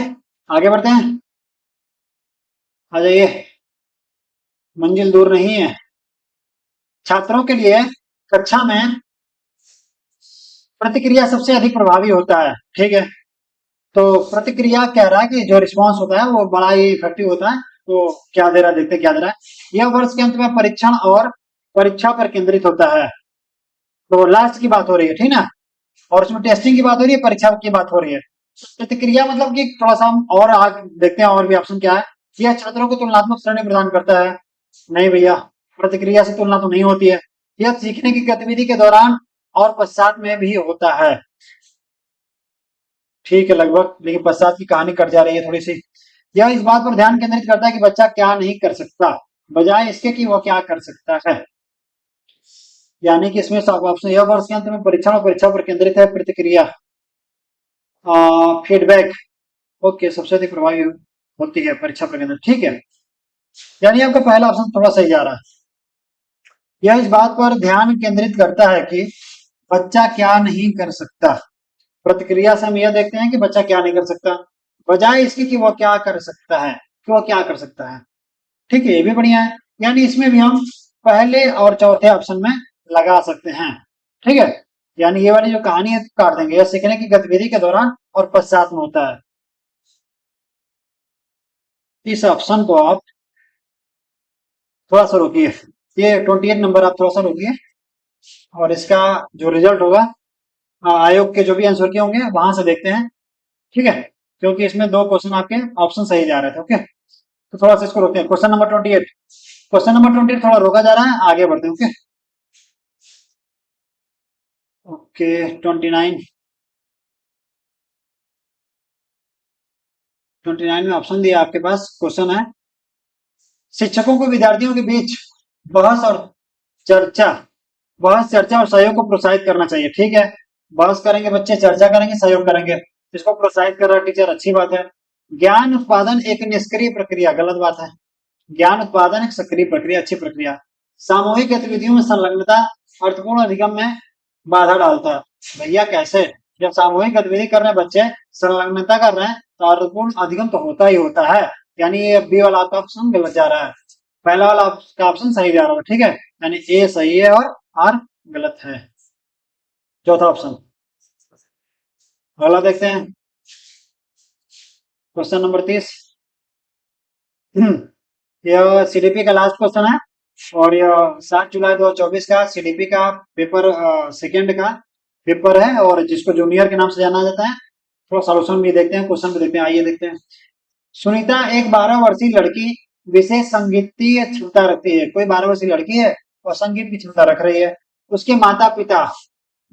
आगे बढ़ते हैं, आ जाइए, मंजिल दूर नहीं है। छात्रों के लिए कक्षा में प्रतिक्रिया सबसे अधिक प्रभावी होता है। ठीक है, तो प्रतिक्रिया कह रहा है कि जो रिस्पांस होता है वो बड़ा ही इफेक्टिव होता है। तो क्या दे रहा है, देखते क्या दे रहा है। यह वर्ष के अंत में परीक्षण और परीक्षा पर केंद्रित होता है। तो लास्ट की बात हो रही है, ठीक ना, और उसमें टेस्टिंग की बात हो रही है, परीक्षा की बात हो रही है। प्रतिक्रिया मतलब कि थोड़ा सा हम और आगे देखते हैं और भी ऑप्शन क्या है। यह छात्रों को तुलनात्मक श्रेणी प्रदान करता है। नहीं भैया, प्रतिक्रिया से तुलना तो नहीं होती है। यह सीखने की गतिविधि के दौरान और पश्चात में भी होता है। ठीक है लगभग, लेकिन पश्चात की कहानी कट जा रही है थोड़ी सी। यह इस बात पर ध्यान केंद्रित करता है कि बच्चा क्या नहीं कर सकता, बजाय इसके कि वह क्या कर सकता है। यानी कि इसमें सब ऑप्शन, यह वर्ष के अंत में परीक्षण और परीक्षा पर केंद्रित है। प्रतिक्रिया, फीडबैक, ओके, सबसे अधिक प्रभावी होती है परीक्षा पर केंद्रित। ठीक है, यानी आपका पहला ऑप्शन थोड़ा सही जा रहा है। यह इस बात पर ध्यान केंद्रित करता है कि बच्चा क्या नहीं कर सकता। प्रतिक्रिया से हम यह देखते हैं कि बच्चा क्या नहीं कर सकता, बजाय इसके कि वह क्या कर सकता है, कि वह क्या कर सकता है। ठीक है, ये भी बढ़िया है। यानी इसमें भी हम पहले और चौथे ऑप्शन में लगा सकते हैं। ठीक है, यानी ये वाली जो कहानी है काट देंगे। यह सीखने की गतिविधि के दौरान और पश्चात में होता है। इस ऑप्शन को आप थोड़ा सा रोकिए, ये 28 नंबर आप थोड़ा सा रोकिए, और इसका जो रिजल्ट होगा आयोग के जो भी आंसर के होंगे वहां से देखते हैं। ठीक है, क्योंकि इसमें दो क्वेश्चन आपके ऑप्शन सही जा रहे थे। ओके, तो थोड़ा सा इसको रोकते हैं। क्वेश्चन नंबर 28, क्वेश्चन नंबर 28 थोड़ा रोका जा रहा है, आगे बढ़ते हैं। ओके ओके, 29 में ऑप्शन दिया आपके पास। क्वेश्चन है, शिक्षकों को विद्यार्थियों के बीच बहस और चर्चा बहस चर्चा और सहयोग को प्रोत्साहित करना चाहिए। ठीक है, बहस करेंगे बच्चे, चर्चा करेंगे, सहयोग करेंगे, इसको प्रोत्साहित कर रहा है टीचर, अच्छी बात है। ज्ञान उत्पादन एक निष्क्रिय प्रक्रिया, गलत बात है। ज्ञान उत्पादन एक सक्रिय प्रक्रिया, अच्छी प्रक्रिया। सामूहिक गतिविधियों में संलग्नता अर्थपूर्ण अधिगम में बाधा डालता है। भैया कैसे, जब सामूहिक गतिविधि कर रहे हैं बच्चे, संलग्नता कर रहे हैं, तो अर्थपूर्ण अधिगम तो होता ही होता है। यानी ये बी वाला आपका ऑप्शन गलत जा रहा है, पहला वाला आपका ऑप्शन सही जा रहा है। ठीक है, यानी ए सही है और आर गलत है। चौथा ऑप्शन, अगला देखते हैं। क्वेश्चन नंबर 30, यह सीडीपी का लास्ट क्वेश्चन है, और यह 7 जुलाई 2024 का सीडीपी का पेपर सेकंड का पेपर है, और जिसको जूनियर के नाम से जाना जाता है। थोड़ा सॉल्यूशन भी देखते हैं, क्वेश्चन भी देखते हैं, आइए देखते हैं। सुनीता एक 12 वर्षीय लड़की विशेष संगीतीय क्षमता रखती है। कोई 12 वर्षीय लड़की है और संगीत की क्षमता रख रही है। उसके माता पिता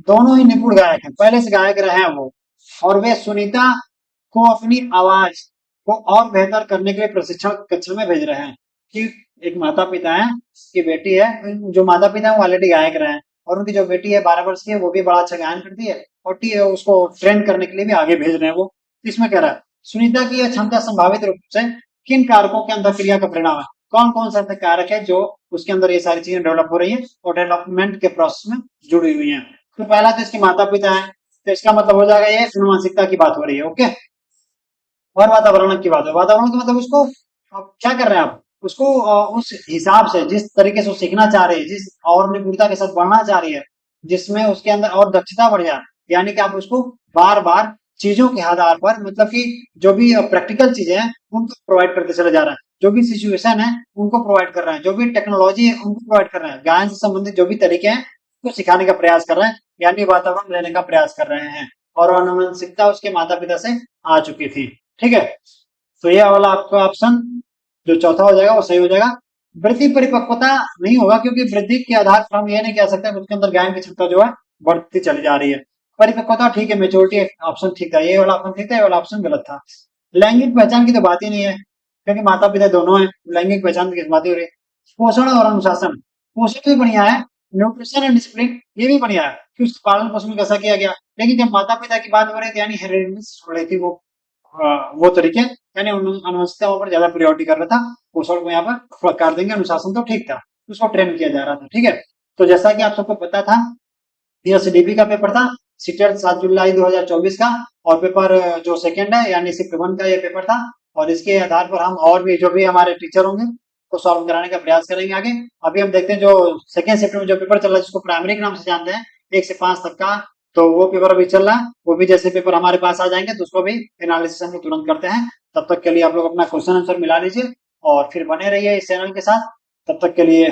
दोनों ही निपुण गायक हैं, पहले से गायक रहे हैं वो, और वे सुनीता को अपनी आवाज को और बेहतर करने के लिए प्रशिक्षण कक्षा में भेज रहे हैं। कि एक माता पिता है, उसकी बेटी है, जो माता पिता है वो ऑलरेडी गायक रहे हैं, और उनकी जो बेटी है 12 वर्ष की है, वो भी बड़ा अच्छा गायन करती है, और उसको ट्रेन करने के लिए भी आगे भेज रहे हैं वो। इसमें कह रहा है सुनीता की यह क्षमता संभावित रूप से किन कारकों के अंदर क्रिया का परिणाम है। कौन कौन सा कारक है जो उसके अंदर ये सारी चीजें डेवलप हो रही है और डेवलपमेंट के प्रोसेस में जुड़ी हुई है। तो पहला तो इसके माता पिता है, तो इसका मतलब हो जाएगा ये अनुवांशिकता की बात हो रही है। ओके, और वातावरण की बात है, वातावरण का मतलब उसको आप क्या कर रहे हैं, आप उसको उस हिसाब से, जिस तरीके से वो सीखना चाह रही है, जिस और निपुणता के साथ बढ़ना चाह रही है, जिसमें उसके अंदर और दक्षता बढ़ जाए, यानी कि आप उसको बार बार चीजों के आधार पर, मतलब कि जो भी प्रैक्टिकल चीजें हैं उनको प्रोवाइड करते चले जा रहे हैं, जो भी सिचुएशन है उनको प्रोवाइड कर रहे हैं, जो भी टेक्नोलॉजी है उनको प्रोवाइड कर रहे हैं, गायन से संबंधित जो भी तरीके हैं उसको सिखाने का प्रयास कर रहे हैं, यानी वातावरण लेने का प्रयास कर रहे हैं। और अनुवंशिकता उसके माता पिता से आ चुकी थी। ठीक है, तो ये वाला आपका ऑप्शन जो चौथा हो जाएगा वो सही हो जाएगा। वृद्धि परिपक्वता नहीं होगा, क्योंकि वृद्धि के आधार पर हम ये नहीं कह सकते उसके अंदर ज्ञान की क्षमता जो है बढ़ती चली जा रही है। परिपक्वता ठीक है, मेच्योरिटी ऑप्शन ठीक था, ये वाला ऑप्शन ठीक था, ये वाला ऑप्शन गलत था। लैंगिक पहचान की तो बात ही नहीं है, क्योंकि माता पिता दोनों है, लैंगिक पहचान की बात ही हो रही है। पोषण और अनुशासन, पोषण भी बढ़िया है, न्यूट्रिशन एंड डिसिप्लिन ये भी बढ़िया है कि उसका पालन पोषण कैसा किया गया, लेकिन जब माता पिता की बात हो रही थी, यानी हेरिडिटी हो रही थी, वो तरीके, यानी अनुशासन पर ज्यादा प्रायोरिटी कर रहा था, पोषण को यहाँ पर कर देंगे, अनुशासन तो ठीक था, उसको ट्रेन किया जा रहा था। ठीक है, तो जैसा कि आप सबको पता था, यह सीडीपी का पेपर था, सीटेट 7 जुलाई 2024 का, और पेपर जो सेकंड है यानी सिर्फ वन का ये पेपर था, और इसके आधार पर हम और भी जो भी हमारे टीचर होंगे को सॉल्व कराने का प्रयास करेंगे आगे। अभी हम देखते हैं जो सेकंड शिफ्ट में जो पेपर चल रहा है, जिसको प्राइमरी के नाम से जानते हैं, 1 से 5 तक का, तो वो पेपर अभी चल रहा है। वो भी जैसे पेपर हमारे पास आ जाएंगे तो उसको भी एनालिसिस हम लोग तुरंत करते हैं। तब तक के लिए आप लोग अपना क्वेश्चन आंसर मिला लीजिए और फिर बने रहिए इस चैनल के साथ। तब तक के लिए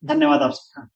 धन्यवाद आप सबका।